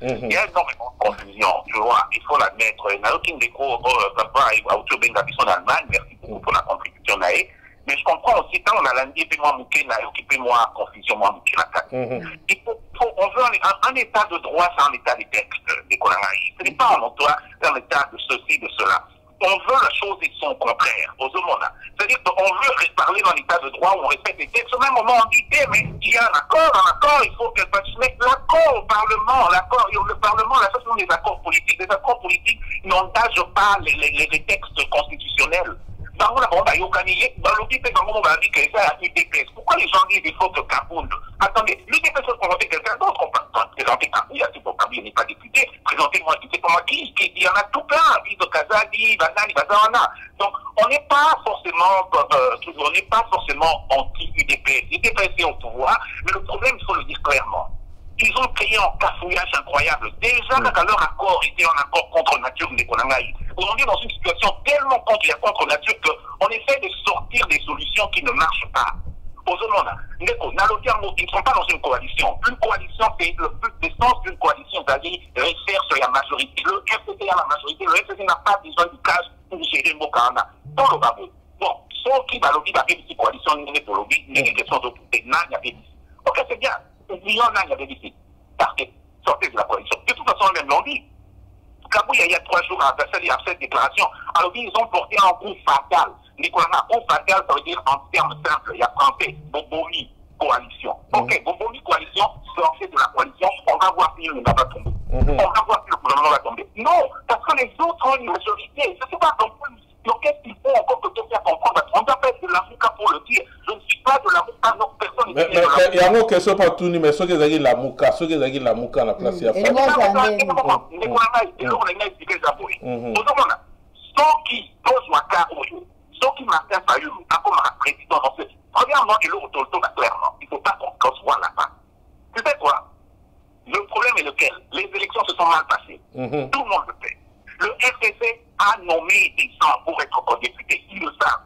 C: il y a énormément de confusion, tu vois, il faut l'admettre. Il y a aucun déco, papa, en Allemagne, merci beaucoup pour la contribution, mais je comprends aussi, quand on a lundi, puis moi, occupé moi, confusion, moi, on veut un état de droit, c'est un état de texte, ce n'est pas un état de ceci, de cela. On veut la chose et son contraire aux hommes. C'est-à-dire qu'on veut parler dans l'état de droit où on respecte les textes. Au même moment, on dit, mais il y a un accord, il faut qu'elle fasse l'accord au Parlement, le Parlement, la façon des accords politiques. Les accords politiques n'engagent pas les textes constitutionnels. Pourquoi les gens disent qu'il faut que Kabound... Attendez, l'UDPS peut présenter quelqu'un d'autre. On peut présenter Kabound, il n'est pas député. Présentez-moi, tu sais pas moi qui, il y en a tout plein. Vido Kazadi, Banani, Bazawana. Donc, on n'est pas forcément anti-UDPS. L'UDPS est au pouvoir, mais le problème, il faut le dire clairement. Ils ont créé un cafouillage incroyable. Déjà, quand leur accord était un accord contre nature, on est dans une situation tellement contre nature qu'on essaie de sortir des solutions qui ne marchent pas. Ils ne sont pas dans une coalition. Une coalition, c'est le but d'essence d'une coalition, c'est-à-dire réfère sur la majorité. Le FCC a la majorité, le FCC n'a pas besoin du cash pour gérer le Mokana. Dans le babou. Bon, sauf qui va lobby, va faire une coalition, il n'y a pas de lobby, il y a des questions d'occupé, il y a des. Ok, c'est bien. Il y en a, il y avait ici. Partez, sortez de la coalition. De toute façon, même l'ont dit. Kabou, il y a 3 jours à cette déclaration. Alors, ils ont porté un coup fatal. Un coup fatal, ça veut dire en termes simples. Il y a français, Bobomi, coalition. Ok, Bobomi, coalition, sortez de la coalition. On va voir si le gouvernement va tomber. On va voir si le gouvernement va tomber. Non, parce que les autres ont une majorité. Je ne sais pas comprendre. Donc, qu'est-ce qu'il faut encore que te faire comprendre? On doit faire de la mouka pour le dire. Je ne suis pas de la mouka, non, personne n'est de la mouka.
D: Il y a une question pas tout, mais ceux qui ont la mouka, ceux qui ont la mouka, la place, il y a
C: Premièrement, et l'autre, clairement, il ne faut pas qu'on se voit là-bas. Tu sais quoi? Le problème est lequel? Les élections se sont mal passées. Tout le monde le sait. Le FCC a nommé des gens pour être députés. Ils le savent.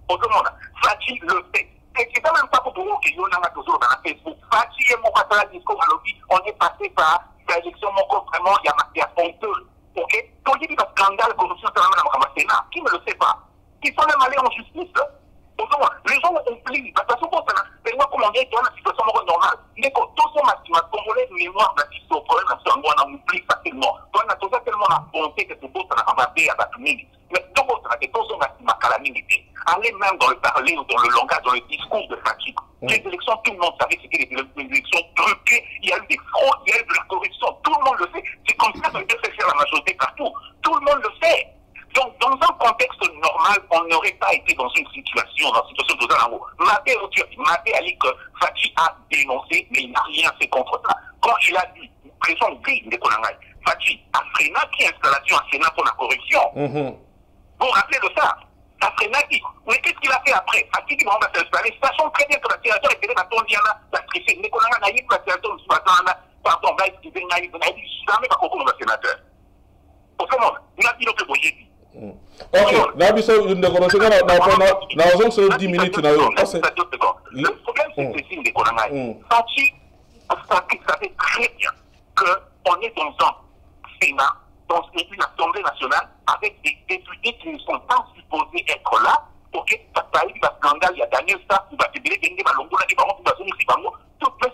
C: Autrement, Fachi le fait. Et c'est quand même pas pour tout le monde qui y a toujours dans la Facebook. Fachi et Mokata, discours à l'objet, on est passé par l'élection, vraiment, il y a honteux. Ok? Quand il dit que scandale, corruption, c'est la même à Sénat. Qui ne le sait pas? Ils sont même allés en justice. Autrement, les gens ont oublié. Parce que c'est moi, comment dire, dans la situation normale. Mais quand tout ce matin, Congolais de mémoire, au problème, on oublie facilement. On a toujours tellement la volonté que tout le monde a rabatté à la communauté. Mais tout le monde a été toujours à calamité. Aller même dans le parler ou dans le langage, dans le discours de fatigue. Les élections, tout le monde savait que c'était des élections truquées. Il y a eu des fraudes, il y a eu de la corruption. Tout le monde le sait. C'est comme ça que fait faire la majorité partout. Tout le monde le sait. Donc, dans un contexte normal, on n'aurait pas été dans une situation de Zanango. Maté a dit que Fachi a dénoncé, mais il n'a rien fait contre ça. Quand il a dit, présent de Konangay, Fachi a freiné qui installation à Sénat pour la corruption. Vous vous rappelez de ça? A freiné qui? Mais qu'est-ce qu'il a fait après? A dit qu'il va s'installer, sachant très bien que la sénateur était dans ton lien là, la triché. Mais Konangay n'a dit que la sénateur ne soit pas là, pardon, là, il n'a dit jamais pas beaucoup de sénateur. Autrement, il a dit que vous avez dit.
D: Ok, Nabiso, une décoration, na 10 minutes. Le
C: problème, c'est que c'est des Konangay. Fachi savait très bien qu'on est dans un Sénat, dans une Assemblée nationale, avec des députés qui ne sont pas supposés être là. Ok, parce qu'il y a un scandale, il y a Daniel Staff, il va se dire, il va le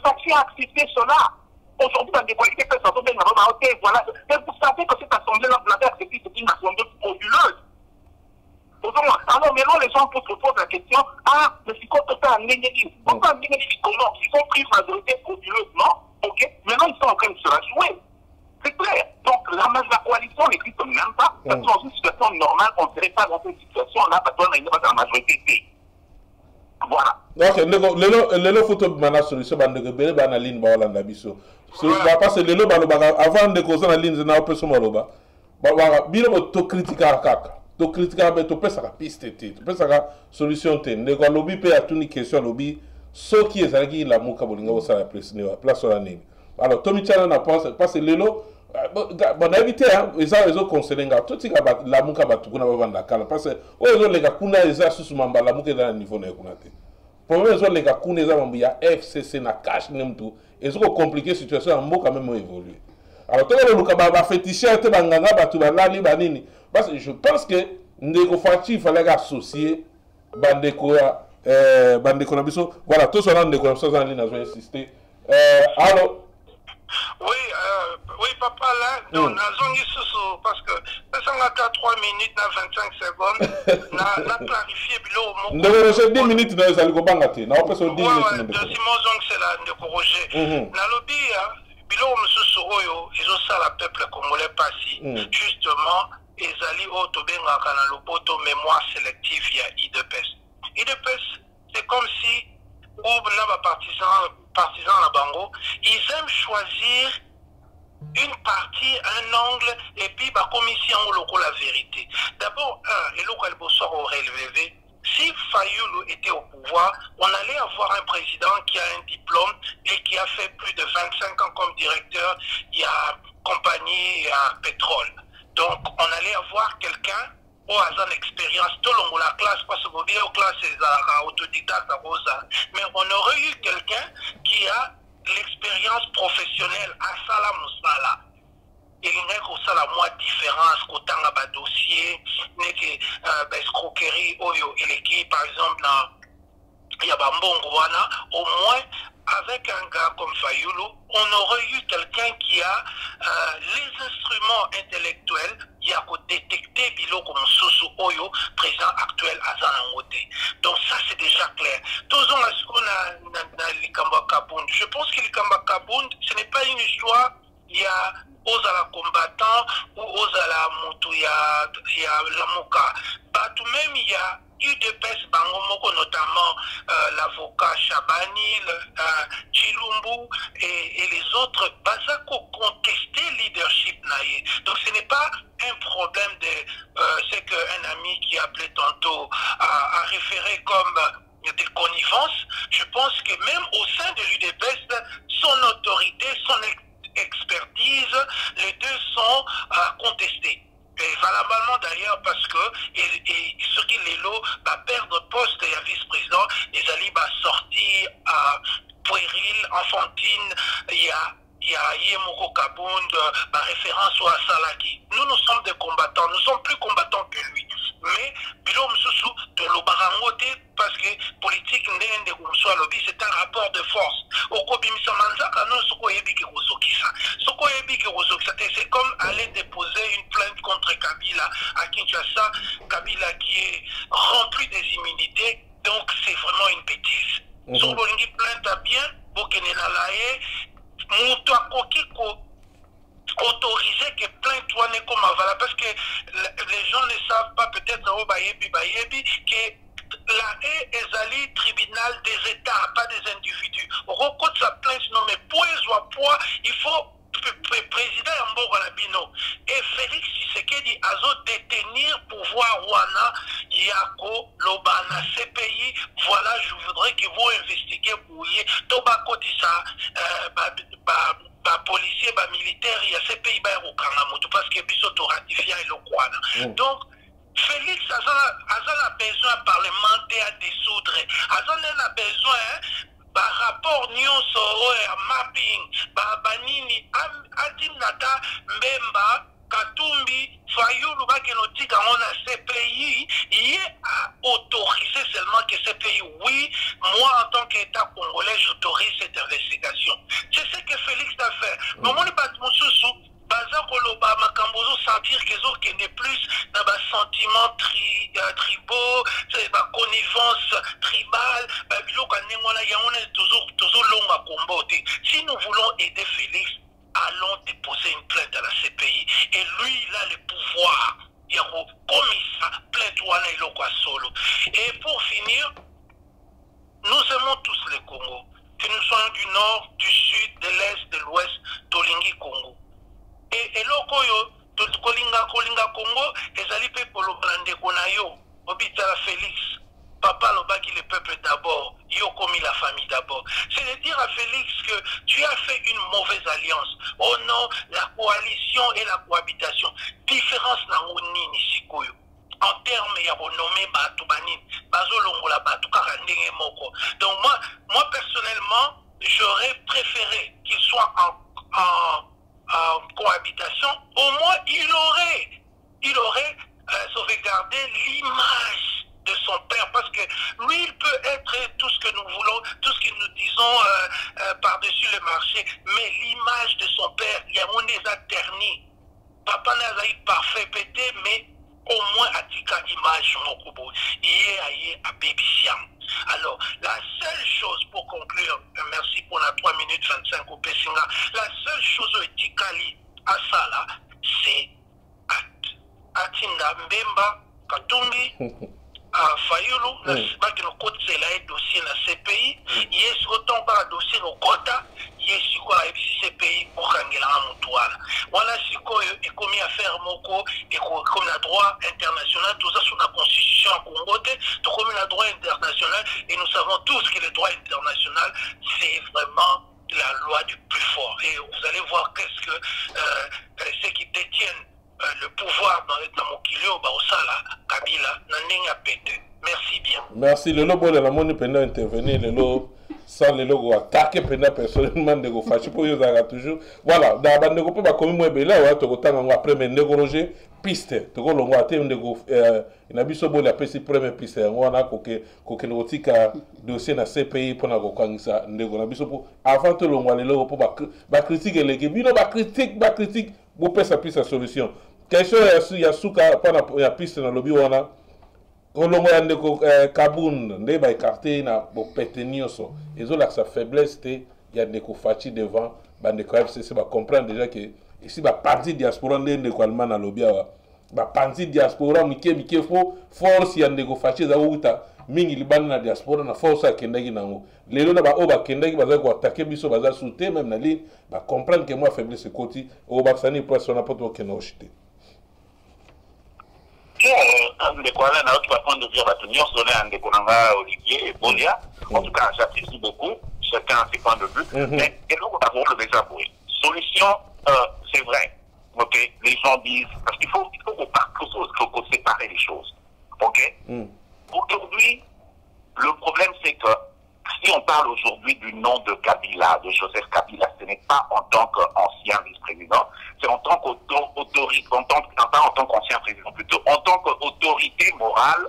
C: Fachi a accepté cela. Aujourd'hui, dans des politiques, voilà. Mais vous savez que cette assemblée-là, vous l'avez acceptée, c'est une assemblée frauduleuse. Alors maintenant, les gens se posent la question, ah, mais c'est quoi ça, pourquoi comment ils ont pris une majorité frauduleuse, non? Ok, maintenant ils sont en train de se la jouer. C'est clair. Donc la coalition n'existe même pas. Parce que dans une situation normale, on ne serait pas dans cette situation-là, parce qu'on n'est pas dans la majorité. Voilà.
D: Ok, lelo photo bana solution bande rebele bana ligne ba Hollande biso. Parce que lelo balo avant de causer la ligne na opeso maloba. Ba bilo to critiquer kaka. To critiquer be to pesa ka piste te. To pesa ka solution te. Ndeko lobby pe atuni question lobby so qui ezalaki la muka bolinga osala place la nini. Alors Tommy Chana na pense parce que lelo bon éviter hein les autres conseillers tout tika la muka batukuna bavanda kala parce que ozo lega kuna eza susu mamba la muka dans niveau na kuna te. Problème ozo lega kuna eza mambu ya FCC na cash nemtu ezo compliquer situation mboka même évoluer. Alors tout le luka ba féticheur te banganga batu balali banini parce que je pense que ndeko Fachi fallait associer bandeko bandeko na biso voilà tout ça ndeko na biso en ligne na insister alors
F: oui, papa, là, on a zongi sous parce que ça n'a qu'à 3 minutes, 25 secondes, on a clarifié,
D: on a 10 minutes, on a 10 minutes.
F: Simon Zong, c'est là, on a corrigé. Dans le lobby, bilo ils ont ça, le peuple congolais passé. Justement, ils allaient au Tobenga, dans le poteau mémoire sélective, il y a IDPS. IDPS, c'est comme si, ou là, partisans à Bango, ils aiment choisir une partie, un angle, et puis la commission ou la vérité. D'abord, les locaux auraient relevé. Si Fayoulou était au pouvoir, on allait avoir un président qui a un diplôme et qui a fait plus de 25 ans comme directeur, il y a compagnie, il y a pétrole. Donc, on allait avoir quelqu'un au hasard l'expérience, tout le monde la classe, parce que vous voyez, aux classes, c'est autodidacte, mais on aurait eu quelqu'un qui a l'expérience professionnelle à Salam Moussala. Il y a la moins différence qu'autant de dossier, escroquerie, et l'équipe, par exemple, il y a Bambongouana, au moins, avec un gars comme Fayoulou, on aurait eu quelqu'un qui a les instruments intellectuels, il y a qu'à détecter Bilo comme Soso Oyo, président actuel à Zanangote. Donc ça c'est déjà clair. Tous ce qu'on a l'Ikamba Kabound. Je pense que l'Ikamba Kabound, ce n'est pas une histoire, il y a aux à la combattant ou aux à la moto, il y a la moka. Tout même il y a UDPS Bangomoko, notamment l'avocat Chabani, Chilumbu et les autres, Bazako contesté leadership naïe. Donc ce n'est pas un problème de c'est qu'un ami qui appelait tantôt à référer comme des connivences, sont contestés. Et valablement d'ailleurs parce que ce qui les lots va perdre poste et à vice-président, les alliés va sortir à puéril, enfantine, il y a Yemoko Kabound, ma référence au Salaki. Nous sommes des combattants, nous sommes plus combattants que lui. Mais, Bilo Msusu, de l'Obarangote, parce que politique n'est pas lobby, c'est un rapport de force. Au Bimisa Manzaka, non, c'est comme aller déposer une plainte contre Kabila à Kinshasa, Kabila qui est rempli des immunités, donc c'est vraiment une bêtise. Sur l'Olingi plainte à bien, Bokenena Laye, autorisé que plainte soit comme avala parce que les gens ne savent pas peut-être au Bayebi que la haie est tribunal des États, pas des individus. Au recours de sa plainte, non mais poids, il faut président Mbogo Labino et Félix Tshisekedi a détenir pouvoir Wana Yako Lobana CPI. Voilà, je voudrais que vous investiguez pour y Tobacco dit ça, policier, militaire, il y a CPI parce que Bisoto ratifié le quoi. Donc Félix a besoin parlementaire à dissoudre, a besoin rapport nyonso mapping banini adinata Mbemba Katumbi Fayulu bakenotika on a CPI il a autorisé seulement que CPI oui, moi en tant qu'État congolais j'autorise cette investigation. C'est ce que Félix a fait. Mais mon Batmoussousou Baza Koloba Makambozo sentir qu'ils ont qu'il n'est plus dans un sentiment tribaux, c'est ma connivence tribale, toujours long à combattre. Si nous voulons aider Félix, allons déposer une plainte à la CPI et lui il a le pouvoir. Il y a commissaire plainte Wana Ilokwa Solo. Et pour finir, nous aimons tous le Congo, que nous soyons du nord, du sud, de l'est, de l'ouest, Tolingi Congo. Et lokoyo kolinga Congo ezali pe polo blande konayo obitala Félix papa lobaki le peuple d'abord yo commis la famille d'abord. C'est de dire à Félix que tu as fait une mauvaise alliance au nom la coalition et la cohabitation. Différence na nini sikoyo en termes ya renommé batu banin bazolongola batu kaka ndenge moko. Donc moi personnellement j'aurais préféré qu'il soit en cohabitation, au moins il aurait sauvegardé l'image de son père, parce que lui il peut être tout ce que nous voulons, tout ce que nous disons par-dessus le marché, mais l'image de son père, il y a mon déjà terni. Papa n'a eu parfait pété, mais au moins Atika image Mokubo, yé à Baby Siam. Alors, la seule chose pour conclure, merci pour la 3 minutes 25 au Pessinga, la seule chose au Etikali à ça là, c'est Atinda Mbemba Katumbi Fayulu, baki no kote la dossier na CPI, yes autant par dossier au Kota, yes quoi CPI pour kangela mutwana. Voilà siko et commis affaire moko et comme la droit international, tout ça sous la constitution congolaise, tout comme la droit international et nous savons tous que le droit international c'est vraiment la loi du plus fort. Et vous allez voir qu'est-ce que ceux qui détiennent le pouvoir dans mon kilio Baosala, Kabila, Naninga Pete. Merci bien.
D: Merci. Le lobo de la monnaie pendant intervenir, le lobo sans le logo attaquer pendant personnellement de go fâcher pour y toujours. Voilà, dans la bande de go pas comme moi bela ou to go après mais négocier piste. To go longo ate de go na biso bo la pesi première piste on a ko notika dossier na CPI pour na go kangisa ndego na biso pour avant to longo le logo pour ba critique les bino ba critique vous pouvez s'appuyer sa solution. Question il y a souka pendant la piste dans lobby wana kolongo ya ndeko Kabound nde ba écarté na bo petenioso ezo la sa faiblesse te ya ndeko Fachi devant ba ndeko FCC ba comprendre déjà que ici ba parti diaspora ndeko allemand na lobby wa ba parti diaspora mike fo force ya ndeko Fachi za uta mingi libana na diaspora na force akendaki nango lelo na ba oba kendaki baza ko attaquer biso baza souté même na ligne ba comprendre que moi faiblesse côté o ba sani poisson na poto kena ochité
C: de quoi là notre façon de dire batenir sonner en déconnanga Olivier et Bolia en tout cas j'apprécie beaucoup chacun a ses points de vue mais et donc on a le déjà pour solution c'est vrai Ok, les gens disent, parce qu'il faut qu'on séparer les choses. Ok. Aujourd'hui, le problème c'est que si on parle aujourd'hui du nom de Kabila, de Joseph Kabila, ce n'est pas en tant qu'ancien vice-président, c'est en tant qu'autorité, pas en tant qu'ancien président plutôt, en tant qu'autorité morale,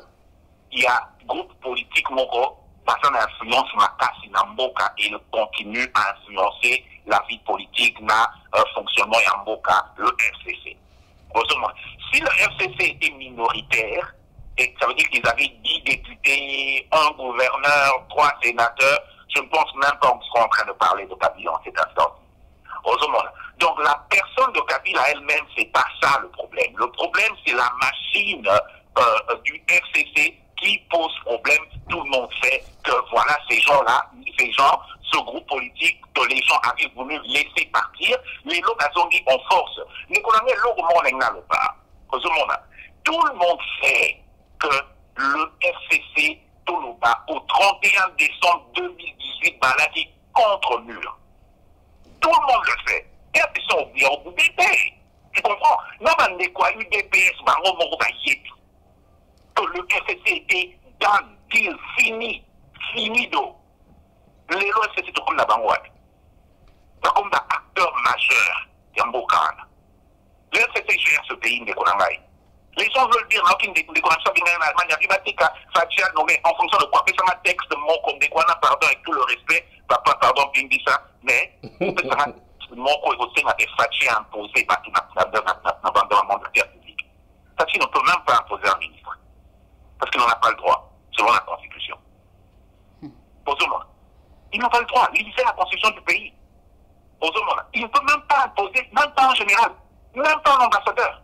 C: il y a groupe politique moraux, parce qu'on influence Makasi Namboka et il continue à influencer la vie politique, fonctionnement Yamboka, le FCC. Si le FCC est minoritaire, et ça veut dire qu'ils avaient 10 députés, 1 gouverneur, 3 sénateurs, je ne pense même pas qu'on sera en train de parler de Kabila en cet instant. Donc la personne de Kabila elle-même, c'est pas ça le problème. Le problème, c'est la machine du FCC qui pose problème. Tout le monde sait que voilà, ces gens-là, ce groupe politique que les gens avaient voulu laisser partir, les Logazongi en force. Tout le monde sait que le FCC Toloba, au 31 décembre 2018, baladi contre mur. Tout le monde le sait. Et ils sont bien au bout des pays. Tu comprends? Non, mais quoi, UDPS, que le FCC était dans deal fini, finido. Les lois FCC tout comme la bangouade. Comme acteur majeur, Yambokan. Le FCC gère ce pays, Ndekonangaï. Les gens veulent dire, aucune décoration qui en Allemagne, Ribatika, Fatia, nommé en fonction de quoi, fait ça un texte, mon comme Dekwana, pardon, avec tout le respect, papa, pardon, bien dit ça, mais, mon côté, Fatia imposé par tout le mandataire public. Fatia ne peut même pas imposer un ministre. Parce qu'il n'en a pas le droit, selon la Constitution. Posez-moi. Il n'a pas le droit, il fait la Constitution du pays. Posez-moi. Il ne peut même pas imposer, même pas un général, même pas un ambassadeur.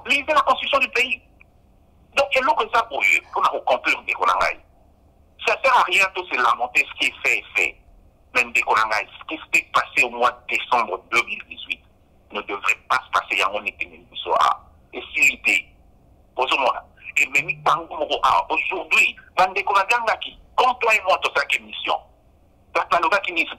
C: Lisez la constitution du pays. Donc, il y a que ça pour eux, pour nous conclure des Konangaï. Ça ne sert à rien de se lamenter ce qui est fait, même des Konangaï. Ce qui s'est passé au mois de décembre 2018 ne devrait pas se passer à mon été. Et s'il était, et même aujourd'hui, dans des Konangaï, quand toi et moi, tu as une mission. C'était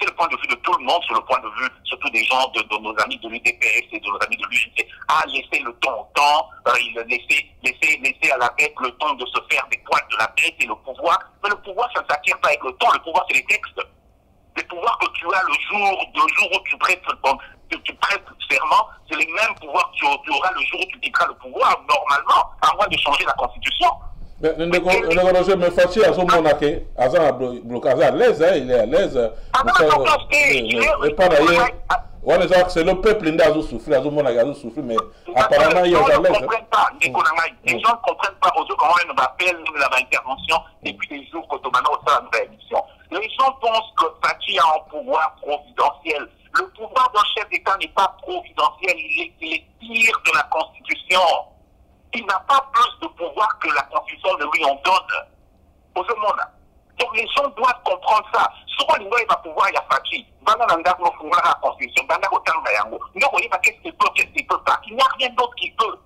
C: le point de vue de tout le monde, sur le point de vue surtout des gens, de nos amis de l'UDPS et de nos amis de l'UNC, à laisser le temps au temps, laisser à la bête le temps de se faire des poils de la bête et le pouvoir. Mais le pouvoir, ça ne s'acquiert pas avec le temps, le pouvoir, c'est les textes. Le pouvoir que tu as le jour où tu prêtes serment, c'est les mêmes pouvoirs que tu auras le jour où tu quitteras le pouvoir, normalement, à moins de changer la Constitution.
D: Mais Fachi, à ce moment-là, il est à l'aise. Et par ailleurs, c'est le peuple qui a souffert, mais apparemment, il y a à l'aise.
C: Les gens ne comprennent pas comment on appelle l'intervention depuis des jours que Tomano a une nouvelle émission. Les gens pensent que Fachi a un pouvoir providentiel. Le pouvoir d'un chef d'État n'est pas providentiel, il est pire de la Constitution. Il n'a pas plus de pouvoir que la Constitution ne lui en donne. Au monde. Donc les gens doivent comprendre ça. Soit il va pouvoir y a Fachi, la Constitution, qu'est-ce qu'il peut, qu'est-ce qu'il peut pas. Il n'y a rien d'autre qui peut.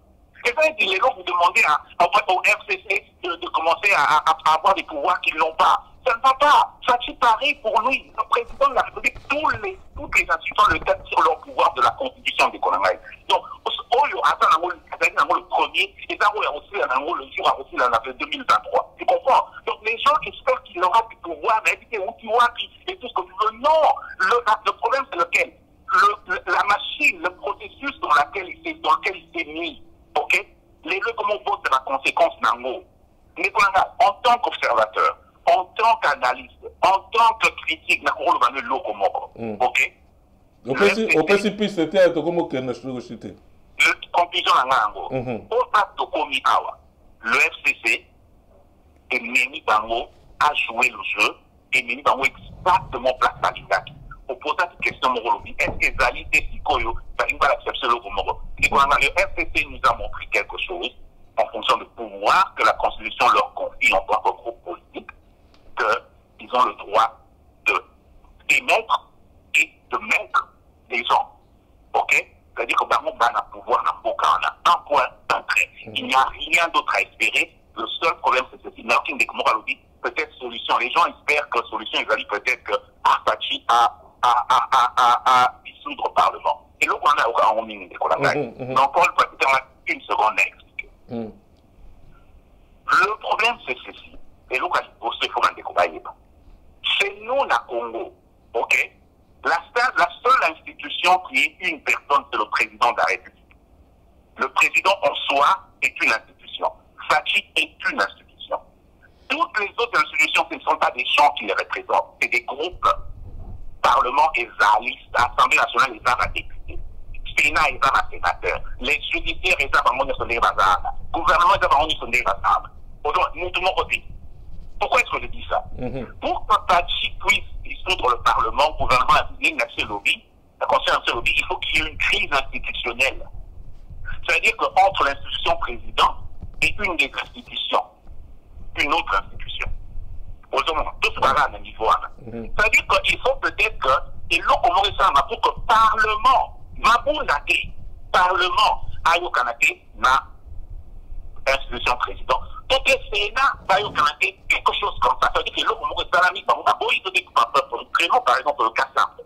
C: Et ça, les gens vous demandez au FCC de commencer à avoir des pouvoirs qu'ils n'ont pas. Ça ne va pas. Fachi pareil pour lui. Le président de la République, toutes les institutions le têtent sur leur pouvoir de la Constitution des Konangaï. Donc, le premier, et ça, aussi le jour a aussi l'année 2023. Tu comprends? Donc, les gens espèrent qu'il aura du pouvoir, mais et tout ce que tu veux. Non! Le problème, c'est lequel? La machine, le processus dans lequel il s'est mis. Ok? Les deux, comment on vote, c'est la conséquence d'Ango. Mais en tant qu'observateur, en tant qu'analyste, en tant que critique, ok?
D: Au précipice, c'était comme que nous
C: le conclusion le FCC et Meni Bango a joué le jeu et Meni Bango exactement place à l'Indaki. Au poser cette question, est-ce que Zali et Sikoyo, va l'accepter le FCC nous a montré quelque chose en fonction du pouvoir que la Constitution leur confie en tant que groupe politique, qu'ils ont le droit d'émettre et de mettre des gens. Ok? C'est-à-dire que Bango a pouvoir dans Boka, on a un point, un trait. Il n'y a rien d'autre à espérer. Le seul problème, c'est ceci. Martin de Komoralobi, peut-être solution. Les gens espèrent que solution, ils allaient peut-être que Arpachi a dissoudre le Parlement. Et là, on a un minute de collaboration. Donc, Paul peut être une seconde à expliquer. Le problème, c'est ceci. Et là, il faut découvrir. Chez nous, la Congo, ok? La seule institution qui est une personne, c'est le président de la République. Le président en soi est une institution. Fachi est une institution. Toutes les autres institutions, ce ne sont pas des gens qui les représentent, c'est des groupes. Parlement et liste, Assemblée nationale et les députés. Sénat et les sénateurs. Les judiciaires et les gouvernement et les nous tout le monde dit. Pourquoi est-ce que je dis ça? Pour que Fachi puisse dissoudre le Parlement, le gouvernement a désigné une lobby, la conscience de lobby, il faut qu'il y ait une crise institutionnelle. C'est-à-dire qu'entre l'institution président et une des institutions, une autre institution. Tout ce là à un niveau. C'est-à-dire qu'il faut peut-être que, et l'on pour que le Parlement, Parlement, Ayo Kanate, na institution président. Tout le Sénat, Ayo Kanate, quelque chose comme ça. C'est-à-dire que l'on pour le prénom, par exemple, le cas simple.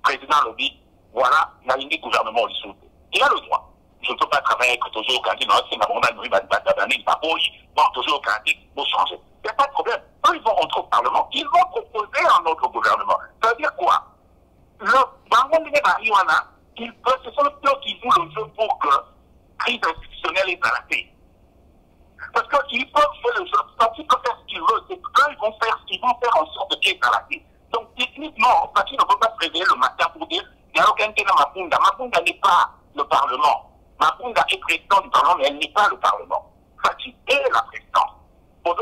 C: Président le dit, voilà, il y a une gouvernement au Lissou. Il a le droit. Je ne peux pas travailler avec toujours au Canada, non, c'est ma bonne année, toujours au Canada, pour changer. Il n'y a pas de problème. Eux, ils vont rentrer au Parlement. Ils vont proposer un autre gouvernement. Ça veut dire quoi? Le Bangon de Marijuana, ce sont les peurs qui jouent le jeu pour que la crise institutionnelle est arrêtée. Parce qu'ils peuvent faire le jeu. Ils peuvent faire ce qu'ils veulent. C'est qu'eux, ils vont faire en sorte qu'il est arrêté. Donc, techniquement, Fachi ne peut pas se réveiller le matin pour dire il n'y a aucun thé dans Mapunda. Mapunda n'est pas le Parlement. Mapunda est président du Parlement, mais elle n'est pas le Parlement. Fachi est la présidence. Donc,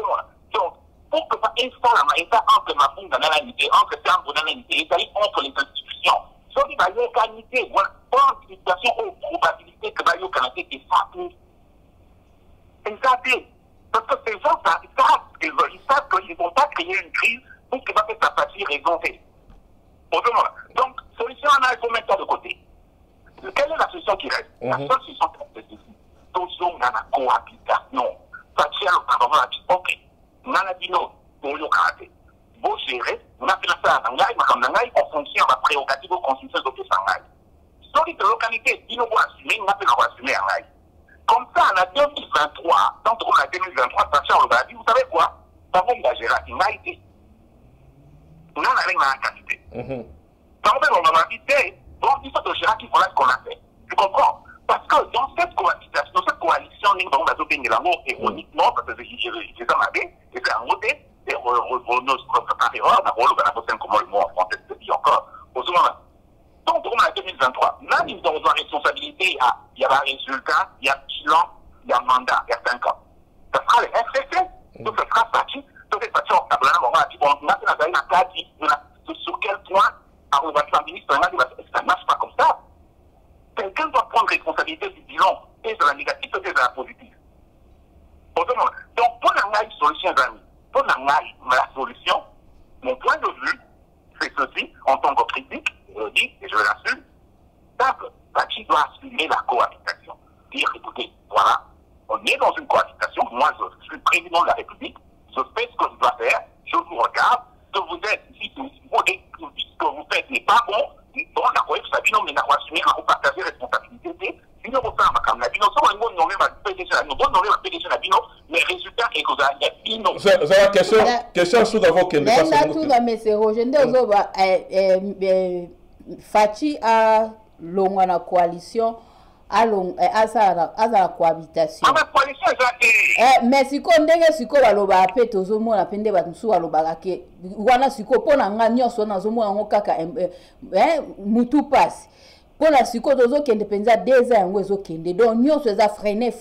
C: pour que ça installe la maïta entre Mapunda dans l'unité, entre Sambo dans l'unité, et entre les institutions, soit il va y avoir une unité, pas une situation aux probabilités que Bayo Kanate est fatigué. Et ça fait. Parce que ces gens, ils savent ce qu'ils veulent. Ils savent qu'ils ne vont pas créer une crise pour que ça fasse résolver. Donc, solution, il faut mettre ça de côté. Quelle est la solution qui reste? La seule solution qui reste, c'est ceci. Toujours dans la cohabitation. Fachi a le Parlement a dit, ok, on a dit non, pour le Kanate. Vous gérez, on a fait ça en fonction de la prérogative constitutionnelle de Sangaï. Sauf que la localité, il nous va assumer, on a fait assumer Sangaï. Comme ça, en 2023, tant qu'on a 2023, Fachi on a dit, vous savez quoi? D'abord, il a géré la Sangaï. On a rien à la qualité. Par contre, on a dit, donc, il faut que gérer qu'il faut ce qu'on a fait. Tu comprends? Parce que dans cette coalition, nous avons besoin de l'amour ironiquement, parce que j'ai ça m'a dit, et c'est un mot, et notre carrière, d'abord, le Canada, comment le mot en français se dit encore. Donc, on a 2023. Là, nous avons une responsabilité. Il y a un résultat, il y a un bilan, il y a un mandat, il y a 5 ans. Ça sera le FCC, donc ça sera Fachi. Donc, Fachi, on a dit, bon, on a dit, sur quel point, alors, le ministre, ça ne marche pas comme ça. Quelqu'un doit prendre responsabilité du bilan, et de la négative et de la positive. Donc, pour la solution, pour la solution, mon point de vue, c'est ceci, en tant que critique, je dis, et je l'assume, Fachi doit assumer la cohabitation. Dire, écoutez, voilà, on est dans une cohabitation, moi je suis président de la République, je fais ce que je dois faire, je vous regarde, que vous êtes, si ce que vous faites n'est pas bon, bon, d'accord, vous savez, non, mais nous assumer, nous partager responsabilité, nous avons fait un macam, nous avons nommé ma PDG, mais le résultat est que vous avez bino.
D: C'est la question sous d'abord qui est
B: pas tout dans mes séros, je ne Fachi a longue la coalition. À la cohabitation. Mais si on a si baloba pe tozomo na pende batmusu baloba ke wana siko pona nga nyonso na zomo ngo kaka mutu passe pona siko tozo kende penza 2 ans ngo ezokende donc nyonso eza freiner.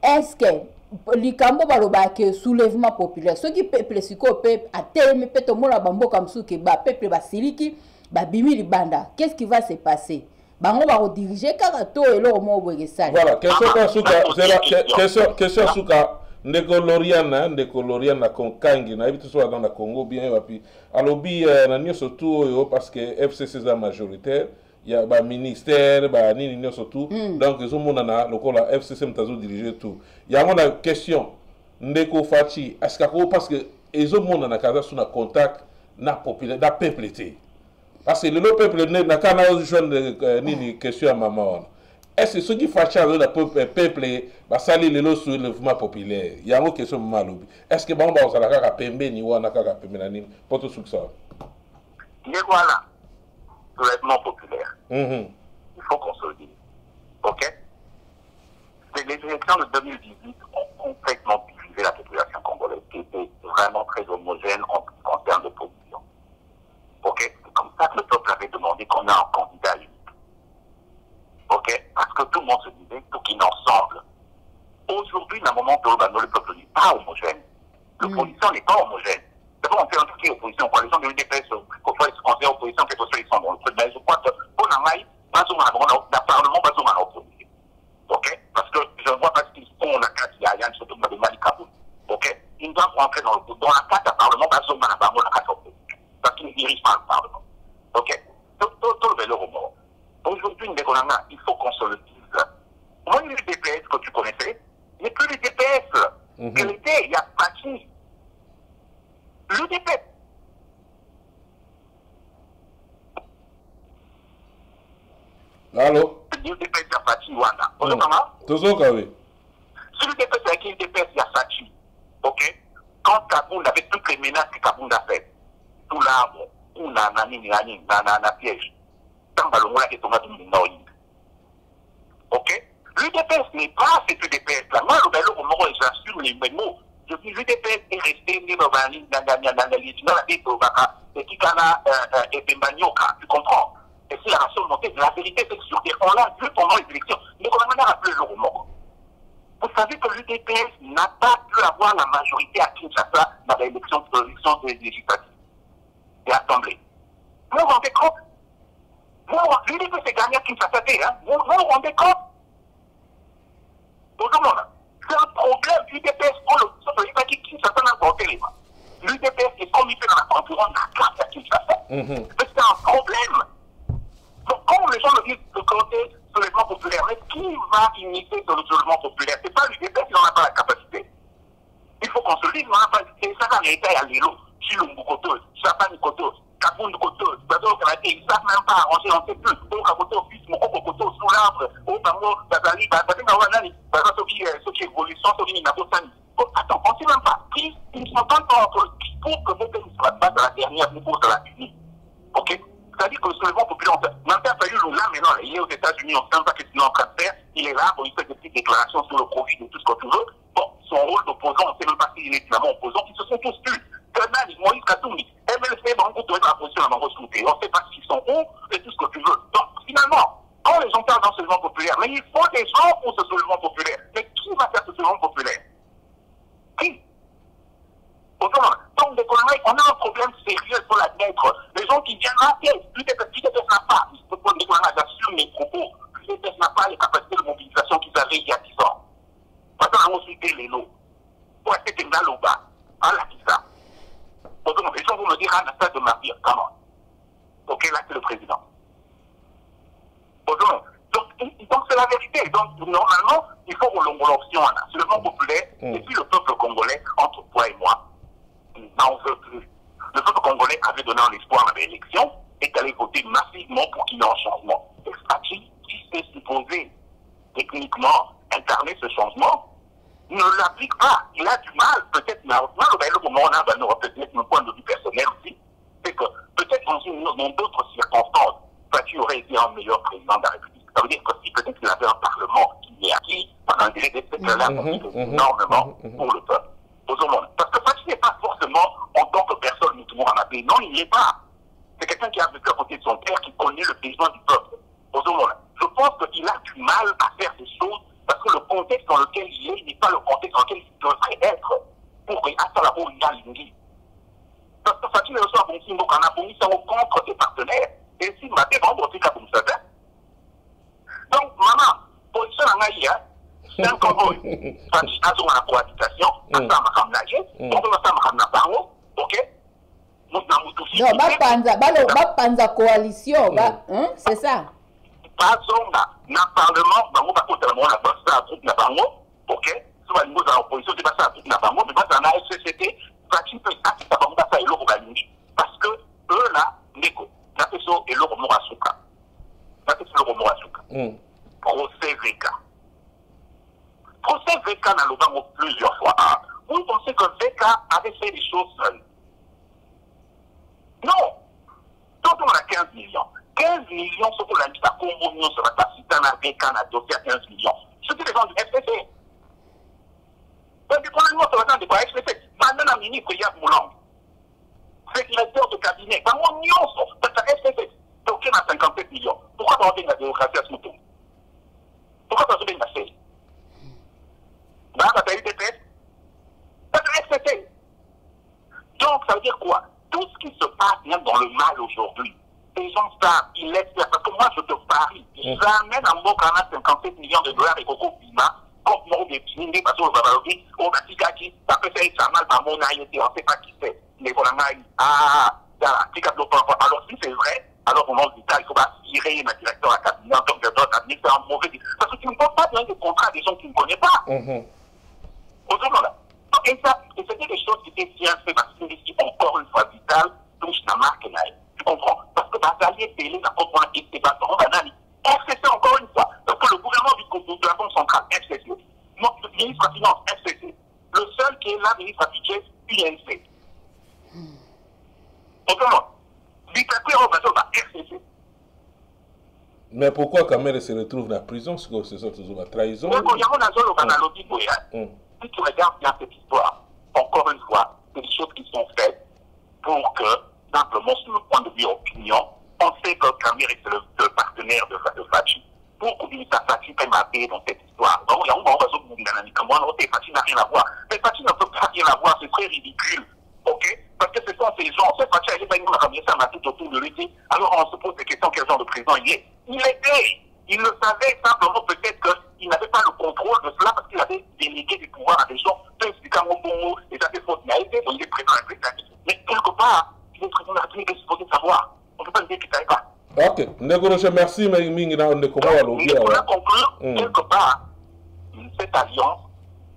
B: Est-ce que likambo baloba ke soulèvement populaire ce qui peuple siko peuple a tellement pe to mona bamboka msuke ba peuple basiliki ba bimi libanda qu'est-ce qui va se passer? Bango va rediriger karato et leur mot ça.
D: Voilà, question suka ndeko Loriana konkangi na bitu soit dans la Congo bien et puis alobi na nyo surtout parce que FCC est majoritaire, il y a ba ministère ba nini nyo surtout donc ils ont monana lokola FCC mtazo diriger tout. Il y a une question ndeko Fachi est-ce que parce que ils ont monana kaza sous na contact na populaire na peuplité. Parce que le peuple n'est pas une question à maman. Est-ce que ceux qui fâchent le peuple, basali le soulèvement populaire, il y a une question mal. Est-ce que bon, ça n'a pas pembe ni ou n'a pas pembe ni pour tout succès?
C: Mais voilà, soulèvement populaire. Il faut qu'on se le dise. Ok? Les élections de 2018 ont complètement divisé la population congolaise, qui était vraiment très homogène en termes de position. Ok? C'est comme ça que le peuple avait demandé qu'on ait un candidat unique. Ok? Parce que tout le monde se disait, tout qui ensemble. Aujourd'hui, dans le moment où le peuple n'est pas homogène, l'opposition n'est pas homogène. D'abord, on fait un truc qui est opposition. Pour les gens de l'UDPS, pourquoi ils se considèrent opposition, quelque chose, ils sont dans le truc. Mais je crois que, pour la maille, le Parlement va être en opposition. Ok? Parce que je ne vois pas ce qu'ils font, la carte, il y a rien, surtout de Mali Kaboul. Ok? Ils doivent rentrer dans la carte du Parlement, va être en opposition. Parce qu'ils ne dirigent pas le Parlement. Ok? Tout le vélo au mort. Aujourd'hui, il faut qu'on se le dise. Moi, l'UDPS que tu connaissais, il n'y a plus l'UDPS. Elle était, il y a Pachi. L'UDPS.
D: Allô?
C: L'UDPS, il y a Pachi, Wanda.
D: Toujours, oui.
C: Sur l'UDPS, avec l'UDPS, il y a Sachi. Ok? Quand Kaboul avait toutes les menaces que Kaboul a faites, tout l'arbre, ou na piège. Ok? L'UDPS n'est pas cette UDPS là. Moi, le moment où j'assume les mots, je dis l'UDPS est resté tu comprends? Et c'est la raison montée de la vérité, c'est que sur des on l'a vu pendant les élections. Mais on a rappelé le moment. Vous savez que l'UDPS n'a pas pu avoir la majorité à Kinshasa dans l'élection législative et assemblée. Vous vous rendez compte? L'UDPS est gagné à Kinshasa, hein? Vous vous rendez compte? C'est un problème. L'UDPS, Kinshasa n'a pas voté. L'UDPS est comme il fait dans la concurrence de la carte à Kinshasa. C'est un problème. Donc, quand les gens me disent de côté soulèvement populaire, mais qui va initier ce soulèvement populaire? C'est pas l'UDPS, il n'en a pas la capacité. Il faut qu'on se le dise, ça va mériter à l'îlot. Chilumbu Koto, Chapan Koto, Kaboun Koto, Bazo Kanate, ils ne savent même pas arranger, on ne sait plus. Au Kaboto, fils, Moko Koto, sous l'arbre, au Bango, Bazali, Bazali, Bawanani, Bazasoki, Soki Évolution, Soki Nabosani. Attends, on ne sait même pas. Ils ne s'entendent pas entre eux. Pour que vos pays ne soient pas dans la dernière niveau de la Unie. Ok? C'est-à-dire que le soulèvement populaire, n'a pas fallu là, mais non, il est aux États-Unis, on ne sait pas ce qu'il est en train de faire. Il est là, bon, il fait des petites déclarations sur le Covid et tout ce que tu veux. Bon, son rôle d'opposant, on ne sait même pas s'il est finalement opposant, ils se sont tous tus. Kanani, Moïse Katoumi, MLC, Bango, doit être la position à Bango Souté. On ne sait pas s'ils sont où et tout ce que tu veux. Donc, finalement, quand les gens parlent d'un soulèvement populaire, mais il faut des gens pour ce soulèvement populaire. Mais qui va faire ce soulèvement populaire? Qui? Donc, on a un problème sérieux pour l'admettre. Les gens qui viennent là, l'UDPS n'a pas, j'assume mes propos, l'UDPS n'a pas les capacités de mobilisation qu'ils avaient il y a 10 ans. Maintenant, on cité les lots. Pour acheter des Naloba, à la Kissa. Les gens vont me dire, ah, la stade de Mapir, comment? Ok, là, c'est le président. Donc, c'est la vérité. Donc, normalement, il faut qu'on l'option là. C'est le monde populaire, et puis le peuple congolais, entre toi et moi, n'en veut plus. Le peuple congolais avait donné un espoir à l'élection, est allé voter massivement pour qu'il y ait un changement. Extrachi, qui s'est supposé techniquement incarner ce changement, ne l'applique pas. Il a du mal, peut-être, mais le moment où on a peut-être un point de vue personnel aussi, c'est que peut-être dans d'autres circonstances, Fachi aurait été un meilleur président de la République. Ça veut dire que si peut-être qu'il avait un parlement qui est acquis pendant un délai de cette là énormément pour le peuple. Parce que Fachi n'est pas forcément en tant que personne mutuellement à ma pays. Non, il n'est pas. C'est quelqu'un qui a vécu à côté de son père, qui connaît le besoin du peuple. Je pense qu'il a du mal à faire des choses parce que le contexte dans lequel il est n'est pas le contexte dans lequel il devrait être pour atteindre la bonne ligne. Parce que Fachi ne reçoit pas bon qu'on a bonné contre ses partenaires. Et si ma défense aussi comme ça. Donc, maman, position en aïe, c'est un convoi. Fachi a son cohabitation, on va ok? Non,
B: Panza coalition, c'est ça.
C: Pas dans le Parlement, on va côté la groupe na bango, ok? Soit nous dans l'opposition, c'est pas ça groupe na bango, mais pas dans la SCCT, Fachi peut ça bango ça elo ko galingi parce que eux là, neko. Napeso et l'Oro Morasuka. Napeso l'Oro Morasuka. Procès VK. Procès VK n'a l'obama plusieurs fois. Vous pensez que VK avait fait des choses seules? Non. Quand on a 15 millions, 15 millions, ce qu'on a mis à Congo, sur la place, dans la VK, on a dossier à 15 millions. C'était les gens du FCC. Donc, pour nous, on va de quoi FCC. Maintenant, le ministre Yves Moulang, c'est directeur de cabinet. Par mon nuance, parce que FCC, donc on a 57 millions. Pourquoi on a fait la démocratie à ce moment? Pourquoi on a fait la CEI? Là, on a eu des tests. Parce que FCC. Donc, ça veut dire quoi? Tout ce qui se passe même dans le mal aujourd'hui, les gens savent, ils laissent faire. Parce que moi, je te parie, j'amène en Mokana 57 millions de dollars et Coco Pima, comme mon défini, parce que Babalogi, au Batikaki, ça peut faire ça mal par mon aïeté, on ne sait pas qui c'est. Les Volangaï, alors si c'est vrai, alors au nom de l'État, il faut pas tirer ma directeur à cabinet en tant que d'autres administrateurs en mauvais. Parce que tu ne peux pas donner des contrats à des gens que tu ne connais pas. Et c'était des choses qui étaient bien faites parce que l'équipe, encore une fois, vitale, touche la marque là. Tu comprends? Parce que Bazalier, Télé, la comprendre, et c'est pas ton banani. FCC, encore une fois. Parce que le gouvernement de la Banque centrale, FCC. Le ministre de la Finance, FCC. Le seul qui est là, ministre de budget, UNC. Autrement, dictateur, FCC.
D: Mais pourquoi Kamere se retrouve dans la prison? C'est ça, c'est la trahison.
C: Si tu regardes bien cette histoire, encore une fois, c'est des choses qui sont faites pour que, simplement, sur le point de vue opinion, on sait que Kamere est le partenaire de Fachi. Pour que Fachi peut m'appeler dans cette histoire. Donc, il y a un moment où Fachi n'a rien à voir. Mais Fachi ne peut pas rien à voir, c'est très ridicule. Ok? Parce que ce sont ces gens, ce Fachi n'a pas une ramener ça tout autour de lui. Alors, on se pose des questions, quel genre de président il est. Il était. Il le savait simplement, peut-être qu'il n'avait pas le contrôle de cela parce qu'il avait délégué du pouvoir à des gens. Peut expliquer à Mombongo, et ça fait faute. Mais il est présent à la République. Mais quelque part, il est présent à la République, il est supposé savoir. On ne peut pas dire qu'il ne savait pas.
D: Ok, Ndekoroche, merci, mais il a
C: conclure, quelque part, cette alliance,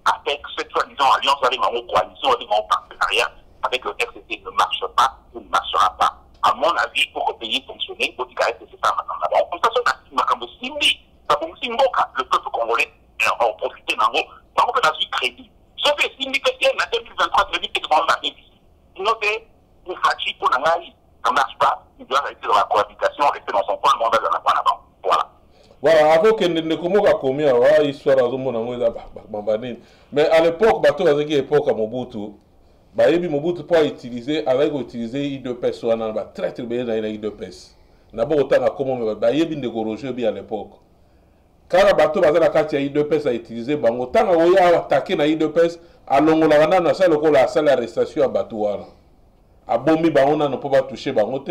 C: avec cette soi-disant alliance avec ma coalition, avec mon partenariat, avec le RCC ne marche pas, ou ne marchera pas. À mon avis, pour que le pays fonctionne, il faut que c'est ça maintenant. Comme ça, le peuple congolais en profiter d'un mot. Par contre, on a vu crédit. Je fais signifier en 2023, crédit qui demande la vie. Notez, pour Fachi, pour Nangaï, ça ne marche pas. Il doit rester dans la cohabitation, rester dans son coin, le mandat de la coin avant. Voilà.
D: Voilà, avant que Ndekomo a commis une histoire à Zomo, mais à l'époque, bateau à l'époque à Mobutu, Mobutu peut utiliser, avec utiliser I2PS ou un très très bien dans I2PS. D'abord, autant à comment, mais Ndekoroche à l'époque. Quand le bateau a I2PS a utilisé, autant à attaquer na I2PS, à l'ongolana na salle la salle arrestation à bateau. A bombi on ne peut pas toucher bangote,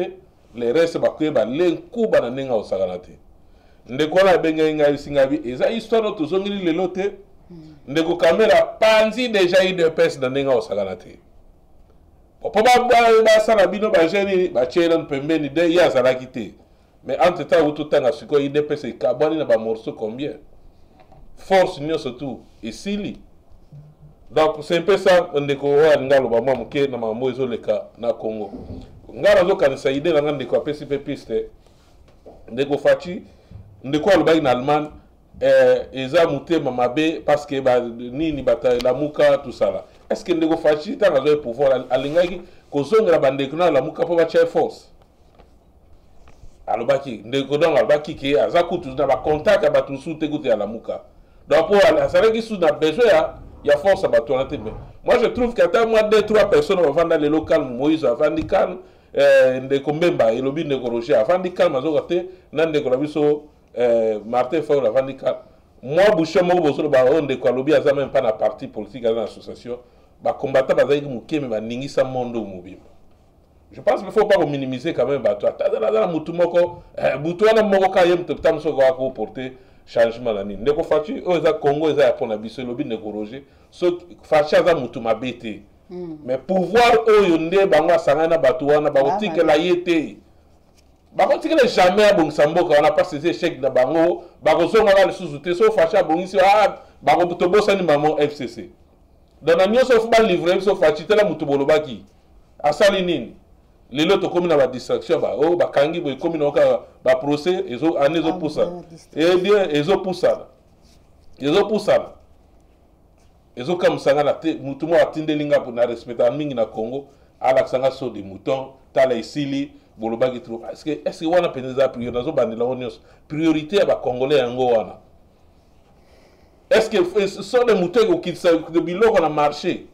D: les restes bakuye ba lenku ba na nenga osaganate. Ndeko la benga inga singabi, eza histoire to zongili lelote. Ndeko kamera panzi déjà I2PS na nenga osaganate. Popo ba sala bino ba jeni ba chela pembeni de ya zalaki te. Mais entre temps, tout le temps, il y a des morceaux combien? Force, nous surtout, et Sili. Donc, c'est un peu ça, on est au Congo, qui est dans le Congo. Nous avons une idée de quoi piste. Nous avons fait, nous avons en Allemagne, ils ont monté Mamabe parce que ni la Mouka, tout ça. Est-ce que nous avons fait, nous avons pouvoir aller la Mouka pour battre force? Alobaki ndeko donc alobaki ki azakutu na ba contact ba tusu te goûter à la muka donc pour ça veut dire qu'il a besoin il y a force à battre. Moi je trouve qu'à moi 2-3 personnes vont vendre les locaux Moïse avant di calme ndeko Mbemba et lobi ndeko Roger avant di calme azokote na ndeko la biso Martin Fayol avant di calme moi boucher mo bozo ba ndeko lobi aza même pas na parti politique dans l'association ba combattant ba zaiki mukeme ba ningisa mondo mobile. Je pense qu'il ne faut pas minimiser quand même. Porter changement. Ndeko Fachi, Congo, mais pouvoir oyonde bangwa sangana batuana baotike la yete. Baotike jamais bon samboka on a pas ces échecs de bango, bakozonga la sous-souté so Fachi bongisi bakotobosa ni maman FCC. Dans la nyoso faut pas livrer so Fachi tela mutu bolobaki. Asali nini? Les autres communes ont des distractions, oh, bakangi, les communes ont des procès, ils ont amené pour ça. Eh bien, ils ont pour ça. Ils ont pour ça. Ils ont comme ça, tout le monde a tindé linga pour respecter la mingi na Congo, à l'accent sur des moutons, tala isili, boloba qui trouve. Est-ce que on a pénétré priorité à Congolais en Goana? Est-ce que ce sont des moutons qui de bilo qu'on a marché?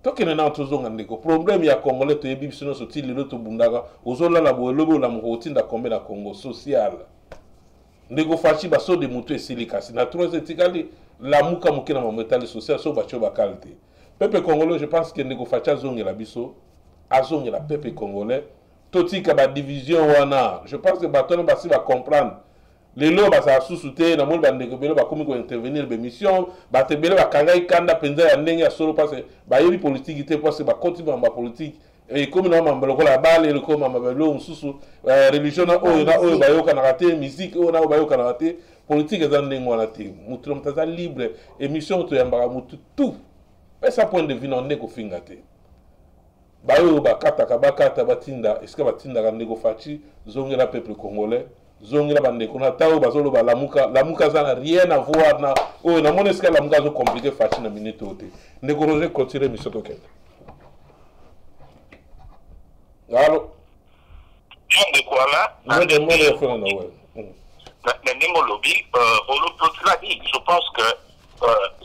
D: Tant qu'il y a un problème, il y a Congolais qui ont été sortis de l'autre bundaga, aux autres la boue, la routine de combien de Congo social. Nego fachi baso de moutons et silicas. Na trois étigali la mouka mouké na métal social so bacho bakalite. Peuple congolais, je pense que nego facha zonge la biso, azonge la peuple congolais. Toti ka ba division wana. Je pense que baton basi va comprendre. Les lois basa sous-souté na mol bandeko belo ba komi ko intervenir be mission ba te belo ba kangai kanda penza ya ndenge ya solo parce ba yebi politique te parce ba continue ba politique et comme na mambelo ko la balle le ko mambelo mususu religion na oyo ba yoka na raté musique oyo na ba yoka na raté politique za ndenge wana te mutu mtaza libre émission to yambaka mutu tout pesa point de vue na ndeko finga te ba yo ba kata batinda est-ce que batinda ka ndeko fachi zongela peuple congolais zongela bandeko na tao bazolo ba lamuka ça n'a rien à voir na oh na mon escale lamuka zo compliqué fachi na minute ote ndeko Roger continuer mission to ken allo
C: de quoi là
D: de moi le faire na ouais
C: ndenge lobby je pense que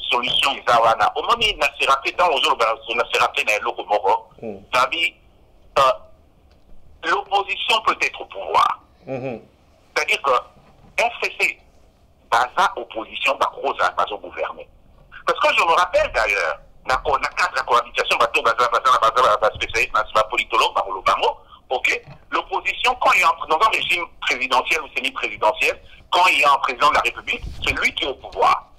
C: solution izawana au moment na seraté dans aux autres na seraté na eloko moko tabi l'opposition peut être au pouvoir. C'est-à-dire que FCC, baza opposition, baza gouverner. Parce que je me rappelle d'ailleurs, dans le cadre de la cohabitation, baza spécialiste, baza politologue, ok, l'opposition, quand il y a dans un régime présidentiel ou semi-présidentiel, quand il y a un président de la République, c'est lui qui est au pouvoir.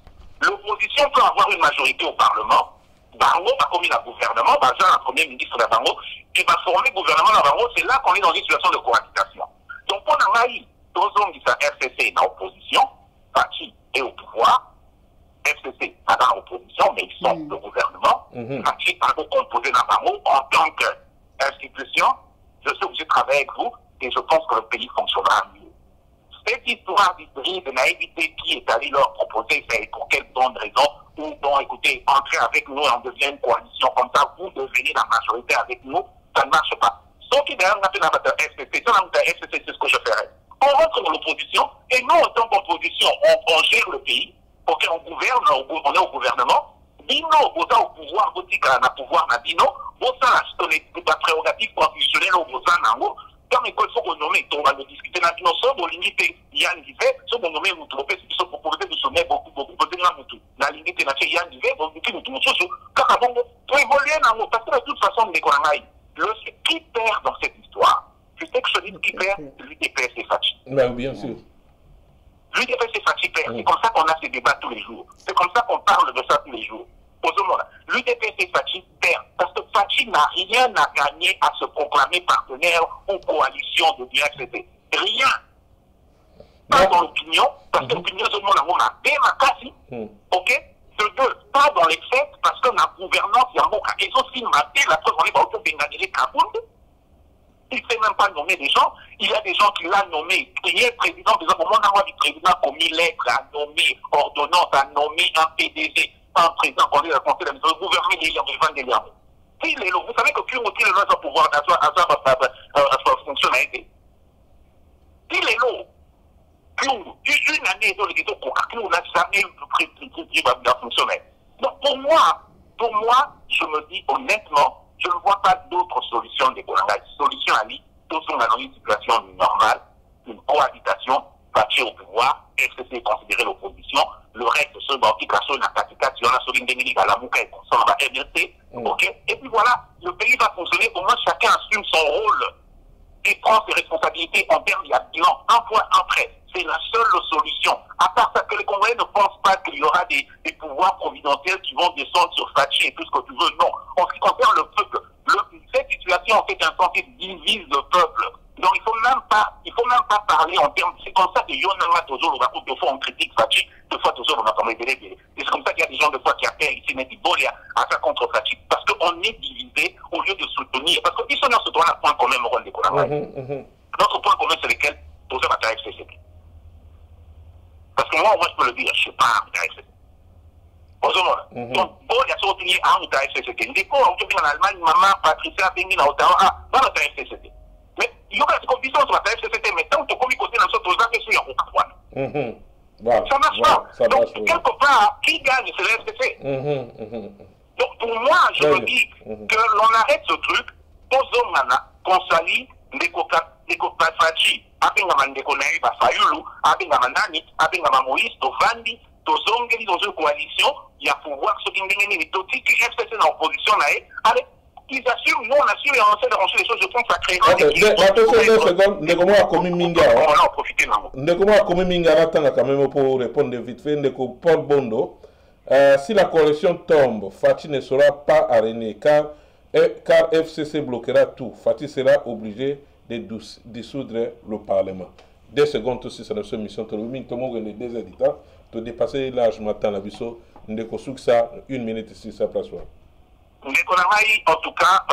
C: L'opposition peut avoir une majorité au Parlement. Bango va commis le gouvernement, baza un premier ministre de Bango, qui va former le gouvernement de Bango, c'est là qu'on est dans une situation de cohabitation. Donc, on a eu deux hommes qui sont FCC dans l'opposition, Fachi est au pouvoir, FCC pas dans l'opposition, mais ils sont le gouvernement, Fachi a composé dans Bango en tant qu'institution. Je sais que je travaille avec vous et je pense que le pays fonctionnera mieux. Cette histoire d'hybride n'a évité qui est allé leur proposer, c'est pour quelle bonne raison, ou bon, écoutez, entrez avec nous et on devient une coalition comme ça, vous devenez la majorité avec nous, ça ne marche pas. Donc, il y a un FCC, c'est ce que je ferais. On rentre dans l'opposition et nous, en tant qu'opposition, on gère le pays, ok, on gouverne, on est au gouvernement. Dino, vous êtes au pouvoir, vous dites qu'on a pouvoir, Dino, vous avez la prérogative constitutionnelle au Bozan, comme il faut qu'on nomme, on va le discuter, Dino, sans vous limiter, Yann Divet, sans vous nommer, vous trouvez, si vous proposez de sommet, beaucoup, la limite, Yann Divet, vous dites, nous, car avant, pour évoluer, parce que de toute façon, qui perd dans cette histoire? Je sais que celui qui perd, l'UDPS et Fachi.
D: Bien sûr.
C: L'UDPS et Fachi perd. C'est comme ça qu'on a ces débats tous les jours. C'est comme ça qu'on parle de ça tous les jours. L'UDPS et Fachi perd. Parce que Fachi n'a rien à gagner à se proclamer partenaire ou coalition de l'UFCT. Rien. Pas dans l'opinion, parce que l'opinion de mon a démacassi. Ok? De deux, pas dans les faits, parce que la gouvernance, il y a un mot qui est aussi maté, la preuve, on est autour d'Engadélé Kabound. Il ne fait même pas nommer des gens. Il y a des gens qui l'ont nommé. Il est président, par exemple, au moment du président a commis lettre, a nommé ordonnance, a nommé un PDG, un président, qu'on est le conseil de le gouvernement, il y a besoin de l'Iran. Vous savez que plus on a le pouvoir à fonctionnalité. Il est là. Une année, on n'a jamais fonctionné. Donc pour moi, je me dis honnêtement, je ne vois pas d'autre solution des solution à lui. Tous sont dans une situation normale, une cohabitation, partir au pouvoir, FCC considérer l'opposition, le reste, ceux qui sont dans la situation, la solidarité, la mouka et consort, la MRC, ok? Et puis voilà, le pays va fonctionner, au moins chacun assume son rôle et prend ses responsabilités en termes bilan, un point, un trait. C'est la seule solution. À part ça, que les Congolais ne pensent pas qu'il y aura des pouvoirs providentiels qui vont descendre sur Fachi et tout ce que tu veux. Non. En ce qui concerne le peuple, cette situation, en fait, un sens divise le peuple. Donc, il faut faut même pas parler en termes. C'est comme ça que Yonama toujours, deux fois on critique Fachi, deux fois toujours on a parlé de Et c'est comme ça qu'il y a des gens de fois qui appellent ici, mais ils à ça contre Fachi. Parce qu'on est divisé au lieu de soutenir. Parce que ils sont dans ce point point commun, au rôle des collaborateurs. Notre point commun, c'est lequel pour ça, la FCCT. Parce que moi, je peux le dire, je ne suis pas un FCCT. Donc, il y a soutenir un FCCT. Des fois, on dit en Allemagne, maman, Patricia, Bengi, dans Ottawa, dans la FCCT. Mais il y a des conditions sur la FCCT, mais tant que tu côté dans ce que c'est un peu ça marche pas. Donc, quelque part, qui gagne, c'est la FCC. Donc, pour moi, je me dis que l'on arrête ce truc, qu'on s'allie, Fachi, abengama ndeko na ba Fayulu, abengama nani, abengama Moïse, Tovandi, Tozongeli dans une coalition, il y a pouvoir ce qui n'est pas tout qui FCC dans l'opposition là, allez, ils assurent, nous on assure et on essaie d'arranger les choses, je pense que ça crée
D: une Ndeko a commis Minga.
C: On en profiter maintenant.
D: Ndeko a commis Minga là quand même pour répondre vite fait, Ndeko Paul Bondo. Si la coalition tombe, Fachi ne sera pas aréné car FCC bloquera tout. Fachi sera obligé de dissoudre le Parlement. 2 secondes aussi, c'est notre mission. Tout le monde est des éditeurs. Tu dépasser largement temps la biso. Nous avons ça 1 minute ici, ça place.
C: En tout cas,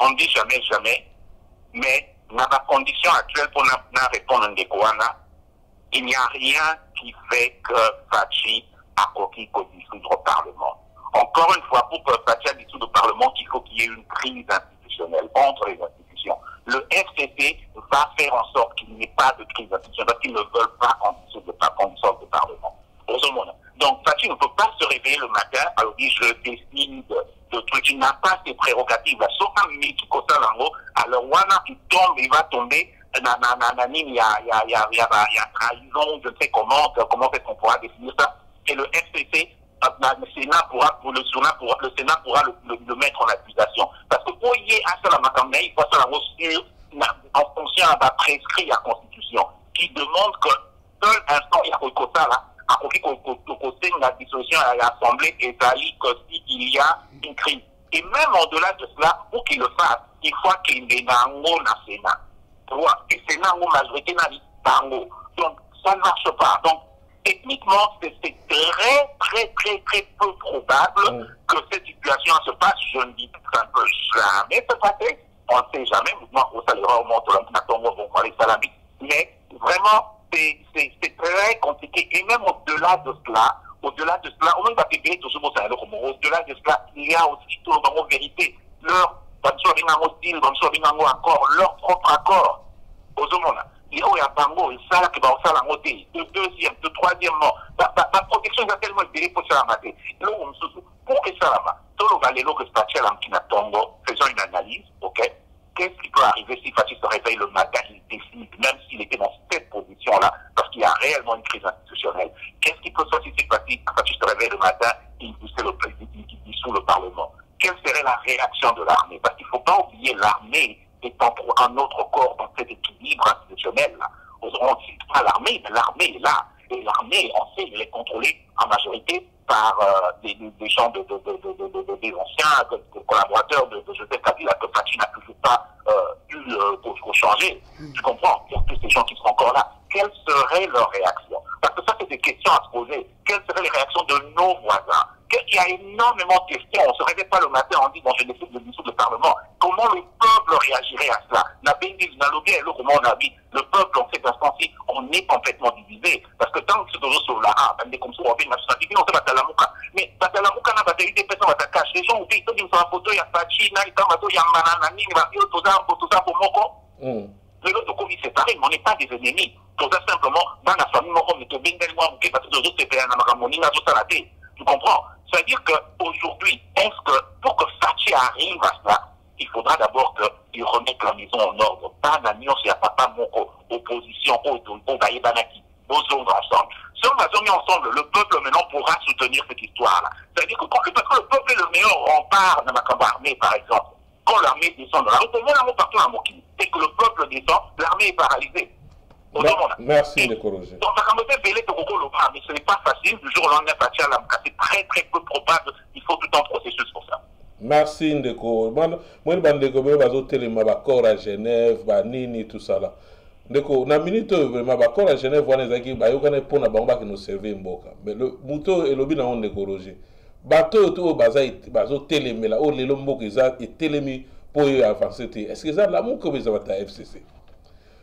C: on dit jamais, jamais. Mais dans la condition actuelle pour répondre à Ndekoana, il n'y a rien qui fait que Fachi a coquille pour dissoudre le Parlement. Encore une fois, pour que Fachi a dissoudre le Parlement, il faut qu'il y ait une crise institutionnelle entre les institutions. Le FCC va faire en sorte qu'il n'y ait pas de crise institutionnelle parce qu'ils ne veulent pas qu'on dissolve le Parlement. Donc, Fachi ne peut pas se réveiller le matin alors dit je décide de trucs. Il n'a pas ses prérogatives. Sauf un minute alors Wana il tombe, il va tomber. Il y a trahison, je ne sais comment est-ce qu'on pourra définir ça. Et le FCC, le Sénat pourra le mettre en accusation. Parce que pour y aller à la Makamei, il faut ça en fonction de la prescrit la Constitution, qui demande que seul instant, il y a un quota là, à côté de la dissolution à l'Assemblée, et ça dit que s'il y a une crise. Et même au-delà de cela, pour qu'il le fasse, il faut qu'il y ait un Sénat. Et Sénat, une majorité, donc ça ne marche pas. Donc, techniquement, c'est très peu probable que cette situation se passe. Je ne dis pas que ça ne peut jamais se passer. On ne sait jamais. Moi, au salaire, au monde, mais vraiment, c'est très compliqué. Et même au-delà de cela, au-delà de cela, il y a aussi tout le vérité. Leur propre accord. Il y a bango, il s'ala qui va au salon de deuxième, de troisièmement. La protection est tellement élevée pour ça la mater. Pour que ça la mater, tout le valélo que Fachi faisons une analyse, ok? Qu'est-ce qui peut arriver si Fachi se réveille le matin, il décide, même s'il était dans cette position-là, parce qu'il y a réellement une crise institutionnelle. Qu'est-ce qui peut se passer si Fachi se réveille le matin, il dissout le Parlement? Quelle serait la réaction de l'armée? Parce qu'il ne faut pas oublier l'armée étant pour un autre corps dans cet équilibre institutionnel. On ne cite pas l'armée, mais l'armée est là. Et l'armée, on sait, elle est contrôlée en majorité par des gens des anciens collaborateurs de Joseph Kabila que Fachi n'a toujours pas pu changer. Tu comprends? Il y a tous ces gens qui sont encore là. Quelle serait leur réaction? Parce que ça, c'est des questions à se poser. Quelles seraient les réactions de nos voisins? Il y a énormément de questions. On ne se réveille pas le matin en disant je décide de dissoudre le Parlement. Comment le peuple réagirait à cela? Comment on a dit le peuple en cet instant-ci, on est complètement divisé. Parce que tant que c'est toujours sur la comme ça, on fait mais Batalamuka n'a pas des personnes à cacher. Les gens ont dit que sur la photo, il y a Fachi, il y a Manana, il y a tout ça pour Moko. Mais l'autre Covid, c'est pareil, mais on n'est pas des ennemis. Tout ça simplement, dans la famille, Moko, mais tu viens de moi, parce que les autres, c'est un amaramoni, n'a pas salaté. Tu comprends? C'est-à-dire qu'aujourd'hui, est-ce que pour que Fachi arrive à cela, il faudra d'abord qu'il remette la maison en ordre. Pas d'agnon, c'est à papa Moko, opposition, au Baïbanaki, aux autres ensemble. Si on va mis ensemble, le peuple maintenant pourra soutenir cette histoire-là. C'est-à-dire que parce que le peuple est le meilleur rempart de ma armée, par exemple. Quand l'armée descend de la route, on voit partout à Moki. Dès que le peuple descend, l'armée est paralysée.
D: Merci de corriger.
C: Donc, mais ce n'est pas facile. Du jour au lendemain, c'est très peu probable. Il faut tout un processus pour ça.
D: Merci Ndeko. Moi, Ndeko, je vais à Genève, Nini, tout ça là. ndeko na minute vraiment bakora Genève wana ezaki bayokana mpona bango baki no serve mboka mais le muto elobi na onde koroger bato to bazo telemela o lelo mboka eza etelemi po yo avancer te est-ce que ça la muko beza bata FCC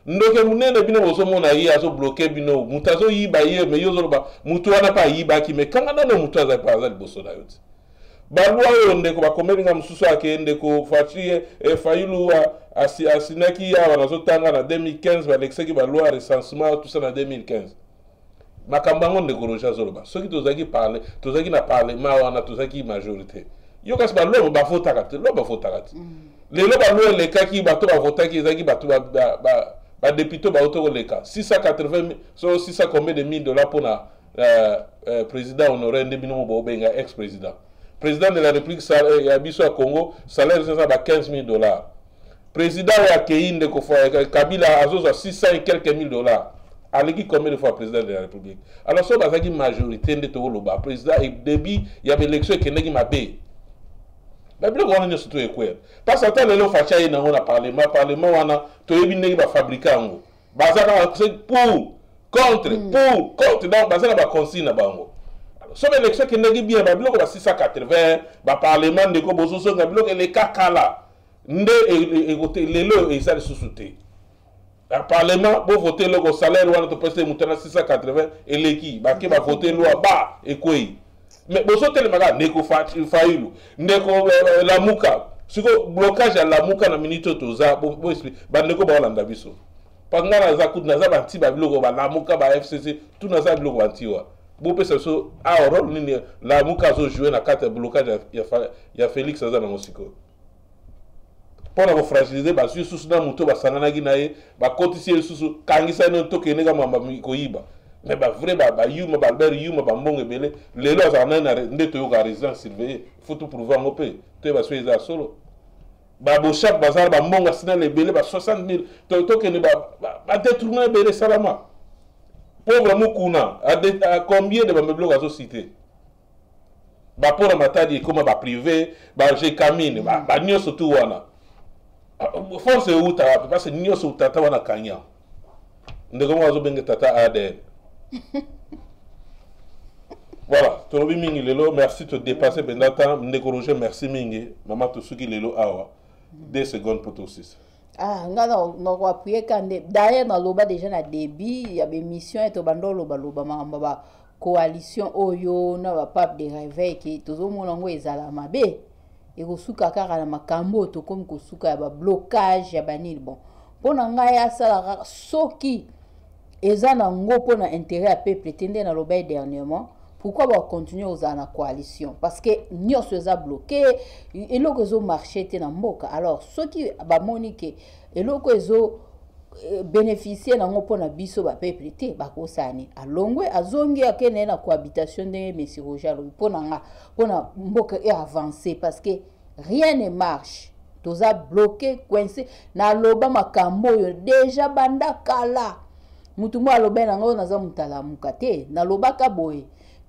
D: ndoke munene bino bozo mona yi azo bloquer bino mutazo yi ba ye mais yozo ba mutu wana pa yi ba ki mais kanga na mutu aza pa aza liboso na yote balwa yo ndeko bakomelinga mususu ake ndeko Fachi Fayulu asinaki ya nazo tanga na 2015 balexeki balwa recensement tout ça na 2015 makambango ndeko roja zoloba soki tozaki parler tozaki na parlement wana tozaki majorité yo kasi balwa ba votaka te lo ba votaka te lelo balwa lekaki bato ba votaki ezaki bato ba député ba auto leka 680 so 600 combien de $1000 pour na président honoré ndebino mo benga ex-président président de la République ya biso ya Congo salaire c'est ça $15,000 président ya Keinde ko Kabila azoza 600 et quelques $1000 aleki combien de fois président de la République alors so bazaki majorité de to loba président et débit ya élection keneki mabe ba bilo wana nyo surtout ekwe parce que tant lelo facha ina ngona parlement wana to yebi ndeki ba fabriquer ngo bazaka pour contre donc bazaka ba consigne bango so l'élection qui n'est bien ba biloko ba 680 ba parlement de ko bozoso nga biloko le kakala nde écoutez lelo et ça sous-souté le parlement bo voter le salaire wana to pese mutana 680 eleki ba ke ba voter loi ba ekoi mais bozo telemaka ndeko Fayulu ndeko Lamuka siko blocage ya Lamuka na minute toza bo ba ndeko ba Holanda biso pangana za kudna za banti ba biloko ba Lamuka ba FCC tout na za biloko bantiwa Bope so a rôle nini la muka zo jouer na carte blocage ya Félix aza na mosiko. Pour na fragiliser ba susu na muto ba sanana ginaye ba kotisi susu kangisa no to kenega mamba koyiba. Mais ba vrai ba yuma ba Albert yuma ba mbonge bele lelo aza na ndeto yo ka résidence surveillée faut tout prouver en opé to ba so eza solo. Ba bo chaque bazar ba mbonga sina le bele ba 60,000 to kene ba détourner bele salama. Pauvre Mukuna, à combien de meubles à cité? Bah pour la matadi comme bah privé, bah j'ai camine, bah nyo surtout wana. Force où t'as parce que nyo surtout tata wana kanya. Ndeko mo azo benga tata ADN. Voilà, tolobi mingi lelo, merci de dépasser bendata, ndeko Roger merci mingi, maman tosuki lelo awa. 2 secondes pour tout ça.
B: Ah, non, appuyer quand d'ailleurs dans l'oba déjà na débit, il y a des missions et tobando loba ma coalition oyo na ba pape de réveil qui tozo monango ezala mabe et ko suka kaka na makambo to comme ko suka ba blocage ya banil bon. Pona ngai asala soki ezana ngo pona intérêt à peuple tende na loba dernièrement. Pourquoi va continuer aux la coalition? Parce que nous sommes bloqués et nous avons marché dans mboka. Alors ceux qui ba monique et nous avons bénéficié dans pour na biso ba peuple ba kosani. Alongwe azongi akene na cohabitation de monsieur Roger pona mboka et avancer parce que rien ne marche. Tous a bloqué coincé na loba makambo yo déjà banda kala. Mutu mo aloba na ngo naza mutala mukate na loba ka boye.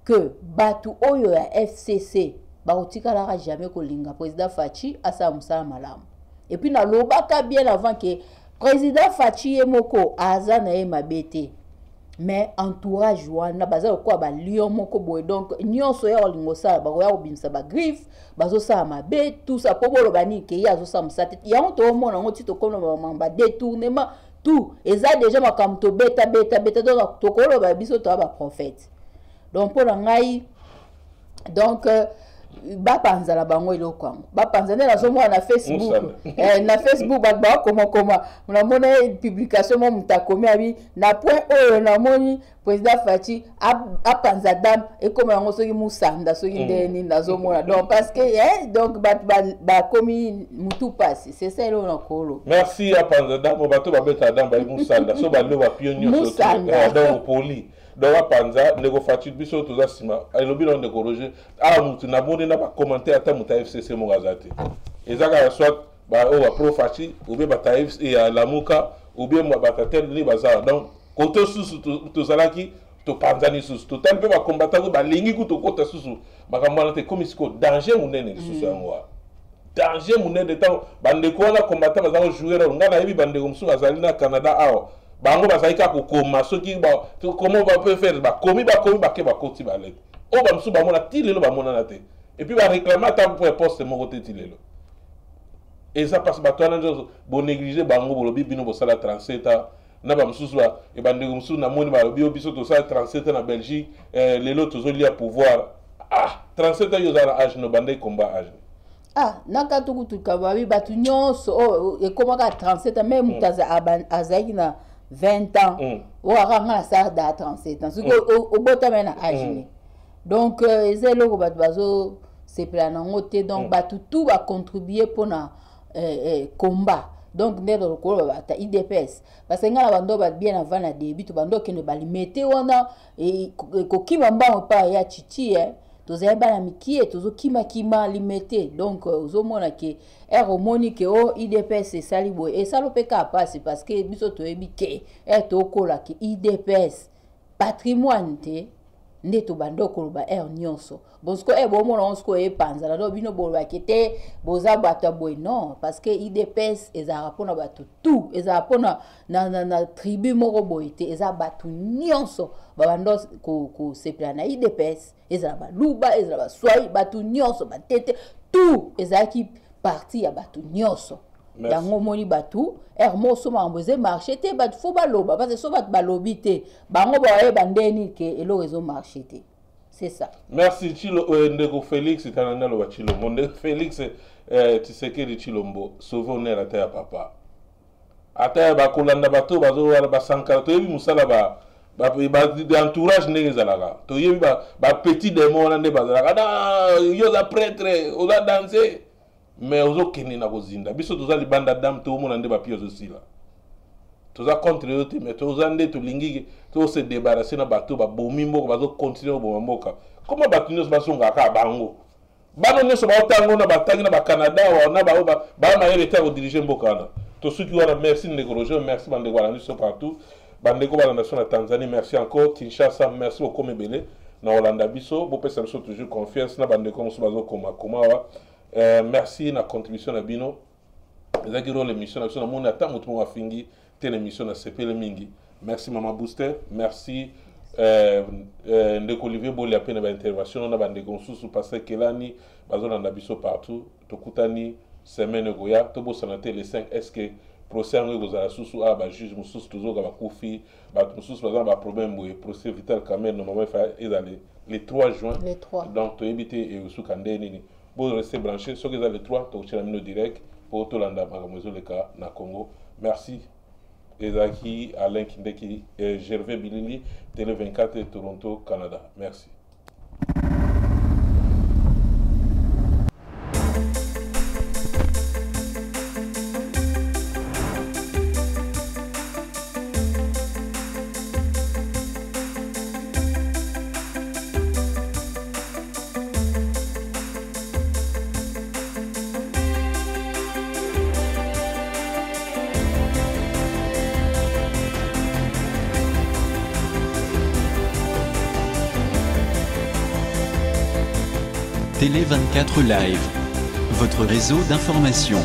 B: Que batu oyo ya FCC ba otikala jamais kolinga président Fachi asa musala malamu et puis na lobaka bien avant que président Fachi emoko aza na mabete mais entourage wana baza ko ba lion moko boy donc nyonso ya olingo sala ba ya obimisa ba griffe bazo sala mabe tout ça po bolo bani ke ya zo sa musate ya on to mona ngoti to kono ba détournement tout eza déjà makam to beta donc to kolo ba biso to ba prophète. Donc pour ngai donc ba panza la bango iloko ba panza na so na Facebook na Facebook ba comment na mona publication mo mutakomi abi na point oyo na moni président Fachi a panza dam et comme ngo soki musanda soki ndeni na zo mona donc parce que donc ba komi mutu passe c'est ça lo na kolo
D: merci a panza dam ba to ba beta dam ba musanda so ba lo ba pionnier so donc poli donc panza nego Fachi biso to za sima elobi non de corriger a mutu na moni na ba commenter ata muta FCC mo gazate ezaka soit ba o ba pro Fachi ou bien ba taif et Lamuka ou bien ba tatel ni bazar donc côté sous to zalaki to panzani sous to tempe ba combattant ba lingi ku to kota sous makamana te comme isko danger munene sous yango danger munene de temps bande ko na combattant bazako jouer ngana yebi bande ko msu azali na Canada awo bango basaika kokoma soki comment on peut faire bakomi bake bakoti balete o bamusu bamona ti lelo bamonana te et puis baréclame ata po poste moko te ti lelo et ça passe bato wana nzozo bonéglige bango bolobi bino bosala 37 ans na bamususu ebandeko mosusu namoni balobi yo biso tosala 37 ans na Belgique lelo tozolia pouvoir 37 ans yo oza na age no bande combat age
B: naka tukutuka babi bato nyonso ekomaka 37 ans même moto azalaki na 20 ans oyo akanga na sala da 37 ans soki obotama na age ne donc eza eloko bato bazosepela nango te donc bato tu bacontribue mpona combat donc nde lokolo bata IDPS parce que ngala bando ba bien avant na début to bando kende balimete wana kokima mbango pa ya chichi tozali bana mikie tozokima limete donc ozomona ke homoni ke IDPS esali boye esalo peka passe parce que biso toyebi ke tokola ke IDPS patrimoine te nde to bando koloba nyonso bonsko bomona onsko panza na bino bolwa kete boza bato boy non parce que IDPS ezara pona bato tout ezara pona na tribu moko boyete eza bato nyonso babando ko sepla na IDPS ezara baluba ezara baswai bato nyonso batete tout ezaki parti ya bato nyonso yango moni batu moso mamboze marché te bat fo baloba parce que so bat balobi te bango ba bandeni ke elo rezo marché te c'est ça.
D: Merci Chilo ndeko Félix tananda lo Chilo monde Félix Tshisekedi Chilombo sauver honneur ata ya papa ata ba kolanda bato bazo wala ba sankara to yebi musala ba entourage ndenge zalaka to yebi ba petit démon na nde bazalaka na yo za prêtre o za danser mais ozo keni na kozinda biso toza libanda dame to mona nde ba pio zosila toza contre yo te mais toza nde to lingi to se débarrasser na bato ba bomi mboko bazo continuer bo mboka comment bato nyos basonga ka bango bano nyos ba otango na batangi na ba Canada wa na ba ma yele ta ko diriger mboka na to suki wana merci ndeko Roger merci bande ko la partout bande ko ba nation na Tanzanie merci encore Kinshasa merci beaucoup mebele na Hollanda biso bo pesa biso toujours confiance na bande ko musu bazo koma wa merci na contribution na bino ezaki role émission na biso na mona ta mutu mo afingi te l'émission na sepele mingi merci Mama Booster merci ndeko Olivier Boli apena ba intervention na bande ko susu passer kelani bazona na biso partout tokutani semaine goya to bosana te le 5 est-ce que procès ngo gozala susu ba juge mususu tozoka ba kufi ba mususu bazana ba problème boye procès vital quand même normalement fa ezale le 3 juin donc to éviter et usukande nini bon rester branché ce que le 3 to chira mino direct pour to landa magamozo le cas na Congo merci Ezaki Alain Kindeki et Gervais Bilili Télé 24 de Toronto Canada merci.
A: Télé 24 Live, votre réseau d'information.